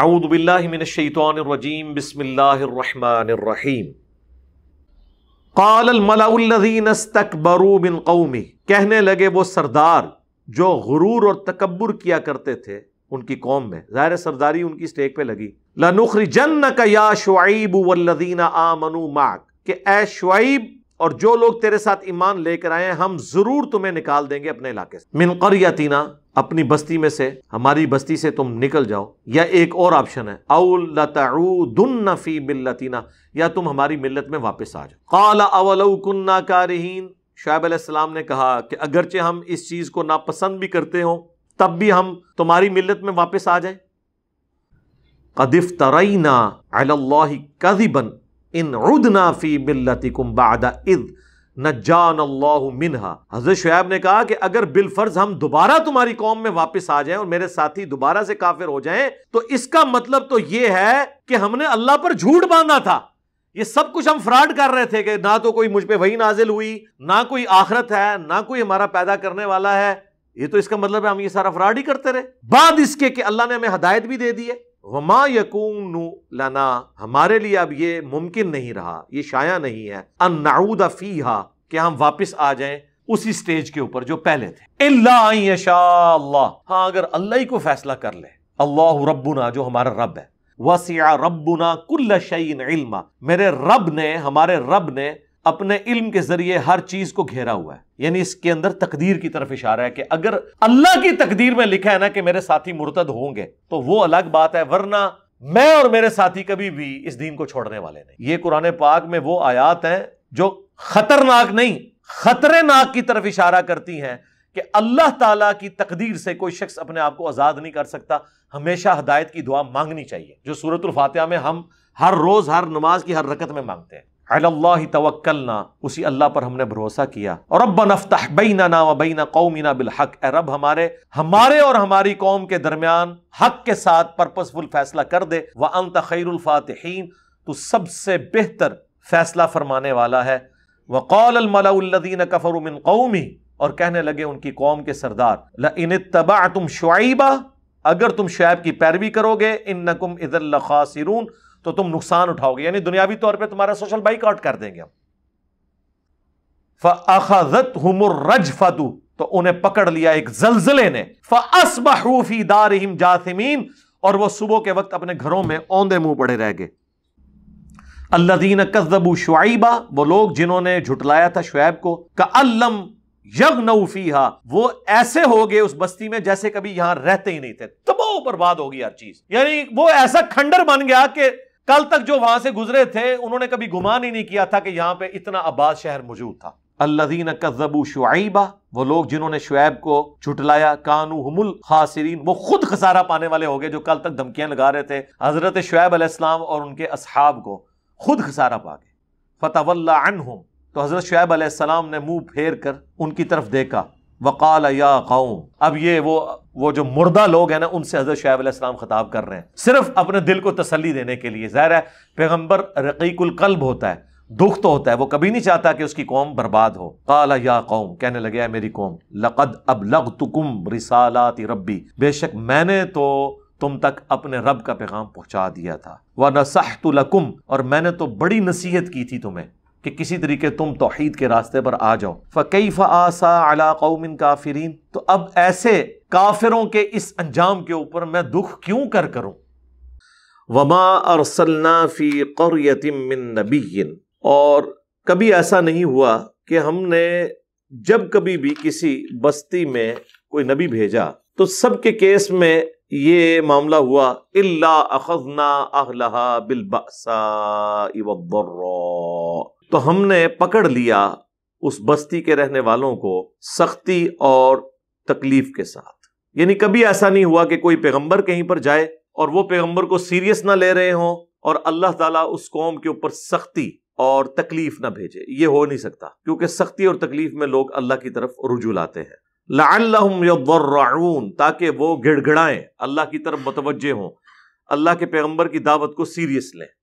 اعوذ باللہ من الشیطان الرجیم بسم اللہ الرحمن الرحیم قال الملأ الذین استکبروا من قومہ، کہنے لگے وہ سردار جو غرور اور تکبر کیا کرتے تھے ان کی قوم میں، ظاہر سرداری ان کی سٹیک پہ لگی، لَنُخْرِجَنَّكَ يَا شُعَيْبُ وَالَّذِينَ آمَنُوا مَعَكَ، کہ اے شعیب اور جو لوگ تیرے ساتھ ایمان لے کر آئے ہیں ہم ضرور تمہیں نکال دیں گے اپنے علاقے سے، من قریتنا، اپنی بستی میں سے، ہماری بستی سے تم نکل جاؤ، یا ایک اور آپشن ہے او لَتَعُودُنَّ فِي مِلَّتِنَا، یا تم ہماری ملت میں واپس آ جاؤ۔ قَالَ أَوَلَوْ كُنَّا كَارِهِينَ، شعیب علیہ السلام نے کہا کہ اگرچہ ہم اس چیز کو ناپسند بھی کرتے ہوں تب بھی ہم تمہاری ملت میں واپس آ جائیں۔ قَدِ افْتَرَيْنَا عَلَى اللَّهِ كَذِبًا إِنْ عُدْنَا فِي مِلَّتِكُمْ بَعْدَ إِذْ نَجَّانَا اللَّهُ مِنْهَا، حضرت شعیب نے کہا کہ اگر بالفرض ہم دوبارہ تمہاری قوم میں واپس آ جائیں اور میرے ساتھی دوبارہ سے کافر ہو جائیں تو اس کا مطلب تو یہ ہے کہ ہم نے اللہ پر جھوٹ باندھا تھا، یہ سب کچھ ہم فراڈ کر رہے تھے کہ نہ تو کوئی مجھ پہ وحی نازل ہوئی، نہ کوئی آخرت ہے، نہ کوئی ہمارا پیدا کرنے والا ہے، یہ تو اس کا مطلب ہے ہم یہ سارا فراڈ ہی کرتے رہے، بعد اس کے کہ اللہ نے ہمیں ہدایت بھی دے دی ہے۔ وما یکون لنا، ہمارے لیے اب یہ ممکن نہیں رہا، یہ شایع نہیں ہے، ان نعود فیہا، کہ ہم واپس آ جائیں اسی سٹیج کے اوپر جو پہلے تھے، الا ان یشاء اللہ، ہاں اگر اللہ ہی کو فیصلہ کر لے، اللہ ربنا، جو ہمارا رب ہے، وسع ربنا کل شیء علما، میرے رب نے، ہمارے رب نے اپنے علم کے ذریعے ہر چیز کو گھیرا ہوا ہے، یعنی اس کے اندر تقدیر کی طرف اشارہ ہے کہ اگر اللہ کی تقدیر میں لکھا ہے نا کہ میرے ساتھی مرتد ہوں گے تو وہ الگ بات ہے، ورنہ میں اور میرے ساتھی کبھی بھی اس دین کو چھوڑنے والے نہیں۔ یہ قرآن پاک میں وہ آیات ہیں جو خطرناک نہیں، خطرے ناک کی طرف اشارہ کرتی ہیں کہ اللہ تعالیٰ کی تقدیر سے کوئی شخص اپنے آپ کو آزاد نہیں کر سکتا، ہمیشہ ہدایت کی دعا مانگنی چاہیے، جو سورۃ الفاتحہ میں ہم ہر روز ہر نماز کی ہر رکعت میں مانگتے ہیں۔ علی اللہ توکلنا، اسی اللہ پر ہم نے بھروسہ کیا، اور ربنا افتح بیننا وبین قومنا بالحق، اے رب ہمارے اور ہماری قوم کے درمیان حق کے ساتھ پرپسفل فیصلہ کر دے، وانت خیر الفاتحین، تو سب سے بہتر فیصلہ فرمانے والا ہے۔ وقال الملأ الذین کفروا من قومہ، اور کہنے لگے ان کی قوم کے سردار، لئن اتبعتم شعیبا، اگر تم شعیب کی پیروی کرو گے، انکم اذا لخاسرون، تو تم نقصان اٹھاؤ گے، یعنی دنیاوی طور پہ تمہارا سوشل بائیک آؤٹ کر دیں گے ہم۔ فَأَخَذَتْهُمُ الرَّجْفَةُ، تو انہیں پکڑ لیا ایک زلزلے نے، فَأَصْبَحُوا فِي دَارِهِمْ جَاثِمِينَ، اور وہ صبح کے وقت اپنے گھروں میں اوندے منہ پڑے رہ گئے۔ الَّذِينَ كَذَّبُوا شُعَيْبًا، وہ لوگ جنہوں نے جھٹلایا تھا شعیب کو، كَأَن لَّمْ يَغْنَوْا فِيهَا، وہ ایسے ہو گئے اس بستی میں جیسے کبھی یہاں رہتے ہی نہیں تھے، تباہ و برباد ہو گئی ہر چیز، یعنی وہ ایسا کھنڈر بن گیا کہ کل تک جو وہاں سے گزرے تھے انہوں نے کبھی گمان ہی نہیں کیا تھا کہ یہاں پہ اتنا آباد شہر موجود تھا۔ الذین کذبوا شعیبا، وہ لوگ جنہوں نے شعیب کو جھٹلایا، کانوا هم الخاسرین، وہ خود خسارہ پانے والے ہو گئے، جو کل تک دھمکیاں لگا رہے تھے حضرت شعیب علیہ السلام اور ان کے اصحاب کو، خود خسارہ پا گئے۔ فتولی عنہم، تو حضرت شعیب علیہ السلام نے منہ پھیر کر ان کی طرف دیکھا، وقال یا قوم، اب یہ وہ جو مردہ لوگ ہیں نا ان سے حضرت شعیب علیہ السلام خطاب کر رہے ہیں، صرف اپنے دل کو تسلی دینے کے لیے۔ ظاہر ہے پیغمبر رقیق القلب ہوتا ہے، دکھ تو ہوتا ہے، وہ کبھی نہیں چاہتا کہ اس کی قوم برباد ہو۔ قال یا قوم، کہنے لگے اے میری قوم، لقد ابلغتکم رسالات ربی، بے شک میں نے تو تم تک اپنے رب کا پیغام پہنچا دیا تھا، ونصحت لکم، اور میں نے تو بڑی نصیحت کی تھی تمہیں کہ کسی طریقے تم توحید کے راستے پر آ جاؤ۔ فَكَيْفَ آسَىٰ عَلَىٰ قَوْمٍ كَافِرِينَ، تو اب ایسے کافروں کے اس انجام کے اوپر میں دکھ کیوں کروں۔ وَمَا أَرْسَلْنَا فِي قَرْيَةٍ مِّن نَبِيٍّ، اور کبھی ایسا نہیں ہوا کہ ہم نے جب کبھی بھی کسی بستی میں کوئی نبی بھیجا تو سب کے کیس میں یہ معاملہ ہوا، إِلَّا أَخَذْنَا أَهْلَهَا بِالْبَأْسَاءِ وَالضَّرَّاءِ، تو ہم نے پکڑ لیا اس بستی کے رہنے والوں کو سختی اور تکلیف کے ساتھ، یعنی کبھی ایسا نہیں ہوا کہ کوئی پیغمبر کہیں پر جائے اور وہ پیغمبر کو سیریس نہ لے رہے ہوں اور اللہ تعالیٰ اس قوم کے اوپر سختی اور تکلیف نہ بھیجے، یہ ہو نہیں سکتا، کیونکہ سختی اور تکلیف میں لوگ اللہ کی طرف رجوع لاتے ہیں۔ لعلہم یضرعون، تاکہ وہ گڑ گڑائیں، اللہ کی طرف متوجہ ہوں، اللہ کے پیغمبر کی دعوت کو سیریس لیں۔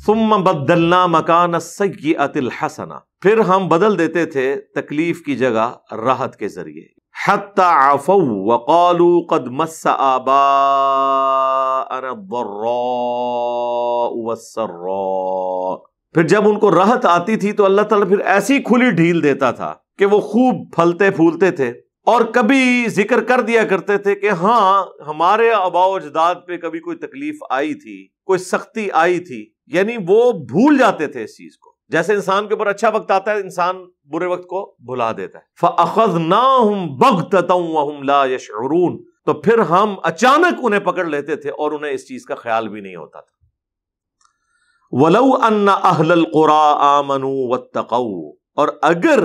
ثم بدلنا مکان السیئۃ الحسنہ، پھر ہم بدل دیتے تھے تکلیف کی جگہ راحت کے ذریعے۔ حتی عفوا وقالوا قد مس آباءنا جاءنا الضراء والسراء، پھر جب ان کو راحت آتی تھی تو اللہ تعالیٰ پھر ایسی کھلی ڈھیل دیتا تھا کہ وہ خوب پھلتے پھولتے تھے، اور کبھی ذکر کر دیا کرتے تھے کہ ہاں ہمارے آباء و اجداد پہ کبھی کوئی تکلیف آئی تھی، کوئی سختی آئی تھی، یعنی وہ بھول جاتے تھے اس چیز کو، جیسے انسان کے اوپر اچھا وقت آتا ہے انسان برے وقت کو بھلا دیتا ہے۔ فَأَخَذْنَاهُمْ بَغْتَةً وَهُمْ لَا يَشْعُرُونَ، تو پھر ہم اچانک انہیں پکڑ لیتے تھے اور انہیں اس چیز کا خیال بھی نہیں ہوتا تھا۔ وَلَوْ أَنَّ أَهْلَ الْقُرَىٰ آمَنُوا وَاتَّقَوْا، اور اگر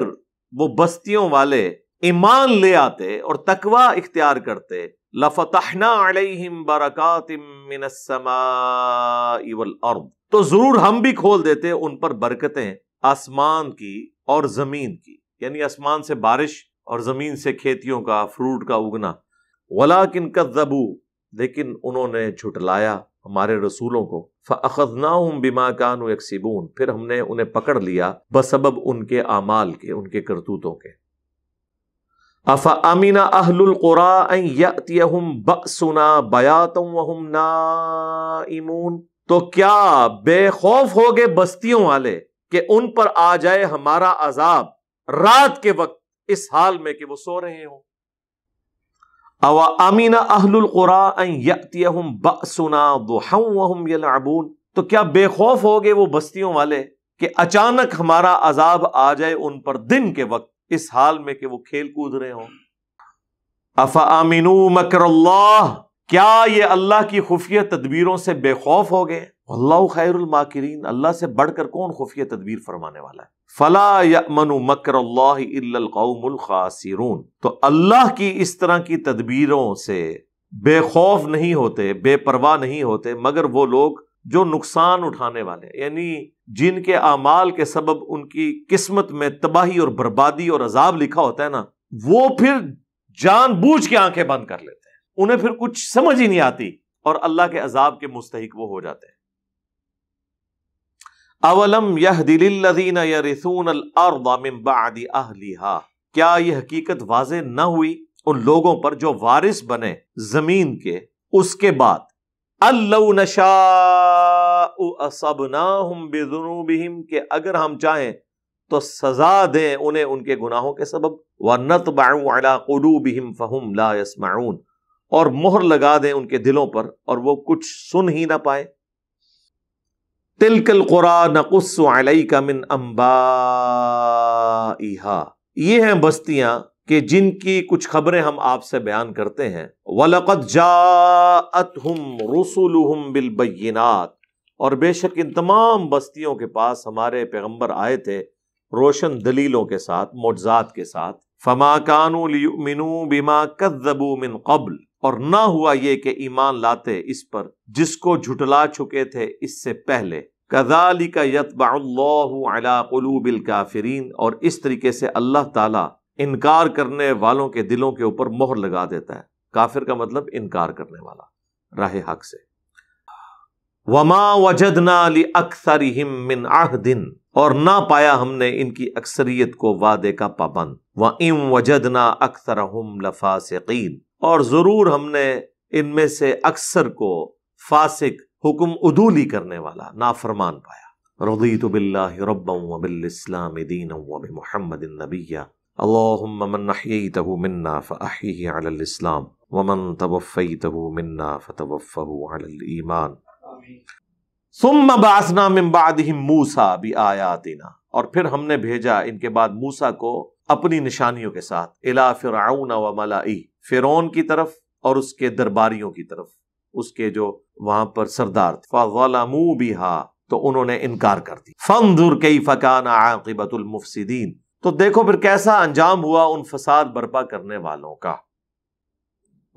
وہ بستیوں والے ایمان لے آتے اور تقوی اختیار کرتے، لَفَتَحْنَا عَلَيْهِمْ بَرَكَاتٍ مِّنَ السَّمَاءِ وَالْأَرْضِ، تو ضرور ہم بھی کھول دیتے ان پر برکتیں آسمان کی اور زمین کی، یعنی آسمان سے بارش اور زمین سے کھیتیوں کا، فروٹ کا اگنا۔ وَلَٰكِن كَذَّبُوا، لیکن انہوں نے جھٹلایا ہمارے رسولوں کو۔ فَأَخَذْنَاهُمْ بِمَا كَانُوا يَكْسِبُونَ، پھر ہم نے انہیں پکڑ لیا بسبب ان کے اعمال کے، ان کے کرتوتوں کے۔ أَفَأَمِنَ أَهْلُ الْقُرَىٰ أَن يَأْتِيَهُمْ بَأْسُنَا بَيَاتًا وَهُمْ نَائِمُونَ، تو کیا بے خوف ہوگے بستیوں والے کہ ان پر آ جائے ہمارا عذاب رات کے وقت اس حال میں کہ وہ سو رہے ہوں۔ او امین اہل القریٰ ان یأتیہم بأسنا ضحی وہم یلعبون، تو کیا بے خوف ہوگے وہ بستیوں والے کہ اچانک ہمارا عذاب آ جائے ان پر دن کے وقت اس حال میں کہ وہ کھیل کود رہے ہوں۔ افامنوا مکر اللہ، کیا یہ اللہ کی خفیہ تدبیروں سے بے خوف ہو گئے؟ اللہ خیر الماکرین، اللہ سے بڑھ کر کون خفیہ تدبیر فرمانے والا ہے؟ فلا یأمن مکر اللہ الا القوم الخاسرون، تو اللہ کی اس طرح کی تدبیروں سے بے خوف نہیں ہوتے، بے پرواہ نہیں ہوتے مگر وہ لوگ جو نقصان اٹھانے والے ہیں، یعنی جن کے اعمال کے سبب ان کی قسمت میں تباہی اور بربادی اور عذاب لکھا ہوتا ہے نا، وہ پھر جان بوجھ کے آنکھیں بند کر لیتے ہیں، انہیں پھر کچھ سمجھ ہی نہیں آتی اور اللہ کے عذاب کے مستحق وہ ہو جاتے ہیں۔ اولم یہد للذین یرثون الارض من بعد اہلھا، کیا یہ حقیقت واضح نہ ہوئی ان لوگوں پر جو وارث بنے زمین کے اس کے بعد، ان لو نشاء اصبناہم بذنوبہم، کہ اگر ہم چاہیں تو سزا دیں انہیں ان کے گناہوں کے سبب، وَنَطْبَعُ عَلَىٰ قُلُوبِهِمْ فَهُمْ لَا يَسْمَعُونَ، اور مہر لگا دیں ان کے دلوں پر اور وہ کچھ سن ہی نہ پائے۔ تِلْكَ الْقُرَىٰ نَقُصُّ عَلَيْكَ مِنْ أَنْبَائِهَا، یہ ہیں بستیاں کہ جن کی کچھ خبریں ہم آپ سے بیان کرتے ہیں۔ وَلَقَدْ جَاءَتْهُمْ رُسُلُهُمْ بِالْبَيِّنَاتِ، اور بے شک ان تمام بستیوں کے پاس ہمارے پیغمبر آئے تھے روشن دلیلوں کے ساتھ، معجزات کے ساتھ۔ فَمَا كَانُوا لِيُؤْمِنُوا بِمَا كَذَّبُوا مِنْ قَبْلُ، اور نہ ہوا یہ کہ ایمان لاتے اس پر جس کو جھٹلا چکے تھے اس سے پہلے۔ كَذَلِكَ يَطْبَعُ اللَّهُ عَلَىٰ قُلُوبِ الْكَافِرِينَ، اور اس طریقے سے اللہ تعالیٰ انکار کرنے والوں کے دلوں کے اوپر مہر لگا دیتا ہے۔ کافر کا مطلب انکار کرنے والا راہ حق سے۔ وَمَا وَجَدْنَا لِأَكْثَرِهِم مِّنْ عَهْدٍ، اور نہ پایا ہم نے ان کی اکثریت کو وعدے کا پابند۔ وَإِن وَجَدْنَا أَكْثَرَهُمْ لَفَاسِقِينَ، اور ضرور ہم نے ان میں سے اکثر کو فاسق، حکم عدولی کرنے والا، نافرمان پایا۔ رضیت باللہ ربا وبالاسلام دینا وبمحمد نبیا، اللہم من احییتہ منا فاحیہ علی الاسلام ومن توفیتہ منا فتوفہ علی الایمان۔ ثم بعثنا من بعدہم موسیٰ بآیاتنا، اور پھر ہم نے بھیجا ان کے بعد موسیٰ کو اپنی نشانیوں کے ساتھ، الی فرعون وملئہ، فرعون کی طرف اور اس کے درباریوں کی طرف، اس کے جو وہاں پر سردار تھے۔ فظلموا بہا، تو انہوں نے انکار کر دی۔ فانظر کیف کان عاقبۃ المفسدین، تو دیکھو پھر کیسا انجام ہوا ان فساد برپا کرنے والوں کا۔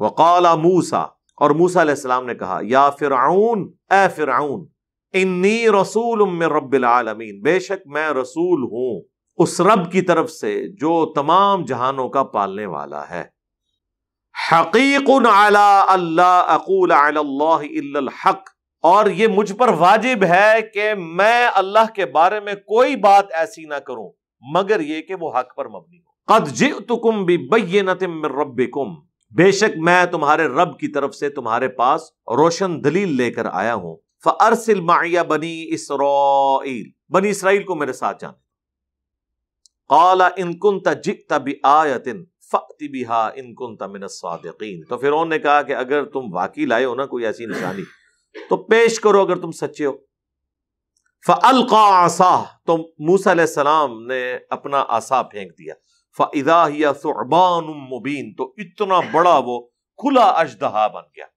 وقال موسیٰ، اور موسیٰ علیہ السلام نے کہا، یا فرعون، اے فرعون، انی رسول من رب العالمین، بے شک میں رسول ہوں اس رب کی طرف سے جو تمام جہانوں کا پالنے والا ہے۔ حقیق علی اللہ اقول علی اللہ الا الحق، اور یہ مجھ پر واجب ہے کہ میں اللہ کے بارے میں کوئی بات ایسی نہ کروں مگر یہ کہ وہ حق پر مبنی ہو۔ قد جئتکم ببینۃ من ربکم، بے شک میں تمہارے رب کی طرف سے تمہارے پاس روشن دلیل لے کر آیا ہوں، فَأَرْسِلْ مَعِيَ بَنِي إِسْرَائِيل، بنی اسرائیل کو میرے ساتھ جانے۔ قَالَ إِن كُنْتَ جِئْتَ بِآيَةٍ فَأْتِ بِهَا إِن كُنْتَ مِنَ الصَّادِقِينَ، تو فرعون نے کہا کہ اگر تم واقعی لائے ہو نا کوئی ایسی نشانی تو پیش کرو اگر تم سچے ہو۔ فَأَلْقَىٰ عَصَاهُ، تو موسیٰ علیہ السلام نے اپنا عصا پھینک دیا، فَإِذَا هِيَ ثُعْبَانٌ مُّبِينٌ، تو اتنا بڑا وہ کھلا اژدہا بن گیا۔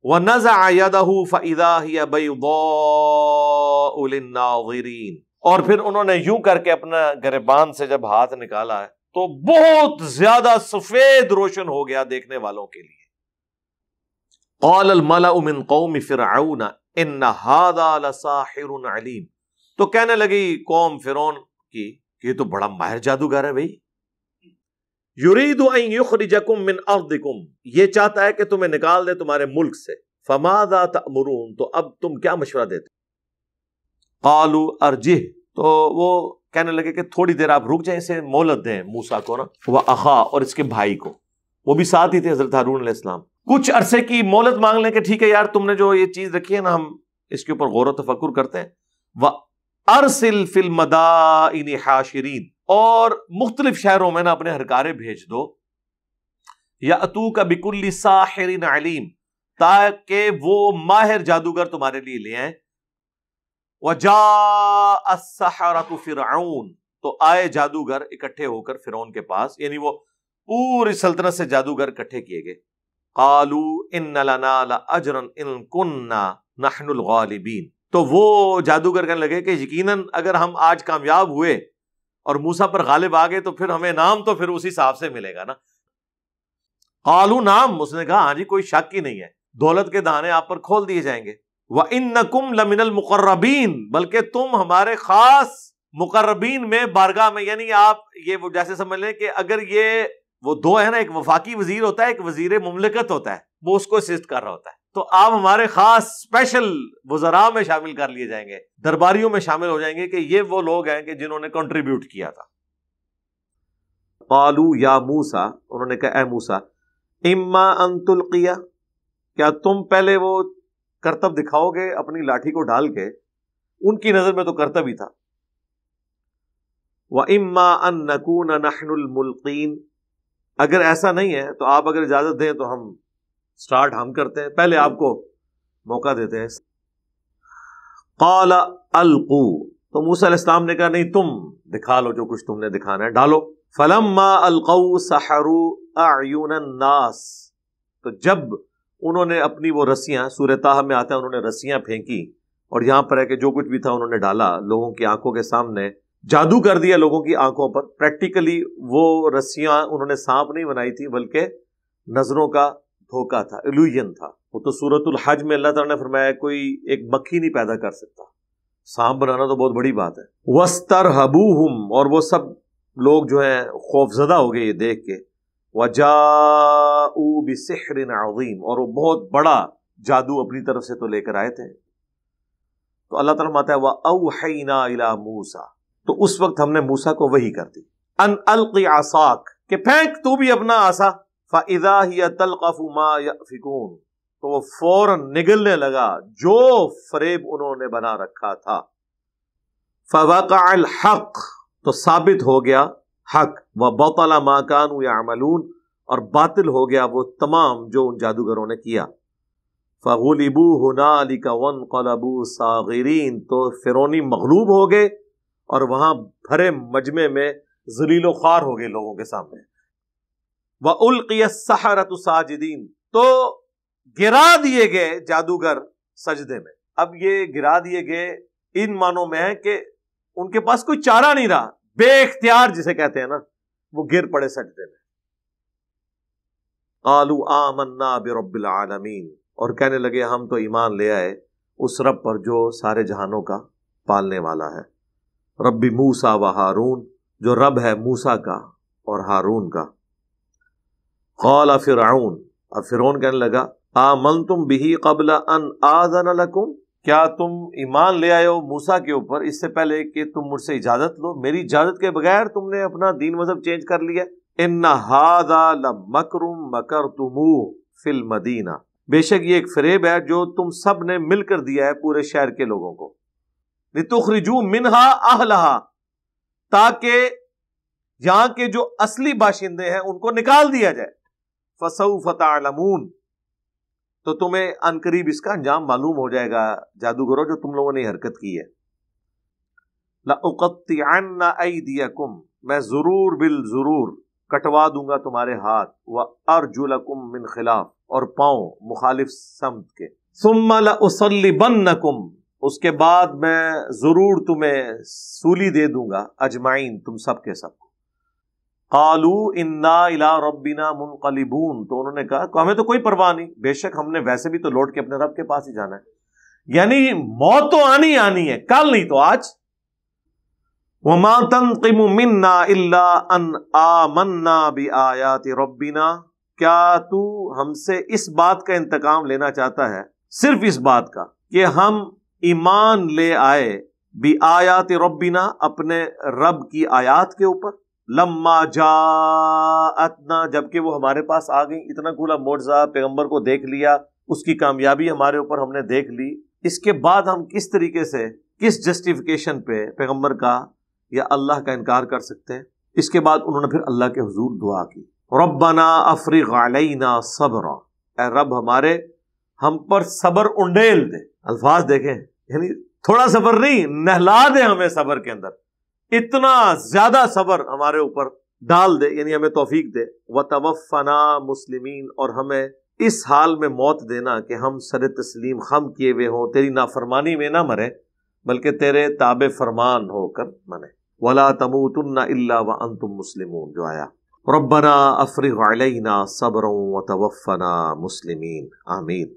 وَنَزَعَ يَدَهُ فَإِذَا هِيَ بَيْضَاءُ لِلنَّاظِرِينَ، اور پھر انہوں نے یوں کر کے اپنا گریبان سے جب ہاتھ نکالا ہے تو بہت زیادہ سفید روشن ہو گیا دیکھنے والوں کے لیے۔ قَالَ الْمَلَأُ مِن قَوْمِ فِرْعَوْنَ إِنَّ هَذَا لَسَاحِرٌ عَلِيمٌ، تو کہنے لگی قوم فرعون کی کہ یہ تو بڑا ماہر جادوگر ہے بھائی۔ يُرِيدُ أَن يُخْرِجَكُم مِّنْ أَرْضِكُم، یہ چاہتا ہے کہ تمہیں نکال دے تمہارے ملک سے۔ فَمَاذَا تَأْمُرُونَ، تو اب تم کیا مشورہ دیتے؟ قَالُوا أَرْجِهْ، تو وہ کہنے لگے کہ تھوڑی دیر آپ رک جائیں، اسے مہلت دیں موسیٰ کو نا، وَأَخَاهُ، اور اس کے بھائی کو، وہ بھی ساتھ ہی تھے حضرت ہارون علیہ السلام، کچھ عرصے کی مہلت مانگ لیں کہ ٹھیک ہے یار تم نے جو یہ چیز رکھی ہے نا ہم اس کے اوپر غور و تفکر کرتے ہیں۔ وَأَرْسِلْ فِي الْمَدَائِنِ حَاشِرِينَ، اور مختلف شہروں میں نا اپنے ہرکارے بھیج دو، يَأْتُوكَ بِكُلِّ سَاحِرٍ عَلِيمٍ، تاکہ وہ ماہر جادوگر تمہارے لیے لے آئیں۔ وَجَاءَ السَّحَرَةُ فِرْعَوْنَ، تو آئے جادوگر اکٹھے ہو کر فرعون کے پاس، یعنی وہ پوری سلطنت سے جادوگر اکٹھے کیے گئے۔ قَالُوا إِنَّ لَنَا لَأَجْرًا إِن كُنَّا نَحْنُ الْغَالِبِينَ، تو وہ جادوگر کہنے لگے کہ یقیناً اگر ہم آج کامیاب ہوئے اور موسیٰ پر غالب آ گئے تو پھر ہمیں انعام تو پھر اسی حساب سے ملے گا نا۔ قَالُوا نعم، اس نے کہا ہاں جی کوئی شک ہی نہیں ہے، دولت کے دہانے آپ پر کھول دیے جائیں گے۔ وَإِنَّكُمْ لَمِنَ الْمُقَرَّبِينَ، بلکہ تم ہمارے خاص مقربین میں بارگاہ میں، یعنی آپ یہ وہ جیسے سمجھ لیں کہ اگر یہ وہ دو ہے نا، ایک وفاقی وزیر ہوتا ہے ایک وزیر مملکت ہوتا ہے، وہ اس کو اسسٹ کر رہا ہوتا ہے، تو آپ ہمارے خاص اسپیشل وزراء میں شامل کر لیے جائیں گے، درباریوں میں شامل ہو جائیں گے کہ یہ وہ لوگ ہیں کہ جنہوں نے کنٹریبیوٹ کیا تھا۔ قالوا یا موسیٰ، انہوں نے کہا اے موسیٰ، اما ان تلقی، کیا تم پہلے وہ کرتب دکھاؤ گے اپنی لاٹھی کو ڈال کے، ان کی نظر میں تو کرتب ہی تھا۔ وَإِمَّا أَن نَّكُونَ نَحْنُ الْمُلْقِينَ، اگر ایسا نہیں ہے تو آپ اگر اجازت دیں تو ہم سٹارٹ ہم کرتے ہیں، پہلے آپ کو موقع دیتے ہیں۔ قَالَ أَلْقُوا، تو موسیٰ علیہ السلام نے کہا نہیں تم دکھا لو جو کچھ تم نے دکھانا ہے، ڈالو۔ فَلَمَّا أَلْقَوْا سَحَرُوا أَعْيُنَ النَّاسِ، تو جب انہوں نے اپنی وہ رسیاں، سورہ طٰہٰ میں آتا ہے انہوں نے رسیاں پھینکی، اور یہاں پر ہے کہ جو کچھ بھی تھا انہوں نے ڈالا لوگوں کی آنکھوں کے سامنے، جادو کر دیا لوگوں کی آنکھوں پر۔ پریکٹیکلی وہ رسیاں انہوں نے سانپ نہیں بنائی تھی بلکہ نظروں کا دھوکہ تھا، ایلوژن تھا۔ وہ تو سورۃ الحج میں اللہ تعالیٰ نے فرمایا کوئی ایک مکھی نہیں پیدا کر سکتا، سانپ بنانا تو بہت بڑی بات ہے۔ وَاسْتَرْهَبُوهُمْ، اور وہ سب لوگ جو ہیں خوف زدہ ہو گئے یہ دیکھ کے۔ وَجَاءُوا بِسِحْرٍ عَظِيمٍ، اور وہ بہت بڑا جادو اپنی طرف سے تو لے کر آئے تھے۔ تو اللہ تعالیٰ فرماتا ہے وَأَوْحَيْنَا إِلَىٰ مُوسَىٰ، تو اس وقت ہم نے موسیٰ کو وحی کر دی، ان القی عصاک، کہ پھینک تو بھی اپنا عصا، فَإِذَا هِيَ تَلْقَفُ مَا يَأْفِكُونَ، تو وہ فوراً نگلنے لگا جو فریب انہوں نے بنا رکھا تھا۔ فَوَقَعَ الْحَقُّ، تو ثابت ہو گیا حق، وَبَطَلَ مَا كَانُوا يَعْمَلُونَ، اور باطل ہو گیا وہ تمام جو ان جادوگروں نے کیا۔ فَغُلِبُوا هُنَالِكَ وَانقَلَبُوا صَاغِرِينَ، تو فرعونی مغلوب ہو گئے اور وہاں بھرے مجمع میں ذلیل و خوار ہو گئے لوگوں کے سامنے۔ وَأُلْقِيَ السَّحَرَةُ سَاجِدِينَ، تو گرا دیے گئے جادوگر سجدے میں۔ اب یہ گرا دیے گئے ان معنوں میں ہے کہ ان کے پاس کوئی چارہ نہیں رہا، بے اختیار جسے کہتے ہیں نا، وہ گر پڑے سجدے میں۔ قَالُوا آمَنَّا بِرَبِّ الْعَالَمِينَ، اور کہنے لگے ہم تو ایمان لے آئے اس رب پر جو سارے جہانوں کا پالنے والا ہے، رب موسیٰ و ہارون، جو رب ہے موسیٰ کا اور ہارون کا۔ قال فرعون، اب فرعون کہنے لگا آمنتم بہ قبل ان آذن لکم، کیا تم ایمان لے آئے ہو موسیٰ کے اوپر اس سے پہلے کہ تم مجھ سے اجازت لو؟ میری اجازت کے بغیر تم نے اپنا دین مذہب چینج کر لیا؟ ان ھذا لمکر مکرتموہ فی المدینہ، بے شک یہ ایک فریب ہے جو تم سب نے مل کر دیا ہے پورے شہر کے لوگوں کو، لتخرجوا منہا اہلہا، تاکہ یہاں کے جو اصلی باشندے ہیں ان کو نکال دیا جائے، فسوف تعلمون، تو تمہیں عنقریب اس کا انجام معلوم ہو جائے گا جادوگروں جو تم لوگوں نے حرکت کی ہے۔ لأقطعن ایدیکم، میں ضرور بالضرور کٹوا دوں گا تمہارے ہاتھ، وارجلکم من خلاف، اور پاؤں مخالف سمت کے، ثم لأصلبنکم، اس کے بعد میں ضرور تمہیں سولی دے دوں گا، اجمعین، تم سب کے سب کو۔ قالوا انا الی ربنا منقلبون، تو انہوں نے کہا کہ ہمیں تو کوئی پرواہ نہیں، بے شک ہم نے ویسے بھی تو لوٹ کے اپنے رب کے پاس ہی جانا ہے، یعنی موت تو آنی ہے، کل نہیں تو آج۔ وما تنقم منا الا ان آمنا بآیات ربنا، کیا تو ہم سے اس بات کا انتقام لینا چاہتا ہے، صرف اس بات کا کہ ہم ایمان لے آئے بآیات ربنا، اپنے رب کی آیات کے اوپر، لما جاءتنا، جبکہ وہ ہمارے پاس آ گئی، اتنا کھلا معجزہ پیغمبر کو دیکھ لیا، اس کی کامیابی ہمارے اوپر ہم نے دیکھ لی، اس کے بعد ہم کس طریقے سے، کس جسٹیفیکیشن پہ پیغمبر کا یا اللہ کا انکار کر سکتے ہیں؟ اس کے بعد انہوں نے پھر اللہ کے حضور دعا کی، ربنا افرغ علینا صبرا، اے رب ہمارے ہم پر صبر انڈیل دے، الفاظ دیکھیں، یعنی تھوڑا صبر نہیں، نہلا دے ہمیں صبر کے اندر، اتنا زیادہ صبر ہمارے اوپر ڈال دے، یعنی ہمیں توفیق دے، وتوفنا مسلمین، اور ہمیں اس حال میں موت دینا کہ ہم سر تسلیم خم کیے ہوئے ہوں، تیری نافرمانی میں نہ مرے بلکہ تیرے تابع فرمان ہو کر مرے، ولا تموتن الا وانتم مسلمون، جو آیا ربنا افرغ علینا صبرا وتوفنا مسلمین، آمین۔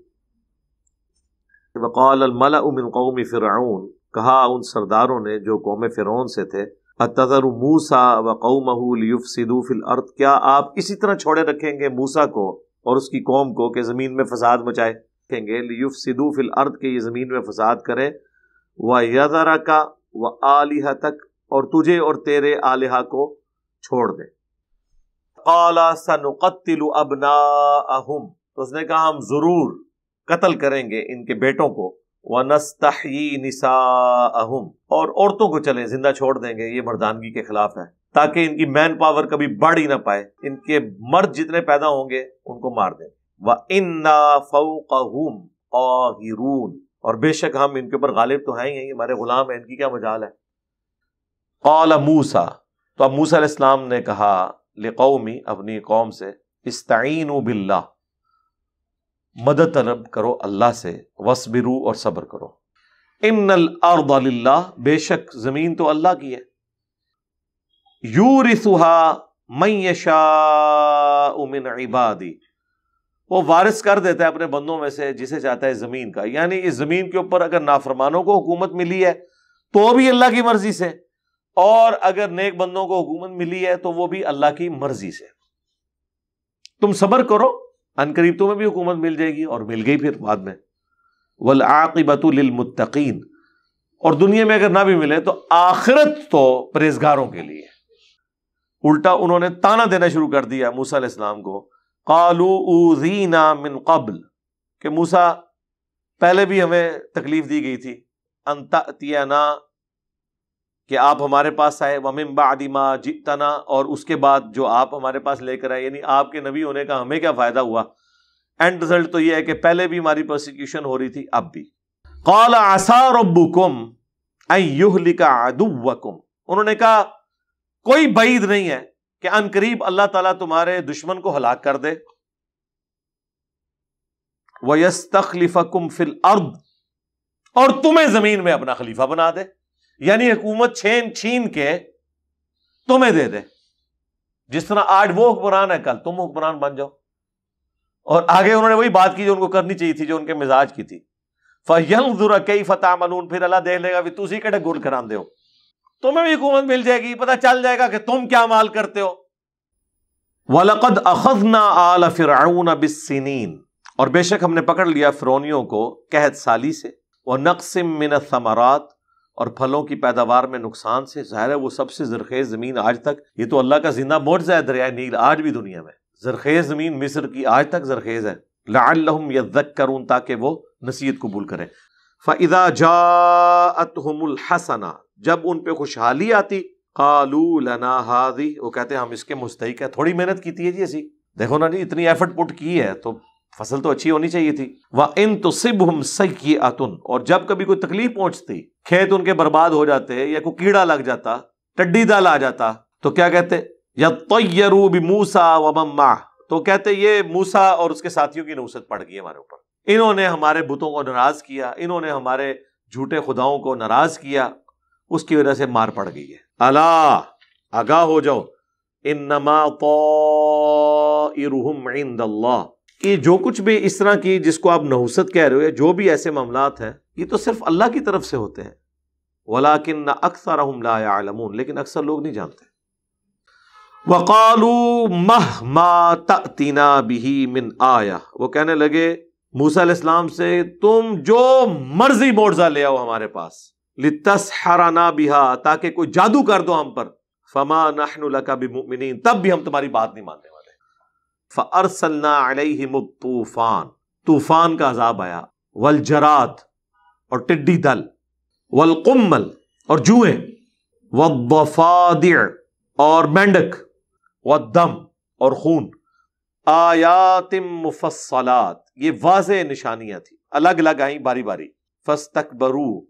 وقال الملأ من قوم فرعون، کہا ان سرداروں نے جو قوم فرعون سے تھے، اتذر موسیٰ وقومہ لیفسدوا فی الارض، کیا آپ اسی طرح چھوڑے رکھیں گے موسیٰ کو اور اس کی قوم کو کہ زمین میں فساد مچائے، رکھیں گے لیفسدوا فی الارض، کہ یہ زمین میں فساد کرے، ویذرک وآلہتک، اور تجھے اور تیرے آلہہ کو چھوڑ دے، قال سنقتل ابناءہم، تو اس نے کہا ہم ضرور قتل کریں گے ان کے بیٹوں کو، وَنَسْتَحْيِي نِسَاءَهُمْ، اور عورتوں کو چلیں زندہ چھوڑ دیں گے، یہ مردانگی کے خلاف ہے، تاکہ ان کی مین پاور کبھی بڑھ ہی نہ پائے، ان کے مرد جتنے پیدا ہوں گے ان کو مار دیں، وَإِنَّا فَوْقَهُمْ قَاهِرُونَ، اور بے شک ہم ان کے اوپر غالب تو ہیں ہی، ہمارے غلام ہیں، ان کی کیا مجال ہے۔ قال موسیٰ، تو اب موسیٰ علیہ السلام نے کہا لقومی، اپنی قوم سے، استعینوا باللہ، مدد طلب کرو اللہ سے، وصبروا، اور صبر کرو، ان الارض للہ، بے شک زمین تو اللہ کی ہے، یورثها من یشاء من عبادی، وہ وارث کر دیتا ہے اپنے بندوں میں سے جسے چاہتا ہے زمین کا، یعنی اس زمین کے اوپر اگر نافرمانوں کو حکومت ملی ہے تو بھی اللہ کی مرضی سے، اور اگر نیک بندوں کو حکومت ملی ہے تو وہ بھی اللہ کی مرضی سے، تم صبر کرو، عنقریب تمہیں بھی حکومت مل جائے گی، اور مل گئی پھر بعد میں، والعاقبۃ للمتقین، اور دنیا میں اگر نہ بھی ملے تو آخرت تو پرہیزگاروں کے لیے۔ الٹا انہوں نے تانا دینا شروع کر دیا موسیٰ علیہ السلام کو، قالوا اوذینا من قبل، کہ موسیٰ پہلے بھی ہمیں تکلیف دی گئی تھی، ان تأتینا، کہ آپ ہمارے پاس آئے، وَمِن بَعْدِ مَا جِئْتَنَا، اور اس کے بعد جو آپ ہمارے پاس لے کر آئے، یعنی آپ کے نبی ہونے کا ہمیں کیا فائدہ ہوا، اینڈ رزلٹ تو یہ ہے کہ پہلے بھی ہماری پرسیکیوشن ہو رہی تھی، اب بھی۔ قَالَ عَسَىٰ رَبُّكُمْ أَن يُهْلِكَ عَدُوَّكُمْ، انہوں نے کہا کوئی بعید نہیں ہے کہ ان قریب اللہ تعالیٰ تمہارے دشمن کو ہلاک کر دے، وَيَسْتَخْلِفَكُمْ فِي الْأَرْضِ، اور تمہیں زمین میں اپنا خلیفہ بنا دے، یعنی حکومت چھین کے تمہیں دے دے، جس طرح آج وہ حکمران ہے کل تم حکمران بن جاؤ۔ اور آگے انہوں نے وہی بات کی جو ان کو کرنی چاہیے تھی، جو ان کے مزاج کی تھی، فَيَنْظُرَ كَيْفَ تَعْمَلُونَ، پھر اللہ دیکھ لے گا بھی تسی کہڑے گول کراندے ہو، تمہیں بھی حکومت مل جائے گی، پتہ چل جائے گا کہ تم کیا مال کرتے ہو۔ وَلَقَدْ أَخَذْنَا آلَ فِرْعَوْنَ بِالسِّنِينَ، اور بے شک ہم نے پکڑ لیا فرعونیوں کو قحط سالی سے، وَنَقْصٍ مِّنَ الثَّمَرَاتِ، اور پھلوں کی پیداوار میں نقصان سے. ظاہر ہے وہ سب سے زرخیز زمین آج تک، یہ تو اللہ کا زندہ معجزہ ہے دریائے نیل آج بھی دنیا میں. زرخیز زمین مصر کی آج تک زرخیز ہے. لعلہم یذکرون، تاکہ وہ نصیحت قبول کریں. فاذا جاءتہم الحسنہ، جب ان پہ خوشحالی آتی، قالوا لنا ہذہ، وہ کہتے ہیں ہم اس کے مستحق ہیں، تھوڑی محنت کی تھی جی اسی، دیکھو نا جی اتنی ایفرٹ پٹ کی ہے تو فصل تو اچھی ہونی چاہیے تھی. وَإِن تُصِبْهُمْ سَيِّئَةٌ، اور جب کبھی کوئی تکلیف پہنچتی، کھیت ان کے برباد ہو جاتے یا کوئی کیڑا لگ جاتا، ٹڈی دل آ جاتا، تو کیا کہتے؟ یطیروا بموسیٰ ومن معہ، تو کہتے یہ موسیٰ اور اس کے ساتھیوں کی نحوست پڑ گئی ہمارے اوپر، انہوں نے ہمارے بتوں کو ناراض کیا، انہوں نے ہمارے جھوٹے خداؤں کو ناراض کیا، اس کی وجہ سے مار پڑ گئی ہے. الا، آگاہ ہو جاؤ، انما طائرہم عند اللہ، کہ جو کچھ بھی اس طرح کی جس کو آپ نحوست کہہ رہے ہو، جو بھی ایسے معاملات ہیں یہ تو صرف اللہ کی طرف سے ہوتے ہیں. وَلَٰكِنَّ أَكْثَرَهُمْ لَا يَعْلَمُونَ، لیکن اکثر لوگ نہیں جانتے. وَقَالُوا مَهْمَا تَأْتِنَا بِهِ مِنْ آیَةٍ، وہ کہنے لگے موسیٰ علیہ السلام سے تم جو مرضی معجزہ لے آؤ ہمارے پاس، لِتَسْحَرَنَا بِهَا، تاکہ کوئی جادو کر دو ہم پر، فَمَا نَحْنُ لَكَ بِمُؤْمِنِينَ، تب بھی ہم تمہاری بات نہیں ماننے والے. فَأَرْسَلْنَا عَلَيْهِمُ الطُّوفَانَ، طوفان کا عذاب آیا، وَالْجَرَادَ، اور ٹڈی دل، وَالْقُمَّلَ، اور جوئیں، وَالضَّفَادِعَ، اور مینڈک، وَالدَّمَ، اور خون، آیات مفصلات، یہ واضح نشانیاں تھیں، الگ الگ آئیں باری باری. فَاسْتَكْبَرُوا،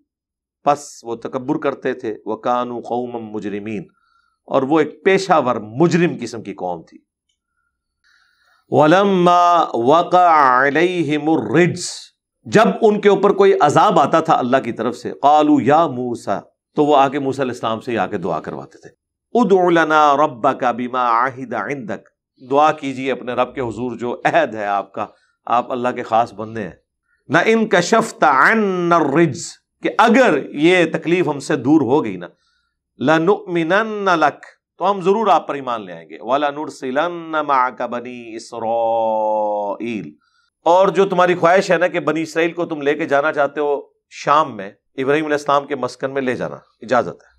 پس وہ تکبر کرتے تھے، وَكَانُوا قَوْمًا مُجْرِمِينَ، اور وہ ایک پیشہ ور مجرم قسم کی قوم تھی. وَلَمَّا وَقَعَ عَلَيْهِمُ الرِّجْزُ، جب ان کے اوپر کوئی عذاب آتا تھا اللہ کی طرف سے، قالوا یا موسیٰ، تو وہ آگے موسیٰ علیہ السلام سے آ کے دعا کرواتے تھے، ادع لنا ربک بما عہد عندک، دعا کیجیے اپنے رب کے حضور جو عہد ہے آپ کا، آپ اللہ کے خاص بندے ہیں. لئن کشفت عنا الرجز، کہ اگر یہ تکلیف ہم سے دور ہو گئی نا، لنؤمنن لک، تو ہم ضرور آپ پر ایمان لے آئیں گے. وَلَنُرْسِلَنَّ مَعَكَ بَنِي إِسْرَائِيل، اور جو تمہاری خواہش ہے نا کہ بنی اسرائیل کو تم لے کے جانا چاہتے ہو شام میں، ابراہیم علیہ السلام کے مسکن میں لے جانا، اجازت ہے.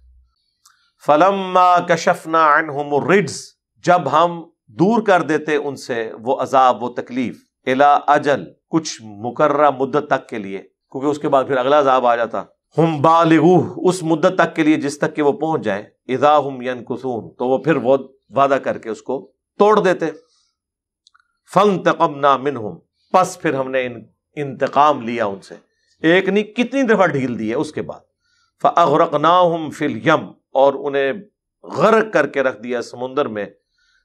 فَلَمَّا كَشَفْنَا عَنْهُمُ الرِّجْزَ، جب ہم دور کر دیتے ان سے وہ عذاب، وہ تکلیف، إِلَىٰ أَجَلٍ، کچھ مقررہ مدت تک کے لیے، کیونکہ اس کے بعد پھر اگلا عذاب آ جاتا، ہم بالغوہ، اس مدت تک کے لیے جس تک کہ وہ پہنچ جائیں، اذا ہم ینکثون، تو وہ پھر وہ وعدہ کر کے اس کو توڑ دیتے. فانتقمنا منہم، پس پھر ہم نے انتقام لیا ان سے، ایک نہیں کتنی دفعہ ڈھیل دی ہے اس کے بعد. فاغرقناہم فی الیم، اور انہیں غرق کر کے رکھ دیا سمندر میں،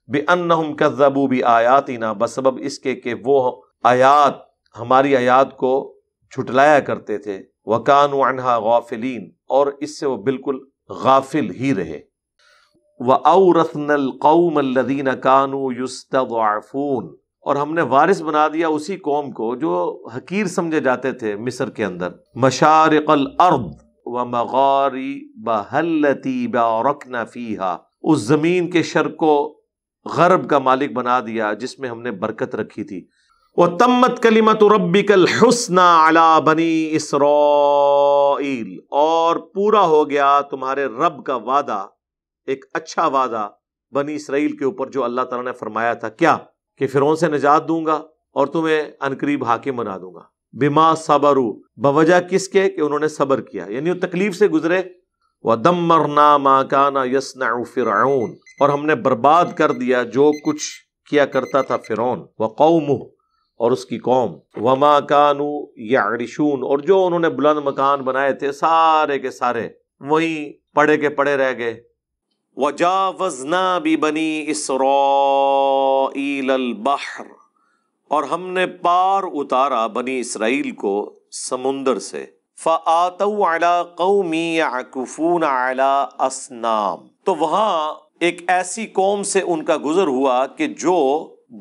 بانہم کذبوا بآیاتنا، بسبب اس کے کہ وہ آیات، ہماری آیات کو جھٹلایا کرتے تھے، وَكَانُوا عَنْهَا غَافِلِينَ، اور اس سے وہ بالکل غافل ہی رہے. وَأَوْرَثْنَا الْقَوْمَ الَّذِينَ كَانُوا يُسْتَضْعَفُونَ، اور ہم نے وارث بنا دیا اسی قوم کو جو حقیر سمجھے جاتے تھے مصر کے اندر، مشارق الارض ومغاربها التي باركنا فيها، اس زمین کے شرق و غرب کا مالک بنا دیا جس میں ہم نے برکت رکھی تھی. وَتَمَّتْ كَلِمَةُ رَبِّكَ الْحُسْنَى عَلَى بَنِي إِسْرَائِيل، اور پورا ہو گیا تمہارے رب کا وعدہ، ایک اچھا وعدہ بنی اسرائیل کے اوپر جو اللہ تعالیٰ نے فرمایا تھا، کیا کہ فرعون سے نجات دوں گا اور تمہیں عنقریب حاکم بنا دوں گا. بما صبروا، بوجہ کس کے کہ انہوں نے صبر کیا، یعنی وہ تکلیف سے گزرے. وَدَمَّرْنَا مَا كَانَ يَصْنَعُ فِرْعَوْنَ، اور ہم نے برباد کر دیا جو کچھ کیا کرتا تھا فرعون، وَقَوْمُهُ، اور اس کی قوم، وَمَا كَانُوا يَعْرِشُونَ، اور جو انہوں نے بلند مکان بنائے تھے سارے کے سارے وہیں پڑے کے پڑے رہ گئے. وَجَاوَزْنَا بِبَنِي إِسْرَائِيلَ الْبَحْرَ، اور ہم نے پار اتارا بنی اسرائیل کو سمندر سے. فَآتَوْا عَلَىٰ قَوْمٍ يَعْكُفُونَ عَلَىٰ أَصْنَامٍ، تو وہاں ایک ایسی قوم سے ان کا گزر ہوا کہ جو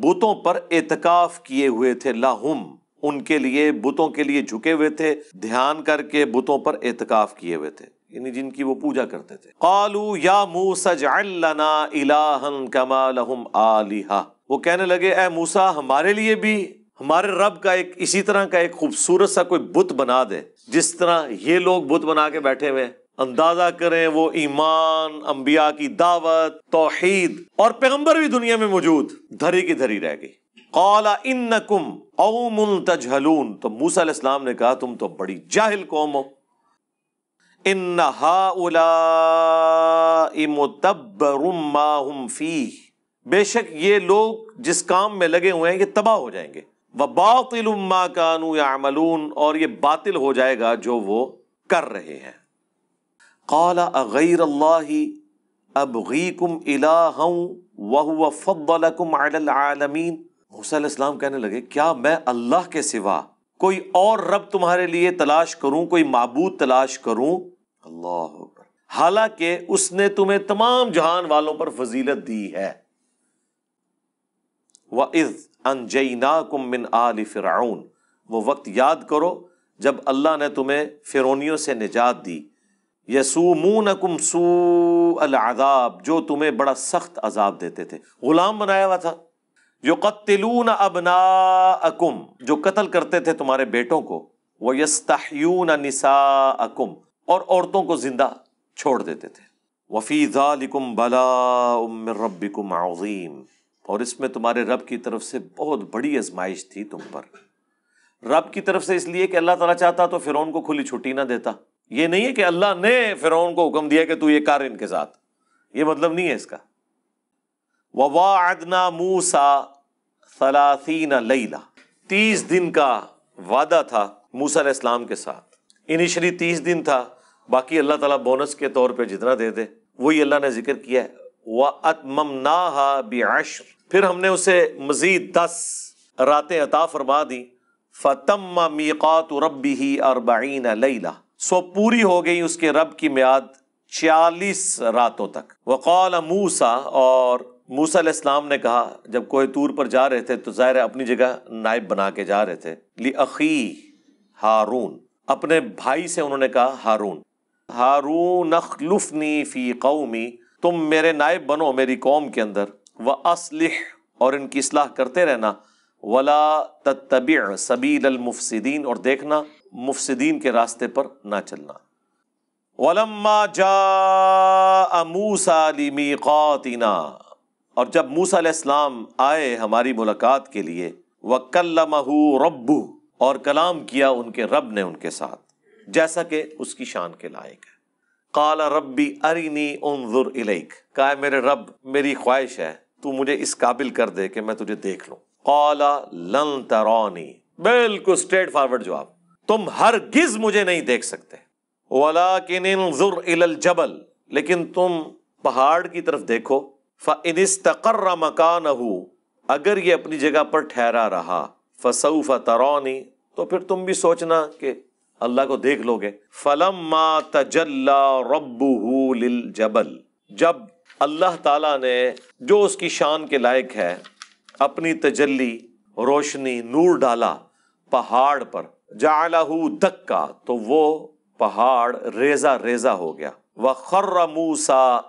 بتوں پر اعتکاف کیے ہوئے تھے، لہم، ان کے لیے بتوں کے لیے جھکے ہوئے تھے، دھیان کر کے بتوں پر اعتکاف کیے ہوئے تھے، یعنی جن کی وہ پوجا کرتے تھے. قالوا یا موسیٰ اجعل لنا الہا کما لہم آلہہ، وہ کہنے لگے اے موسیٰ ہمارے لیے بھی ہمارے رب کا ایک اسی طرح کا ایک خوبصورت سا کوئی بت بنا دے جس طرح یہ لوگ بت بنا کے بیٹھے ہوئے ہیں. اندازہ کریں وہ ایمان، انبیاء کی دعوت، توحید اور پیغمبر بھی دنیا میں موجود، دھری کی دھری رہ گئی۔ قال انکم قوم تجہلون، تو موسیٰ علیہ السلام نے کہا تم تو بڑی جاہل قوم ہو۔ ان ہؤلاء متبر ما هم فیہ، بے شک یہ لوگ جس کام میں لگے ہوئے ہیں یہ تباہ ہو جائیں گے۔ وباطل ما كانوا يعملون، اور یہ باطل ہو جائے گا جو وہ کر رہے ہیں۔ قال اغیر اللہ ابغیکم الہا وہو فضلکم علی العالمین، موسیٰ علیہ السلام کہنے لگے کیا میں اللہ کے سوا کوئی اور رب تمہارے لیے تلاش کروں، کوئی معبود تلاش کروں؟ اللہ اکبر، حالانکہ اس نے تمہیں تمام جہان والوں پر فضیلت دی ہے۔ وَإِذْ أَنْجَيْنَاكُمْ مِنْ آلِ فِرْعَوْنَ، وہ وقت یاد کرو جب اللہ نے تمہیں فرعونیوں سے نجات دی۔ یسومونکم سوء العذاب، جو تمہیں بڑا سخت عذاب دیتے تھے، غلام بنایا ہوا تھا۔ یقتلون ابناءکم، جو قتل کرتے تھے تمہارے بیٹوں کو۔ ویستحیون نساءکم، اور عورتوں کو زندہ چھوڑ دیتے تھے۔ وفی ذالکم بلاء من ربکم عظیم، اور اس میں تمہارے رب کی طرف سے بہت بڑی آزمائش تھی تم پر۔ رب کی طرف سے اس لیے کہ اللہ تعالیٰ چاہتا تو فرعون کو کھلی چھٹی نہ دیتا۔ یہ نہیں ہے کہ اللہ نے فرعون کو حکم دیا کہ تو یہ کر ان کے ساتھ، یہ مطلب نہیں ہے اس کا۔ وَوَاعَدْنَا مُوسَىٰ 30 لَيْلَةً، 30 دن کا وعدہ تھا موسیٰ علیہ السلام کے ساتھ۔ انیشلی 30 دن تھا، باقی اللہ تعالیٰ بونس کے طور پہ جتنا دے دے وہی اللہ نے ذکر کیا ہے۔ وَأَتْمَمْنَاهَا بِعَشْرٍ، پھر ہم نے اسے مزید 10 راتیں عطا فرما دی۔ فَتَمَّ مِيقَاتُ رَبِّهِ 40 لَيْلَةً، سو پوری ہو گئی اس کے رب کی میعاد 40 راتوں تک۔ وقال موسیٰ، اور موسیٰ علیہ السلام نے کہا جب کوہ طور پر جا رہے تھے تو ظاہر ہے اپنی جگہ نائب بنا کے جا رہے تھے۔ لِأَخِيهِ ہارون، اپنے بھائی سے انہوں نے کہا ہارون، ہارون اخلفنی فی قومی، تم میرے نائب بنو میری قوم کے اندر۔ وَأَصْلِحْ، اور ان کی اصلاح کرتے رہنا۔ وَلَا تَتَّبِعْ سَبِيلَ الْمُفْسِدِينَ، اور دیکھنا مفسدین کے راستے پر نہ چلنا۔ وَلَمَّا جَاءَ مُوسَىٰ لِمِيقَاتِنَا، اور جب موسیٰ علیہ السلام آئے ہماری ملاقات کے لیے۔ وَكَلَّمَهُ رَبُّهُ، اور کلام کیا ان کے رب نے ان کے ساتھ جیسا کہ اس کی شان کے لائق ہے۔ قال ربی ارنی انظر الیک، کہا میرے رب میری خواہش ہے تو مجھے اس قابل کر دے کہ میں تجھے دیکھ لوں۔ قال لن ترانی، بالکل اسٹریٹ فارورڈ جواب، تم ہرگز مجھے نہیں دیکھ سکتے۔ ولکن انظر الی الجبل، لیکن تم پہاڑ کی طرف دیکھو۔ فإن استقر مکانہ، اگر یہ اپنی جگہ پر ٹھہرا رہا۔ فسوف ترانی، تو پھر تم بھی سوچنا کہ اللہ کو دیکھ لو گے۔ فلما تجلی ربہ للجبل، جب اللہ تعالیٰ نے جو اس کی شان کے لائق ہے اپنی تجلی، روشنی، نور ڈالا پہاڑ پر، جعلہ دکا، تو وہ پہاڑ ریزہ ریزہ ہو گیا۔ وخر موسیٰ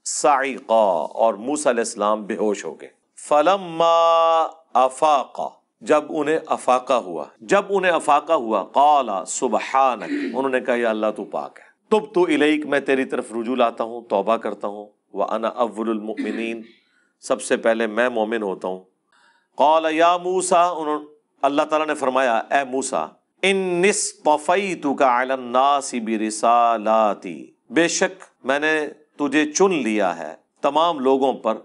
صعقا، اور موسیٰ علیہ السلام بے ہوش ہو گئے۔ فلما افاق، جب انہیں افاقہ ہوا، قال سبحانک، انہوں نے کہا یا اللہ تو پاک ہے، تبت الیک، میں تیری طرف رجوع لاتا ہوں، توبہ کرتا ہوں۔ وانا اول المؤمنین، سب سے پہلے میں مومن ہوتا ہوں۔ قال یا موسیٰ، اللہ تعالیٰ نے فرمایا اے موسیٰ، انی اصطفیتک علی الناس برسالاتی، بے شک میں نے تجھے چن لیا ہے تمام لوگوں پر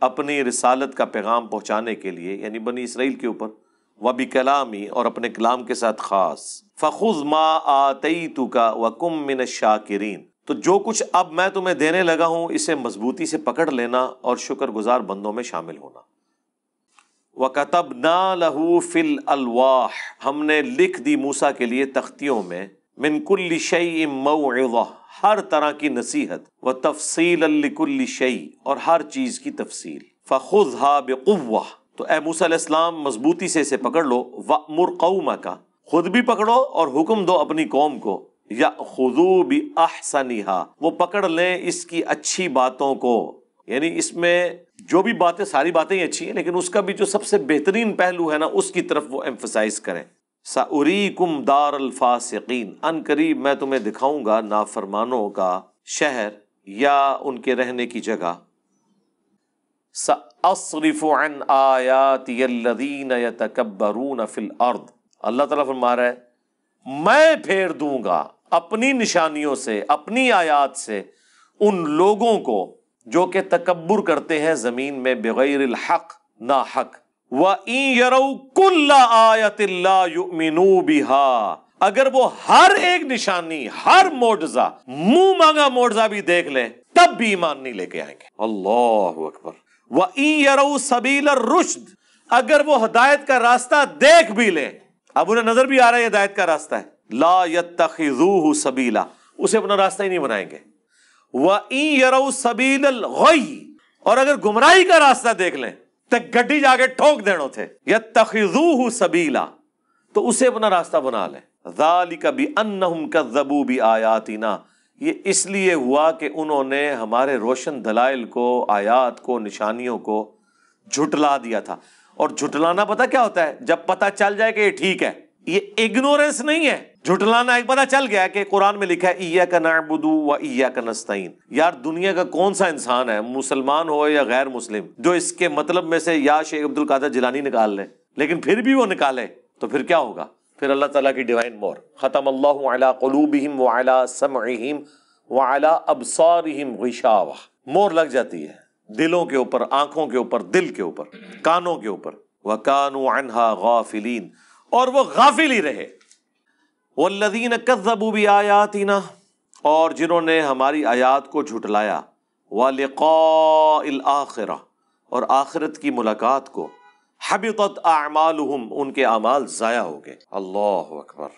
اپنی رسالت کا پیغام پہنچانے کے لیے، یعنی بنی اسرائیل کے اوپر۔ وَبِكَلَامِي، اور اپنے کلام کے ساتھ خاص۔ فَخُذْ مَا آتَيْتُكَ وَكُن مِّنَ الشَّاكِرِينَ، تو جو کچھ اب میں تمہیں دینے لگا ہوں اسے مضبوطی سے پکڑ لینا اور شکر گزار بندوں میں شامل ہونا۔ وَكَتَبْنَا لَهُ فِي الْأَلْوَاحِ، ہم نے لکھ دی موسیٰ کے لیے تختیوں میں، مِن كُلِّ شَيْءٍ مَوْعِظَةً، ہر طرح کی نصیحت، وَتَفْصِيلًا لِكُلِّ شَيْءٍ، اور ہر چیز کی تفصیل۔ فَخُذْهَا بِقُوَّةٍ، تو اے موسیٰ علیہ السلام مضبوطی سے اسے پکڑ لو۔ وَأْمُرْ قَوْمَكَ، خود بھی پکڑو اور حکم دو اپنی قوم کو۔ یأخذوا بِأَحْسَنِهَا، وہ پکڑ لیں اس کی اچھی باتوں کو، یعنی اس میں جو بھی باتیں، ساری باتیں ہی اچھی ہیں لیکن اس کا بھی جو سب سے بہترین پہلو ہے نا اس کی طرف وہ ایمفسائز کریں۔ سأریکم دار الفاسقین، ان قریب میں تمہیں دکھاؤں گا نافرمانوں کا شہر یا ان کے رہنے کی جگہ. سأصرف عن آیاتی الذین یتکبرون فی الارض، اللہ تعالیٰ فرما رہا ہے میں پھیر دوں گا اپنی نشانیوں سے، اپنی آیات سے ان لوگوں کو جو کہ تکبر کرتے ہیں زمین میں بغیر الحق، نا حق. وَإِن يَرَوْا كُلَّ آیَةٍ لَا يُؤْمِنُوا بِهَا، اگر وہ ہر ایک نشانی، ہر معجزہ، منہ مانگا معجزہ بھی دیکھ لیں تب بھی ایمان نہیں لے کے آئیں گے. اللہ اکبر. وَإِن يَرَوْا سَبِيلَ الرُّشْدِ، اگر وہ ہدایت کا راستہ دیکھ بھی لیں، اب انہیں نظر بھی آ رہا ہے ہدایت کا راستہ ہے، لا يَتَّخِذُوهُ سَبِيلًا، اسے اپنا راستہ ہی نہیں بنائیں گے. وَإِن يَرَوْا سَبِيلَ الْغَيِّ، اور اگر گمراہی کا راستہ دیکھ لیں تو گڈی جا کے ٹھوک دینا تھے، يَتَّخِذُوهُ سَبِيلًا، تو اسے اپنا راستہ بنا لیں. ذَلِكَ بِأَنَّهُمْ كَذَّبُوا بِآيَاتِنَا، یہ اس لیے ہوا کہ انہوں نے ہمارے روشن دلائل کو، آیات کو، نشانیوں کو جھٹلا دیا تھا. اور جھٹلانا پتہ کیا ہوتا ہے؟ جب پتہ چل جائے کہ یہ ٹھیک ہے. یہ اگنورنس نہیں ہے، جھٹلانا ایک پتہ چل گیا کہ قرآن میں لکھا ہے ایاک نعبد و ایاک نستعین. یار دنیا کا کون سا انسان ہے، مسلمان ہو یا غیر مسلم، جو اس کے مطلب میں سے یا شیخ عبد القادر جیلانی نکال لے، لیکن پھر بھی وہ نکالے تو پھر کیا ہوگا؟ پھر اللہ تعالیٰ کی ڈیوائن مور، ختم اللہ علی قلوبہم وعلی سمعہم وعلی ابصارہم غشاوہ، مور لگ جاتی ہے دلوں کے اوپر، آنکھوں کے اوپر، دل کے اوپر، کانوں کے اوپر. وَكَانُوا عَنْهَا غَافِلِينَ، اور وہ غافل ہی رہے. وَالَّذِينَ كَذَّبُوا بِآيَاتِنَا، اور جنہوں نے ہماری آیات کو جھٹلایا. وَلِقَاءِ الْآخِرَةِ، اور آخرت کی ملاقات کو. حبطت اعمالہم، ان کے اعمال ضائع ہو گئے. اللہ اکبر.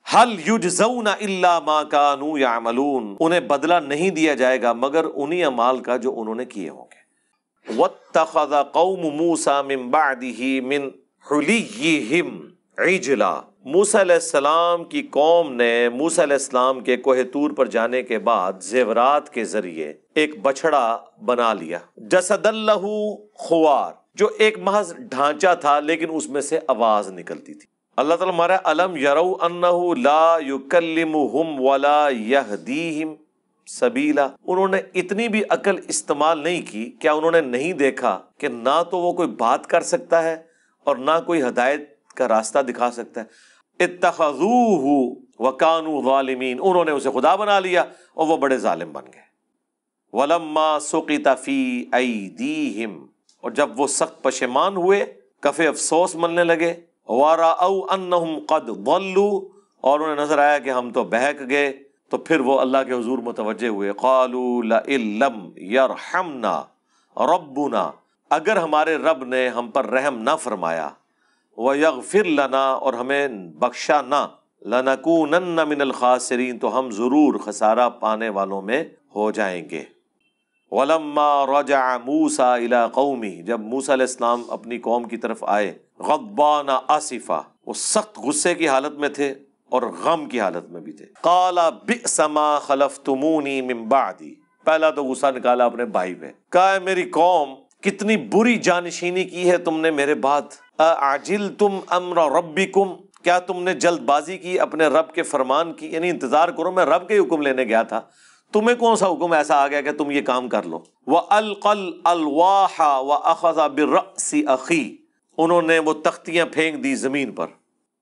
هل یجزون الا ما كانوا يعملون، انہیں بدلہ نہیں دیا جائے گا مگر انہی اعمال کا جو انہوں نے کیے ہوں گے. واتخذ قوم موسیٰ من بعدہ من حلیہم عجلا، موسیٰ علیہ السلام کی قوم نے موسیٰ علیہ السلام کے کوہ طور پر جانے کے بعد زیورات کے ذریعے ایک بچڑا بنا لیا. جسد لہ خوار، جو ایک محض ڈھانچہ تھا لیکن اس میں سے آواز نکلتی تھی. اللہ تعالیٰ ہمارا الم یروا انہ لا یکلمہم ولا یہدیہم سبیلا، انہوں نے اتنی بھی عقل استعمال نہیں کی. کیا انہوں نے نہیں دیکھا کہ نہ تو وہ کوئی بات کر سکتا ہے اور نہ کوئی ہدایت کا راستہ دکھا سکتا ہے. اتخذوہ وکانوا ظالمین، انہوں نے اسے خدا بنا لیا اور وہ بڑے ظالم بن گئے. ولما سقط فی ایدیہم، اور جب وہ سخت پشیمان ہوئے، کفِ افسوس مننے لگے. وَرَأَوْا أَنَّهُمْ قَدْ ضَلُّوا، اور انہیں نظر آیا کہ ہم تو بہک گئے، تو پھر وہ اللہ کے حضور متوجہ ہوئے. قَالُوا لَئِن لَّمْ يَرْحَمْنَا رَبُّنَا، اگر ہمارے رب نے ہم پر رحم نہ فرمایا، وَيَغْفِرْ لَنَا، اور ہمیں بخشا نہ، لَنَكُونَنَّ مِنَ الْخَاسِرِينَ، تو ہم ضرور خسارہ پانے والوں میں ہو جائیں گے. وَلَمَّا رَجَعَ مُوسَىٰ إِلَىٰ قَوْمِهِ، جب موسیٰ علیہ السلام اپنی قوم کی طرف آئے، غضبان آسفا، وہ سخت غصے کی حالت میں تھے اور غم کی حالت میں بھی تھے. قال بئس ما خلفتمونی من بعدی، پہلا تو غصہ نکالا اپنے بھائی پہ، کہا میری قوم کتنی بری جانشینی کی ہے تم نے میرے بعد. اعجلتم امر ربکم، کیا تم نے جلد بازی کی اپنے رب کے فرمان کی، یعنی انتظار کرو، میں رب کے حکم لینے گیا تھا، تمہیں کون سا حکم ایسا آ گیا کہ تم یہ کام کر لو. وَأَلْقَى الْأَلْوَاحَ وَأَخَذَ بِالرَّأْسِ أَخِي، انہوں نے وہ تختیاں پھینک دی زمین پر،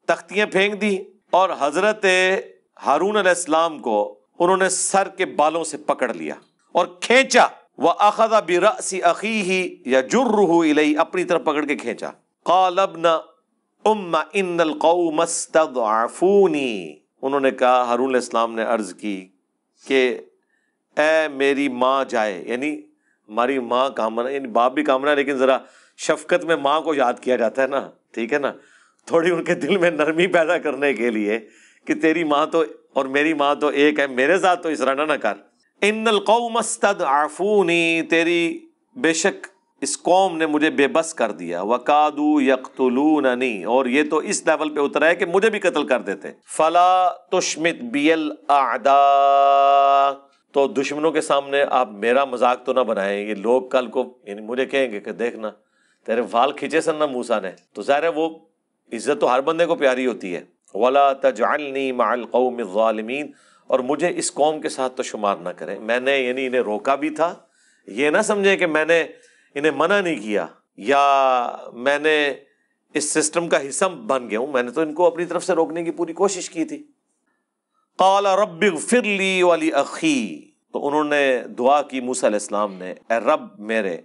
تختیاں پھینک دی اور حضرت ہارون علیہ السلام کو انہوں نے سر کے بالوں سے پکڑ لیا اور کھینچا. وَأَخَذَ بِرَأْسِ أَخِيهِ يَجُرُّهُ إِلَيْهِ، اپنی طرف پکڑ کے کھینچا. قَالَ ابْنَ أُمَّ إِنَّ الْقَوْمَ اسْتَضْعَفُونِي، انہوں نے کہا، ہارون علیہ السلام نے عرض کی کہ اے میری ماں جائے، یعنی ہماری ماں کامنا، یعنی باپ بھی کامنا، لیکن ذرا شفقت میں ماں کو یاد کیا جاتا ہے نا، ٹھیک ہے نا، تھوڑی ان کے دل میں نرمی پیدا کرنے کے لیے کہ تیری ماں تو اور میری ماں تو ایک ہے، میرے ساتھ تو اس طرح نہ کر. ان القوم استضعفونی، تیری بے شک اس قوم نے مجھے بے بس کر دیا. وکادوا یقتلوننی، اور یہ تو اس لیول پہ اترا ہے کہ مجھے بھی قتل کر دیتے. فلا تشمت بی الاعداء، تو دشمنوں کے سامنے آپ میرا مذاق تو نہ بنائیں، یہ لوگ کل کو یعنی مجھے کہیں گے کہ دیکھنا تیرے وال کھینچے سن نا موسیٰ نے، تو ظاہر ہے وہ عزت تو ہر بندے کو پیاری ہوتی ہے. وَلَا تَجْعَلْنِي مَعَ الْقَوْمِ الظَّالِمِينَ، اور مجھے اس قوم کے ساتھ تو شمار نہ کریں. میں نے یعنی انہیں روکا بھی تھا، یہ نہ سمجھیں کہ میں نے انہیں منع نہیں کیا یا میں نے اس سسٹم کا حصہ بن گیا ہوں، میں نے تو ان کو اپنی طرف سے روکنے کی پوری کوشش کی تھی. قال رب اغفر لی ولاخی، تو انہوں نے دعا کی موسیٰ علیہ السلام نے، اے رب میرے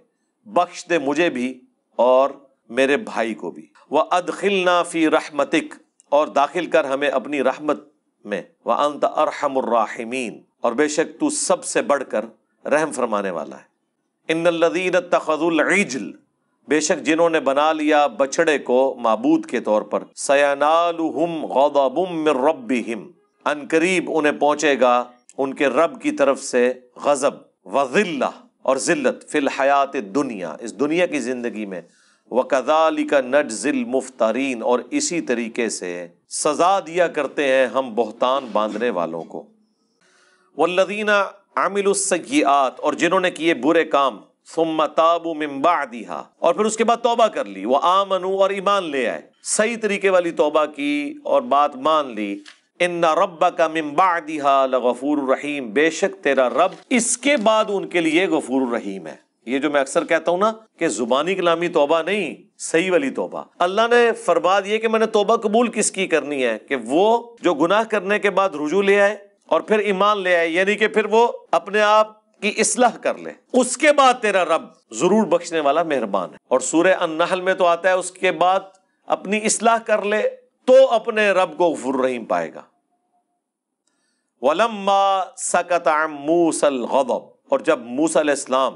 بخش دے مجھے بھی اور میرے بھائی کو بھی. وادخلنا فی رحمتک، اور داخل کر ہمیں اپنی رحمت میں. وانت ارحم الراحمین، اور بے شک تو سب سے بڑھ کر رحم فرمانے والا ہے. ان الذین اتخذوا العجل، بے شک جنہوں نے بنا لیا بچڑے کو معبود کے طور پر. سینالہم غضب من ربہم، ان قریب انہیں پہنچے گا ان کے رب کی طرف سے غضب، وذلہ اور ذلت، فی الحیات الدنیا، اس دنیا کی زندگی میں. وَكَذَلِكَ نَجْزِي الْمُفْتَرِينَ، اور اسی طریقے سے سزا دیا کرتے ہیں ہم بہتان باندھنے والوں کو. وَالَّذِينَ عَمِلُوا السَّيِّئَاتِ، اور جنہوں نے کیے برے کام. ثُمَّ تَابُوا مِن بَعْدِهَا، اور پھر اس کے بعد توبہ کر لی. وَآمَنُوا، اور ایمان لے آئے، صحیح طریقے والی توبہ کی اور بات مان لی. ان ربک من بعدها لغفور الرحیم، بے شک تیرا رب اس کے بعد ان کے لیے غفور الرحیم ہے. یہ جو میں اکثر کہتا ہوں نا کہ زبانی کلامی توبہ نہیں، صحیح والی توبہ. اللہ نے فرما دیا کہ میں نے توبہ قبول کس کی کرنی ہے، کہ وہ جو گناہ کرنے کے بعد رجوع لے آئے اور پھر ایمان لے آئے، یعنی کہ پھر وہ اپنے آپ کی اصلاح کر لے. اس کے بعد تیرا رب ضرور بخشنے والا مہربان ہے. اور سورہ النحل میں تو آتا ہے اس کے بعد اپنی اصلاح کر لے تو اپنے رب کو غفور الرحیم پائے گا. وَلَمَّا سَكَتَ عَن مُوسَى الْغَضَبُ، اور جب موسیٰ علیہ السلام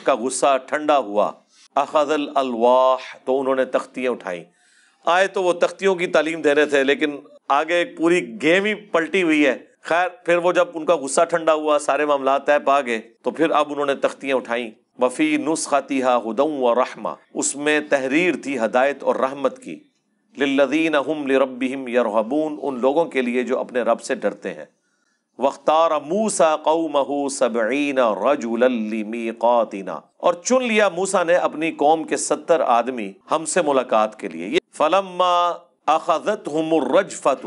کا غصہ ٹھنڈا ہوا. اخذ الالواح، تو انہوں نے تختیاں اٹھائیں. آئے تو وہ تختیوں کی تعلیم دے رہے تھے، لیکن آگے ایک پوری گیم ہی پلٹی ہوئی ہے. خیر پھر وہ جب ان کا غصہ ٹھنڈا ہوا، سارے معاملات طے پا گئے، تو پھر اب انہوں نے تختیاں اٹھائیں. وفی نسختها هدى ورحمہ، اس میں تحریر تھی ہدایت اور رحمت کی. للذین هم لربهم يرهبون، ان لوگوں کے لیے جو اپنے رب سے ڈرتے ہیں. واختار موسیٰ قومہ 70 رجلا لمیقاتنا، اور چن لیا موسیٰ نے اپنی قوم کے 70 آدمی ہم سے ملاقات کے لیے. فلما اخذتهم الرجفۃ،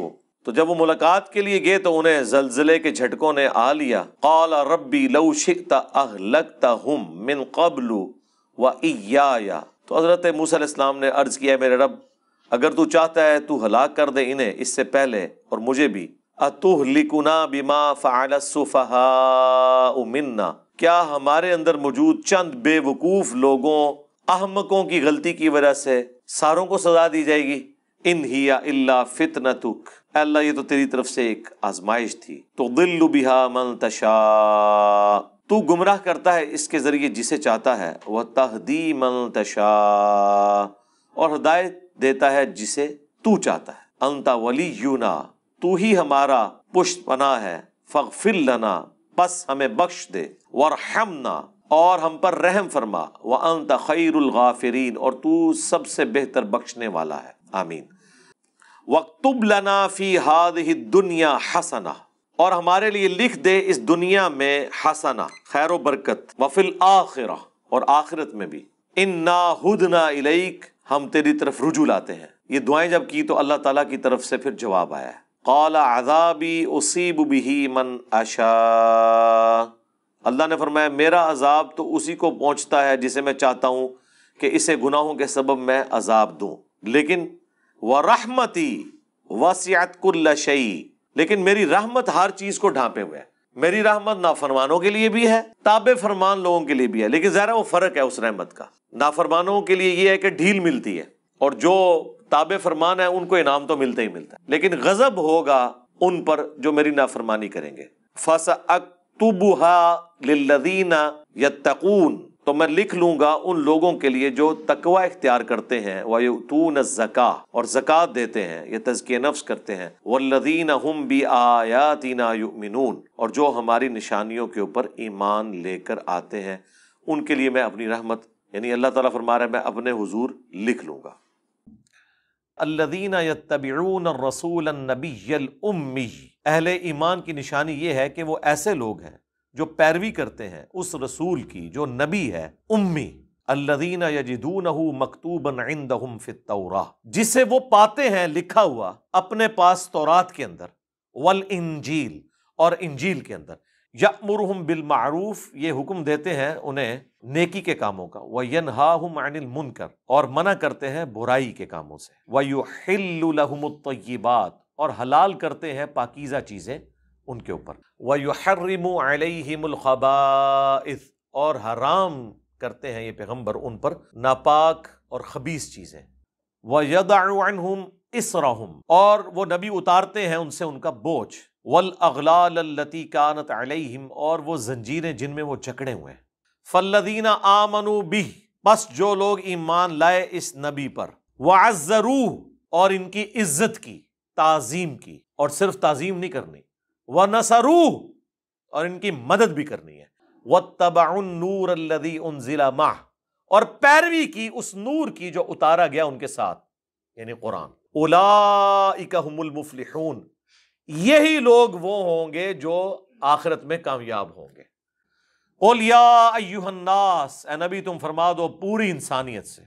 تو جب وہ ملاقات کے لیے گئے تو انہیں زلزلے کے جھٹکوں نے آ لیا. قال ربی لو شئت اہلکتہم من قبل وإیایا، تو حضرت موسیٰ علیہ السلام نے عرض کیا، میرے رب اگر تو چاہتا ہے تو ہلاک کر دے انہیں اس سے پہلے اور مجھے بھی. اتہلکنا بما فعل السفہاء منا، کیا ہمارے اندر موجود چند بے وقوف لوگوں، احمقوں کی غلطی کی وجہ سے ساروں کو سزا دی جائے گی؟ ان ہی الا فتنتک، اللہ یہ تو تیری طرف سے ایک آزمائش تھی. تضل بہا من تشاء، تو گمراہ کرتا ہے اس کے ذریعے جسے چاہتا ہے. وتہدی من تشاء، اور ہدایت دیتا ہے جسے تو چاہتا ہے. انت ولینا، تو ہی ہمارا پشت پناہ ہے. فاغفر لنا، پس ہمیں بخش دے. وارحمنا، اور ہم پر رحم فرما. وانت خیر الغافرین، اور تو سب سے بہتر بخشنے والا ہے. آمین. واکتب لنا فی ہذہ الدنیا حسنہ، اور ہمارے لیے لکھ دے اس دنیا میں حسنہ، خیر و برکت. وفی الآخرہ، اور آخرت میں بھی. انا ہدنا الیک، ہم تیری طرف رجوع لاتے ہیں. یہ دعائیں جب کی تو اللہ تعالیٰ کی طرف سے پھر جواب آیا ہے. قال عذابی اصیب بہ من اشاء، اللہ نے فرمایا میرا عذاب تو اسی کو پہنچتا ہے جسے میں چاہتا ہوں کہ اسے گناہوں کے سبب میں عذاب دوں. لیکن وَرَحْمَتِي وَسِعَتْ كُلَّ شَيْءٍ، لیکن میری رحمت ہر چیز کو ڈھانپے ہوئے ہے. میری رحمت نافرمانوں کے لیے بھی ہے، تابع فرمان لوگوں کے لیے بھی ہے. لیکن ظاہر وہ فرق ہے اس رحمت کا. نافرمانوں کے لیے یہ ہے کہ ڈھیل ملتی ہے، اور جو تابع فرمان ہے ان کو انعام تو ملتا ہی ملتا ہے. لیکن غضب ہوگا ان پر جو میری نافرمانی کریں گے. فَسَأَكْتُبُهَا لِلَّذِينَ يَتَّقُونَ، تو میں لکھ لوں گا ان لوگوں کے لیے جو تقوی اختیار کرتے ہیں. وَيُؤْتُونَ الزَّكَاةَ، اور زکوٰۃ دیتے ہیں، یہ تزکیہ نفس کرتے ہیں. وَالَّذِينَ هُمْ بِآيَاتِنَا يُؤْمِنُونَ، اور جو ہماری نشانیوں کے اوپر ایمان لے کر آتے ہیں ان کے لیے میں اپنی رحمت، یعنی اللہ تعالیٰ فرما رہا ہے میں اپنے حضور لکھ لوں گا. الذین یتبعون الرسول النبی الامی، اہل ایمان کی نشانی یہ ہے کہ وہ ایسے لوگ ہیں جو پیروی کرتے ہیں اس رسول کی جو نبی ہے، امی. الذین یجدونہ مکتوبا عندہم فی التوراہ، جسے وہ پاتے ہیں لکھا ہوا اپنے پاس تورات کے اندر، والانجیل اور انجیل کے اندر، یأمرہم بالمعروف، یہ حکم دیتے ہیں انہیں نیکی کے کاموں کا، وینہاہم عن المنکر، اور منع کرتے ہیں برائی کے کاموں سے، ویحل لہم الطیبات، اور حلال کرتے ہیں پاکیزہ چیزیں ان کے اوپر، ویحرم علیہم الخبائث، اور حرام کرتے ہیں یہ پیغمبر ان پر ناپاک اور خبیث چیزیں، وَيَضَعُ عَنْهُمْ إِصْرَهُمْ، اور وہ نبی اتارتے ہیں ان سے ان کا بوجھ، وَالْأَغْلَالَ الَّتِي كَانَتْ عَلَيْهِمْ، اور وہ زنجیریں جن میں وہ جکڑے ہوئے ہیں، فَالَّذِينَ آمَنُوا بِهِ، بس جو لوگ ایمان لائے اس نبی پر، وَعَزَّرُوهُ، اور ان کی عزت کی، تعظیم کی، اور صرف تعظیم نہیں کرنی، وَنَصَرُوهُ، اور ان کی مدد بھی کرنی ہے، وَاتَّبَعُوا النُّورَ الَّذِي أُنزِلَ مَعَهُ، اور پیروی کی اس نور کی جو اتارا گیا ان کے ساتھ، یعنی قرآن، اولئک هم المفلحون، یہی لوگ وہ ہوں گے جو آخرت میں کامیاب ہوں گے۔ قل یا ایھا الناس، اے نبی تم فرما دو پوری انسانیت سے،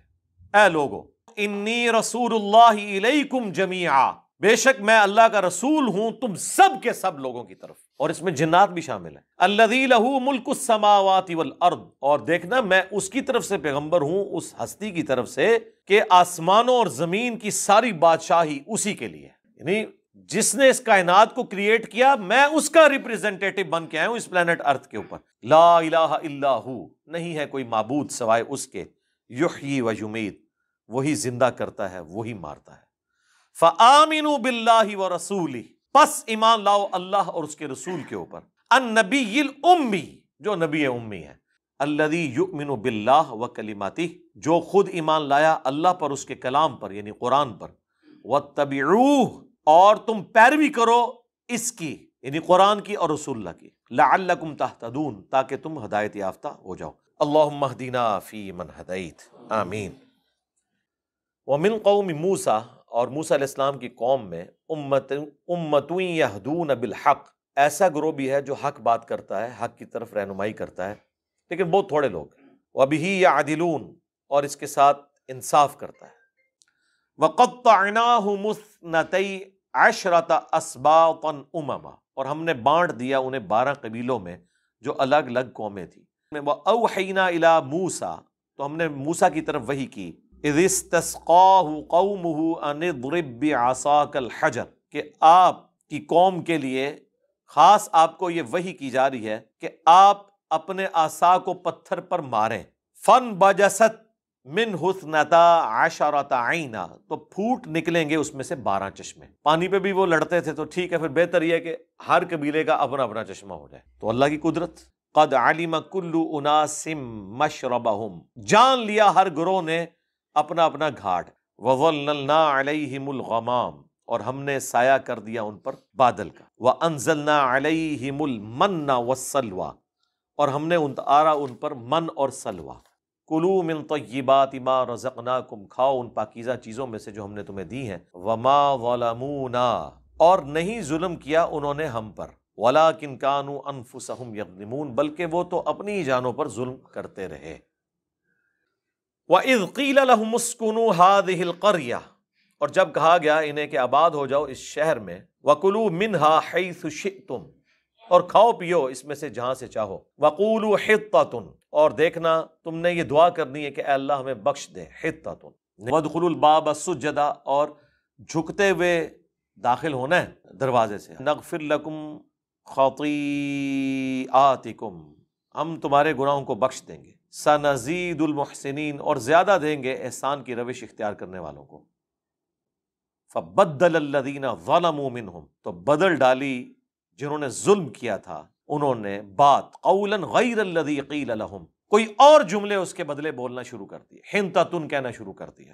اے لوگو، انی رسول اللہ الیکم جمیعا، بے شک میں اللہ کا رسول ہوں تم سب کے سب لوگوں کی طرف، اور اس میں جنات بھی شامل ہیں، الذی لہ ملک السماوات والارض، اور دیکھنا میں اس کی طرف سے پیغمبر ہوں، اس ہستی کی طرف سے کہ آسمانوں اور زمین کی ساری بادشاہی اسی کے لیے، یعنی جس نے اس کائنات کو کریٹ کیا، میں اس کا ریپریزنٹیٹو بن کے آیا ہوں اس پلانٹ ارتھ کے اوپر، لا الہ الا ہو، نہیں ہے کوئی معبود سوائے اس کے، یحیی و یمیت، وہی زندہ کرتا ہے وہی مارتا ہے، فآمنوا باللہ ورسولہ، پس ایمان لاؤ اللہ اور اس کے رسول کے اوپر، النبی الامی، جو نبی امی ہے، الذی یؤمن باللہ وکلماتہ، جو خود ایمان لایا اللہ پر، اس کے کلام پر یعنی قرآن پر، واتبعوہ، اور تم پیروی کرو اس کی یعنی قرآن کی اور رسول اللہ کی، لعلکم تہتدون، تاکہ تم ہدایت یافتہ ہو جاؤ، اللہم اہدنا فی من ہدیت، آمین۔ ومن قوم موسیٰ، اور موسیٰ علیہ السلام کی قوم میں، امۃ یہدون بالحق، ایسا گروہ بھی ہے جو حق بات کرتا ہے، حق کی طرف رہنمائی کرتا ہے، لیکن بہت تھوڑے لوگ، وبہ یعدلون، اور اس کے ساتھ انصاف کرتا ہے، وَقَطَّعْنَاهُمُ اثْنَتَيْ عَشْرَةَ أَسْبَاطًا أُمَمًا، اور ہم نے بانٹ دیا انہیں 12 قبیلوں میں جو الگ الگ قومیں تھیں، وَأَوْحَيْنَا إِلَىٰ مُوسَىٰ، تو ہم نے موسیٰ کی طرف وحی کی، إِذِ اسْتَسْقَاهُ قَوْمُهُ أَنِ اضْرِب بِّعَصَاكَ الْحَجَرَ، کہ آپ کی قوم کے لیے خاص آپ کو یہ وحی کی جا رہی ہے کہ آپ اپنے عصا کو پتھر پر ماریں، فَانْبَجَسَتْ مِنْهُ اثْنَتَا عَشَرَةَ عَيْنًا، تو پھوٹ نکلیں گے اس میں سے 12 چشمے، پانی پہ بھی وہ لڑتے تھے تو ٹھیک ہے، پھر بہتر یہ ہے کہ ہر قبیلے کا اپنا اپنا چشمہ ہو جائے، تو اللہ کی قدرت، قَدْ عَلِمَ كُلُّ أُنَاسٍ مَشْرَبَهُمْ، جان لیا ہر گروہ نے اپنا اپنا گھاٹ، وَظَلَّلْنَا عَلَيْهِمُ الْغَمَامَ، اور ہم نے سایہ کر دیا ان پر بادل کا، وَأَنزَلْنَا عَلَيْهِمُ الْمَنَّ وَالسَّلْوَىٰ، اور ہم نے اتارا ان پر من اور سلوہ، کلوا من طیبات ما رزقناکم، کھاؤ ان پاکیزہ چیزوں میں سے جو ہم نے تمہیں دی ہیں، وما ظلمونا، اور نہیں ظلم کیا انہوں نے ہم پر، ولکن کانوا انفسہم یظلمون، بلکہ وہ تو اپنی ہی جانوں پر ظلم کرتے رہے۔ وَإِذْ قِيلَ لَهُمُ اسْكُنُوا هَٰذِهِ الْقَرْيَةَ، اور جب کہا گیا انہیں کہ آباد ہو جاؤ اس شہر میں، وَكُلُوا مِنْهَا حَيْثُ شِئْتُمْ، اور کھاؤ پیو اس میں سے جہاں سے چاہو، وَقُولُوا حِطَّةٌ، اور دیکھنا تم نے یہ دعا کرنی ہے کہ اے اللہ ہمیں بخش دے، حِطَّةٌ، وَادْخُلُوا الْبَابَ سُجَّدًا، اور جھکتے ہوئے داخل ہونا ہے دروازے سے، نَغْفِرْ لَكُمْ خَطِیئَاتِکُمْ، ہم تمہارے گناہوں کو بخش دیں گے، سَنَزِيدُ الْمُحْسِنِينَ، اور زیادہ دیں گے احسان کی روش اختیار کرنے والوں کو، فَبَدَّلَ الَّذِينَ ظَلَمُوا مِنْهُمْ، تو بدل ڈالی جنہوں نے ظلم کیا تھا انہوں نے بات، قولاً غیر الذی قیل لہم، کوئی اور جملے اس کے بدلے بولنا شروع کر دیے، حنطۃ کہنا شروع کر دیا،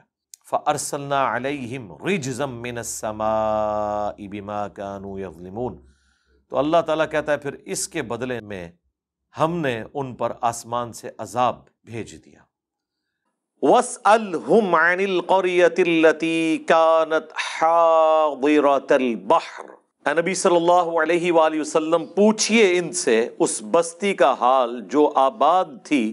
فارسلنا علیہم رجزا من السماء بما كانوا یظلمون، تو اللہ تعالیٰ کہتا ہے پھر اس کے بدلے میں ہم نے ان پر آسمان سے عذاب بھیج دیا۔ وَاسْأَلْهُمْ عَنِ الْقَرْيَةِ الَّتِي كَانَتْ حَاضِرَةَ الْبَحْرِ، اے نبی صلی اللہ علیہ وآلہ وسلم پوچھئے ان سے اس بستی کا حال جو آباد تھی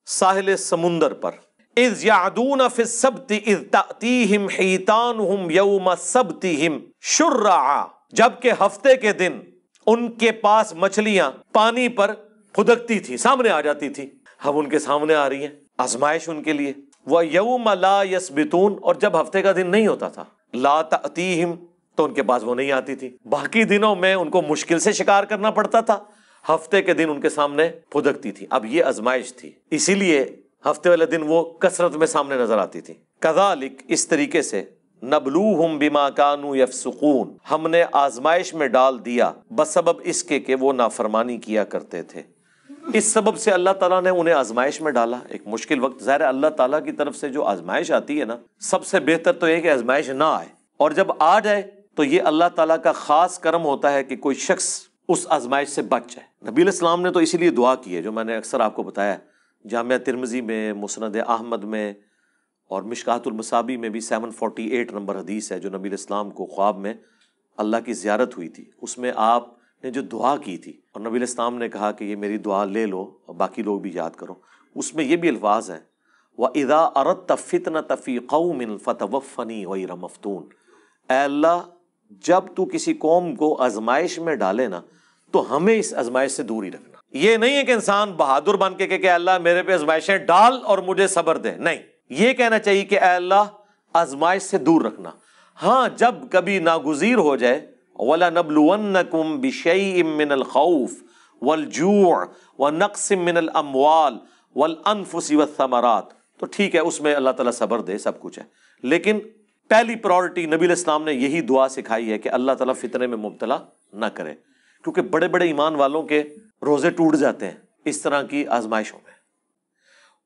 ساحل سمندر پر، اذ یعدون فی السبت اذ تأتیہم حیتانہم یوم سبتہم شرعا، جبکہ ہفتے کے دن ان کے پاس مچھلیاں پانی پر پھدکتی تھی، سامنے آ جاتی تھی، اب ان کے سامنے آ رہی ہیں، آزمائش ان کے لیے۔ وَيَوْمَ لَا يَسْبِتُونَ، اور جب ہفتے کا دن نہیں ہوتا تھا، لا تأتیہم، تو ان کے پاس وہ نہیں آتی تھی۔ باقی دنوں میں ان کو مشکل سے شکار کرنا پڑتا تھا، ہفتے کے دن ان کے سامنے پھدکتی تھی۔ اب یہ آزمائش تھی، اسی لیے ہفتے والے دن وہ کثرت میں سامنے نظر آتی تھی۔ کذالک، اس طریقے سے، نبلوہم بما کانوا یفسقون، ہم نے آزمائش میں ڈال دیا بسبب اس کے کہ وہ نافرمانی کیا کرتے تھے۔ اس سبب سے اللہ تعالیٰ نے انہیں آزمائش میں ڈالا، ایک مشکل وقت۔ ظاہر ہے اللہ تعالیٰ کی طرف سے جو آزمائش آتی ہے نا، سب سے بہتر تو یہ کہ آزمائش نہ آئے، اور جب آ جائے تو یہ اللہ تعالیٰ کا خاص کرم ہوتا ہے کہ کوئی شخص اس آزمائش سے بچ جائے۔ نبی علیہ السلام نے تو اسی لیے دعا کی ہے، جو میں نے اکثر آپ کو بتایا، جامعہ ترمذی میں، مسند احمد میں، اور مشکاۃ المصابیح میں بھی 748 نمبر حدیث ہے، جو نبی علیہ السلام کو خواب میں اللہ کی زیارت ہوئی تھی، اس میں آپ نے جو دعا کی تھی، اور نبی علیہ السلام نے کہا کہ یہ میری دعا لے لو اور باقی لوگ بھی یاد کرو، اس میں یہ بھی الفاظ ہیں، وَإِذَا أَرَدْتَ فِتْنَةَ فِي قَوْمٍ فَتَوَفَّنِي غَيْرَ مَفْتُونٍ، اے اللہ جب تو کسی قوم کو آزمائش میں ڈالے نا تو ہمیں اس آزمائش سے دور ہی رکھنا۔ یہ نہیں ہے کہ انسان بہادر بن کے کہ اللہ میرے پہ آزمائشیں ڈال اور مجھے صبر دے، نہیں، یہ کہنا چاہیے کہ اے اللہ آزمائش سے دور رکھنا۔ ہاں جب کبھی ناگزیر ہو جائے، وَلَنَبْلُوَنَّكُمْ بِشَيْءٍ مِّنَ الْخَوْفِ وَالْجُوعِ وَنَقْصٍ مِّنَ الْأَمْوَالِ وَالْأَنفُسِ وَالثَّمَرَاتِ، تو ٹھیک ہے، اس میں اللہ تعالیٰ صبر دے، سب کچھ ہے، لیکن پہلی پرائورٹی نبی علیہ السلام نے یہی دعا سکھائی ہے کہ اللہ تعالیٰ فتنے میں مبتلا نہ کرے، کیونکہ بڑے بڑے ایمان والوں کے روزے ٹوٹ جاتے ہیں اس طرح کی آزمائشوں میں۔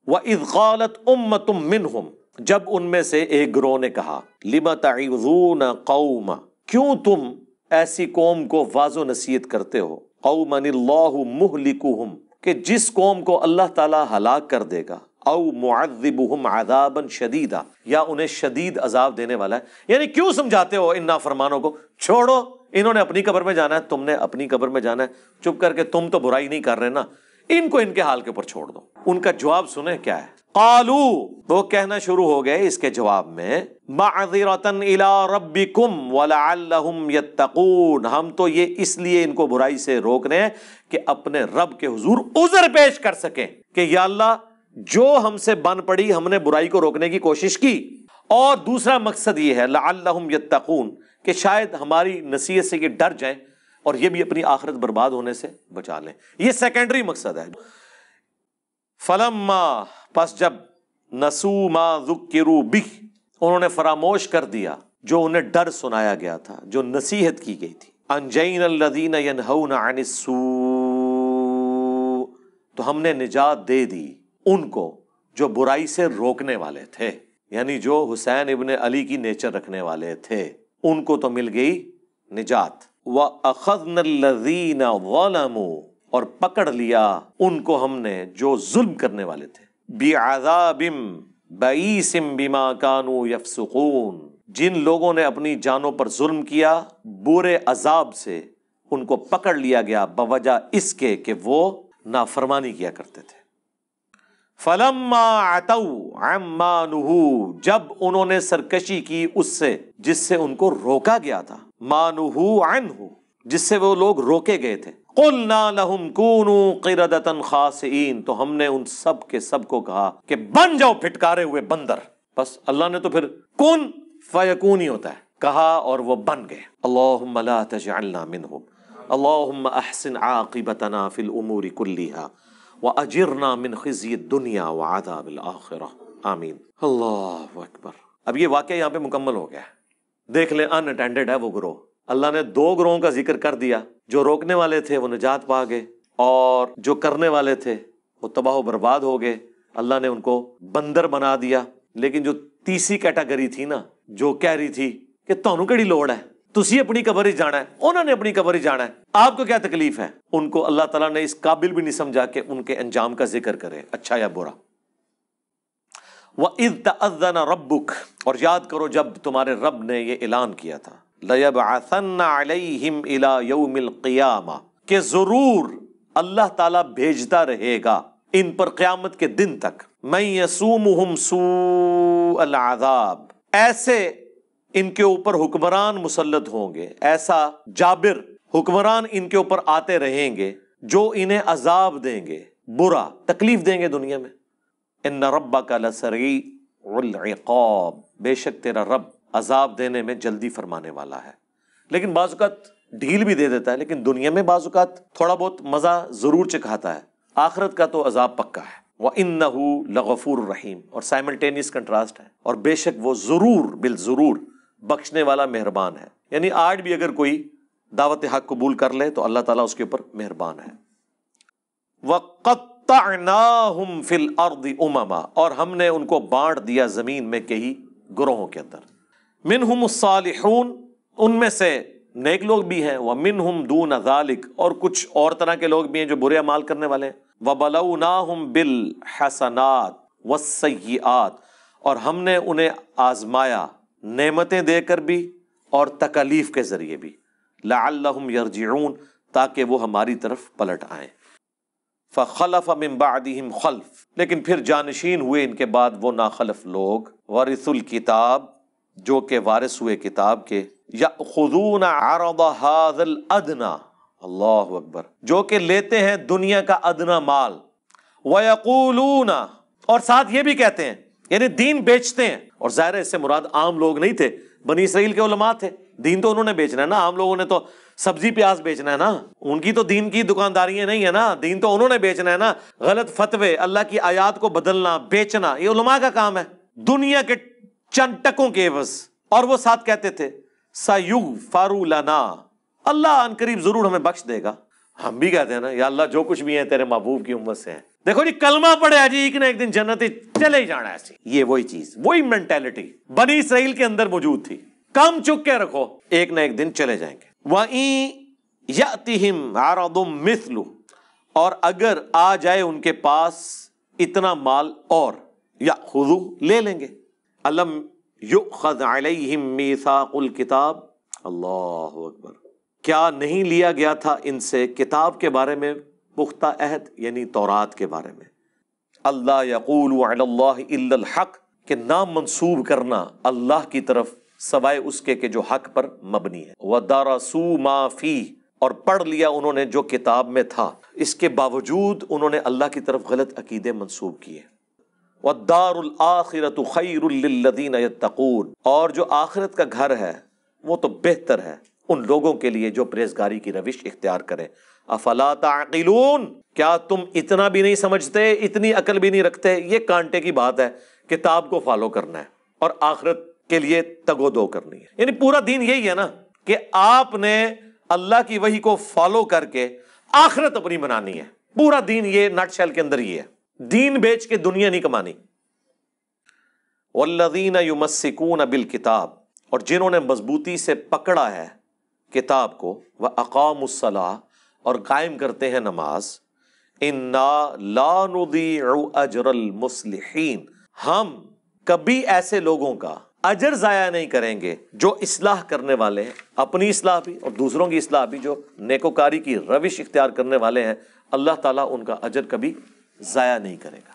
وَإِذْ قَالَتْ أُمَّةٌ مِّنْهُمْ، جب ان میں سے ایک گروہ نے کہا، لِمَ تَعِظُونَ قَوْمًا، کیوں تم ایسی قوم کو واعظ و نصیحت کرتے ہو، قَوْمًا اللَّهُ مُهْلِكُهُمْ، کہ جس قوم کو اللہ تعالیٰ ہلاک کر دے گا، او معذبہم عذابا شدیدا، یا انہیں شدید عذاب دینے والا ہے۔ یعنی کیوں سمجھاتے ہو ان نافرمانوں کو، چھوڑو، انہوں نے اپنی قبر میں جانا ہے، تم نے اپنی قبر میں جانا ہے، چپ کر کے تم تو برائی نہیں کر رہے نا، ان کو ان کے حال کے اوپر چھوڑ دو۔ ان کا جواب سنیں کیا ہے، قالو، وہ کہنا شروع ہو گئے اس کے جواب میں، معذرۃ الی ربکم ولعلہم یتقون، ہم تو یہ اس لیے ان کو برائی سے روک رہے ہیں کہ اپنے رب کے حضور عذر پیش کر سکیں کہ یا اللہ جو ہم سے بن پڑی، ہم نے برائی کو روکنے کی کوشش کی، اور دوسرا مقصد یہ ہے لعلہم یتقون، کہ شاید ہماری نصیحت سے یہ ڈر جائیں اور یہ بھی اپنی آخرت برباد ہونے سے بچا لیں، یہ سیکنڈری مقصد ہے۔ فلما، پس جب، نسوا ما ذکروا بہ، انہوں نے فراموش کر دیا جو انہیں ڈر سنایا گیا تھا، جو نصیحت کی گئی تھی، انجینا الذین ینہون عن السوء، تو ہم نے نجات دے دی ان کو جو برائی سے روکنے والے تھے، یعنی جو حسین ابن علی کی نیچر رکھنے والے تھے، ان کو تو مل گئی نجات۔ وَأَخَذْنَا الَّذِينَ ظَلَمُوا، اور پکڑ لیا ان کو ہم نے جو ظلم کرنے والے تھے، بِعَذَابٍ بَئِيسٍ بِمَا كَانُوا يَفْسُقُونَ، جن لوگوں نے اپنی جانوں پر ظلم کیا، برے عذاب سے ان کو پکڑ لیا گیا بوجہ اس کے کہ وہ نافرمانی کیا کرتے تھے۔ فلما عتوا عما نہوا، جب انہوں نے سرکشی کی اس سے جس سے ان کو روکا گیا تھا، ما نہوا عنہ، جس سے وہ لوگ روکے گئے تھے، قلنا لهم كونوا قردة خاسئین، تو ہم نے ان سب کے سب کو کہا کہ بن جاؤ پھٹکارے ہوئے بندر۔ بس اللہ نے تو پھر کن فیکون ہی ہوتا ہے، کہا اور وہ بن گئے۔ اللہم لا تجعلنا منہم، اللہم احسن عاقبتنا فی الامور کلها وَأَجِرْنَا مِنْ خِزْيِ الدُّنْيَا وَعَذَابِ الْآخِرَةِ، آمین۔ اللہ اکبر۔ اب یہ واقعہ یہاں پہ مکمل ہو گیا ہے، دیکھ لیں ان اٹینڈڈ ہے وہ گروہ، اللہ نے دو گروہوں کا ذکر کر دیا، جو روکنے والے تھے وہ نجات پا گئے، اور جو کرنے والے تھے وہ تباہ و برباد ہو گئے، اللہ نے ان کو بندر بنا دیا۔ لیکن جو تیسری کیٹیگری تھی نا، جو کہہ رہی تھی کہ تانوں کیڑی لوڑ ہے، تسی اپنی قبر ہی جانا ہے، انہوں نے اپنی قبر ہی جانا ہے، آپ کو کیا تکلیف ہے، ان کو اللہ تعالیٰ نے اس قابل بھی نہیں سمجھا کہ ان کے انجام کا ذکر کرے، اچھا یا برا۔ وَإِذْ تَأَذَّنَ رَبُّكَ، اور یاد کرو جب تمہارے رب نے یہ اعلان کیا تھا، لَيَبْعَثَنَّ عَلَيْهِمْ إِلَى يَوْمِ الْقِيَامَةِ، کہ ضرور اللہ تعالیٰ بھیجتا رہے گا ان پر قیامت کے دن تک، من یسومہم سوء العذاب، ایسے ان کے اوپر حکمران مسلط ہوں گے، ایسا جابر حکمران ان کے اوپر آتے رہیں گے جو انہیں عذاب دیں گے، برا تکلیف دیں گے دنیا میں۔ ان ربک لسریع العقاب، بے شک تیرا رب عذاب دینے میں جلدی فرمانے والا ہے، لیکن بعض اوقات ڈھیل بھی دے دیتا ہے، لیکن دنیا میں بعض اوقات تھوڑا بہت مزہ ضرور چکھاتا ہے، آخرت کا تو عذاب پکا ہے۔ وَإِنَّهُ لَغَفُورٌ رَحِيمٌ، اور سائملٹینیس کنٹراسٹ ہے، اور بے شک وہ ضرور بالضرور بخشنے والا مہربان ہے۔ یعنی آج بھی اگر کوئی دعوت حق قبول کر لے تو اللہ تعالیٰ اس کے اوپر مہربان ہے۔ وَقَطَّعْنَاهُمْ فِي الْأَرْضِ أُمَمًا، اور ہم نے ان کو بانٹ دیا زمین میں کئی گروہوں کے اندر، مِنْهُمُ الصَّالِحُونَ، ان میں سے نیک لوگ بھی ہیں، وَمِنْهُمْ دُونَ ذَلِكَ، اور کچھ اور طرح کے لوگ بھی ہیں جو برے اعمال کرنے والے ہیں۔ وَبَلَوْنَاهُمْ بِالْحَسَنَاتِ وَالسَّيِّئَاتِ، اور ہم نے انہیں آزمایا نعمتیں دے کر بھی اور تکالیف کے ذریعے بھی، لَعَلَّهُمْ يَرْجِعُونَ، تاکہ وہ ہماری طرف پلٹ آئیں۔ فَخَلَفَ مِن بَعْدِهِمْ خَلْفٌ، لیکن پھر جانشین ہوئے ان کے بعد وہ ناخلف لوگ، وَرِثُوا الْكِتَابَ، جو کہ وارث ہوئے کتاب کے، يَأْخُذُونَ عَرَضَ هَذَا الْأَدْنَى، اللہ اکبر، جو کہ لیتے ہیں دنیا کا ادنا مال، وَيَقُولُونَ، اور ساتھ یہ بھی کہتے ہیں، یعنی دین بیچتے ہیں، اور ظاہر ہے اس سے مراد عام لوگ نہیں تھے، بنی اسرائیل کے علماء تھے، دین تو انہوں نے بیچنا ہے نا، عام لوگوں نے تو سبزی پیاز بیچنا ہے نا، ان کی تو دین کی دکانداریاں نہیں ہے نا، دین تو انہوں نے بیچنا ہے نا، غلط فتوے، اللہ کی آیات کو بدلنا، بیچنا، یہ علماء کا کام ہے، دنیا کے چند ٹکوں کے عوض۔ اور وہ ساتھ کہتے تھے سَيُغْفَرُ لَنَا، اللہ ان قریب ضرور ہمیں بخش دے گا۔ ہم بھی کہتے ہیں نا، یا اللہ جو کچھ بھی ہیں تیرے محبوب کی امت سے ہیں، دیکھو جی کلمہ پڑھے جی ایک نہ ایک دن جنت چلے ہی جانا ہے، ایسی یہ وہی چیز، وہی مینٹیلٹی بنی اسرائیل کے اندر موجود تھی، کم چک کے رکھو ایک نہ ایک دن چلے جائیں گے۔ وَإِن يَأْتِهِمْ عَرَضٌ مِثْلُ، اور اگر آ جائے ان کے پاس اتنا مال اور، يَأْخُذُوا، لے لیں گے۔ أَلَمْ يُؤْخَذْ عَلَيْهِمْ مِيثَاقُ الْكِتَابِ، اللہ اکبر، کیا نہیں لیا گیا تھا ان سے کتاب کے بارے میں پختہ عہد، یعنی تورات کے بارے میں، اللہ یقولوا علی اللہ الا الحق، کہ نام منسوب کرنا اللہ کی طرف سوائے اس کے کہ جو حق پر مبنی ہے، وَدَرَسُوا مَا فِيهِ، اور پڑھ لیا انہوں نے جو کتاب میں تھا، اس کے باوجود انہوں نے اللہ کی طرف غلط عقیدے منسوب کیے۔ وَالدَّارُ الْآخِرَةُ خَيْرٌ لِّلَّذِينَ يَتَّقُونَ، اور جو آخرت کا گھر ہے وہ تو بہتر ہے ان لوگوں کے لیے جو پرہیزگاری کی روش اختیار کریں۔ افلا تعقلون، کیا تم اتنا بھی نہیں سمجھتے، اتنی عقل بھی نہیں رکھتے؟ یہ کانٹے کی بات ہے، کتاب کو فالو کرنا ہے اور آخرت کے لیے تگ و دو کرنی ہے۔ یعنی پورا دین یہی ہے نا کہ آپ نے اللہ کی وحی کو فالو کر کے آخرت اپنی بنانی ہے، پورا دین یہ نٹ شیل کے اندر یہ ہے، دین بیچ کے دنیا نہیں کمانی۔ والذین یمسکون بالکتاب، اور جنہوں نے مضبوطی سے پکڑا ہے کتاب کو، وَأَقَامُوا الصَّلَاةَ، اور قائم کرتے ہیں نماز، اِنَّا لَا نُضِيعُ أَجْرَ الْمُصْلِحِينَ، ہم کبھی ایسے لوگوں کا اجر ضائع نہیں کریں گے جو اصلاح کرنے والے ہیں، اپنی اصلاح بھی اور دوسروں کی اصلاح بھی، جو نیکوکاری کی روش اختیار کرنے والے ہیں، اللہ تعالیٰ ان کا اجر کبھی ضائع نہیں کرے گا۔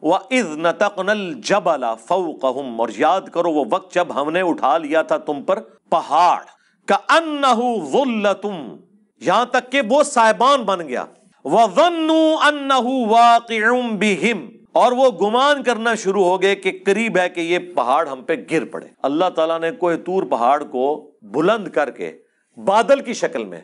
وَإِذْ نَتَقْنَا الْجَبَلَ فَوْقَهُمْ، اور یاد کرو وہ وقت جب ہم نے اٹھا لیا تھا تم پر پہاڑ، كَأَنَّهُ ظُلَّةٌ، یہاں تک کہ وہ سائبان بن گیا، وَظَنُّوا أَنَّهُ وَاقِعٌ بِهِمْ، اور وہ گمان کرنا شروع ہو گئے کہ قریب ہے کہ یہ پہاڑ ہم پہ گر پڑے۔ اللہ تعالیٰ نے کوہ طور پہاڑ کو بلند کر کے بادل کی شکل میں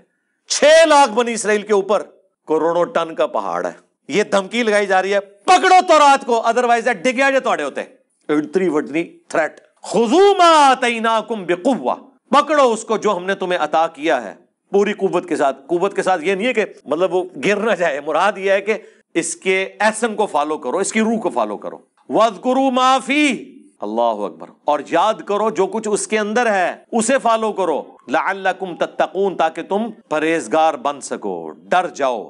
6 لاکھ بنی اسرائیل کے اوپر کروڑوں ٹن کا پہاڑ ہے، یہ دھمکی لگائی جا رہی ہے پکڑو تورات کو، ادروائز ڈگیا جو تواڈے ہوتے، اتنی وڈنی تھریٹ، خذوا ما آتیناکم بقوہ، پکڑو اس کو جو ہم نے تمہیں عطا کیا ہے پوری قوت کے ساتھ۔ قوت کے ساتھ یہ نہیں ہے کہ مطلب وہ گر نہ جائے، مراد یہ ہے کہ اس کے ایسن کو فالو کرو، اس کی روح کو فالو کرو۔ وَاذْكُرُوا مَا فِيهِ، اللہ اکبر، اور یاد کرو جو کچھ اس کے اندر ہے اسے فالو کرو، لَعَلَّكُمْ تَتَّقُونَ، تاکہ تم پرہیزگار بن سکو، ڈر جاؤ۔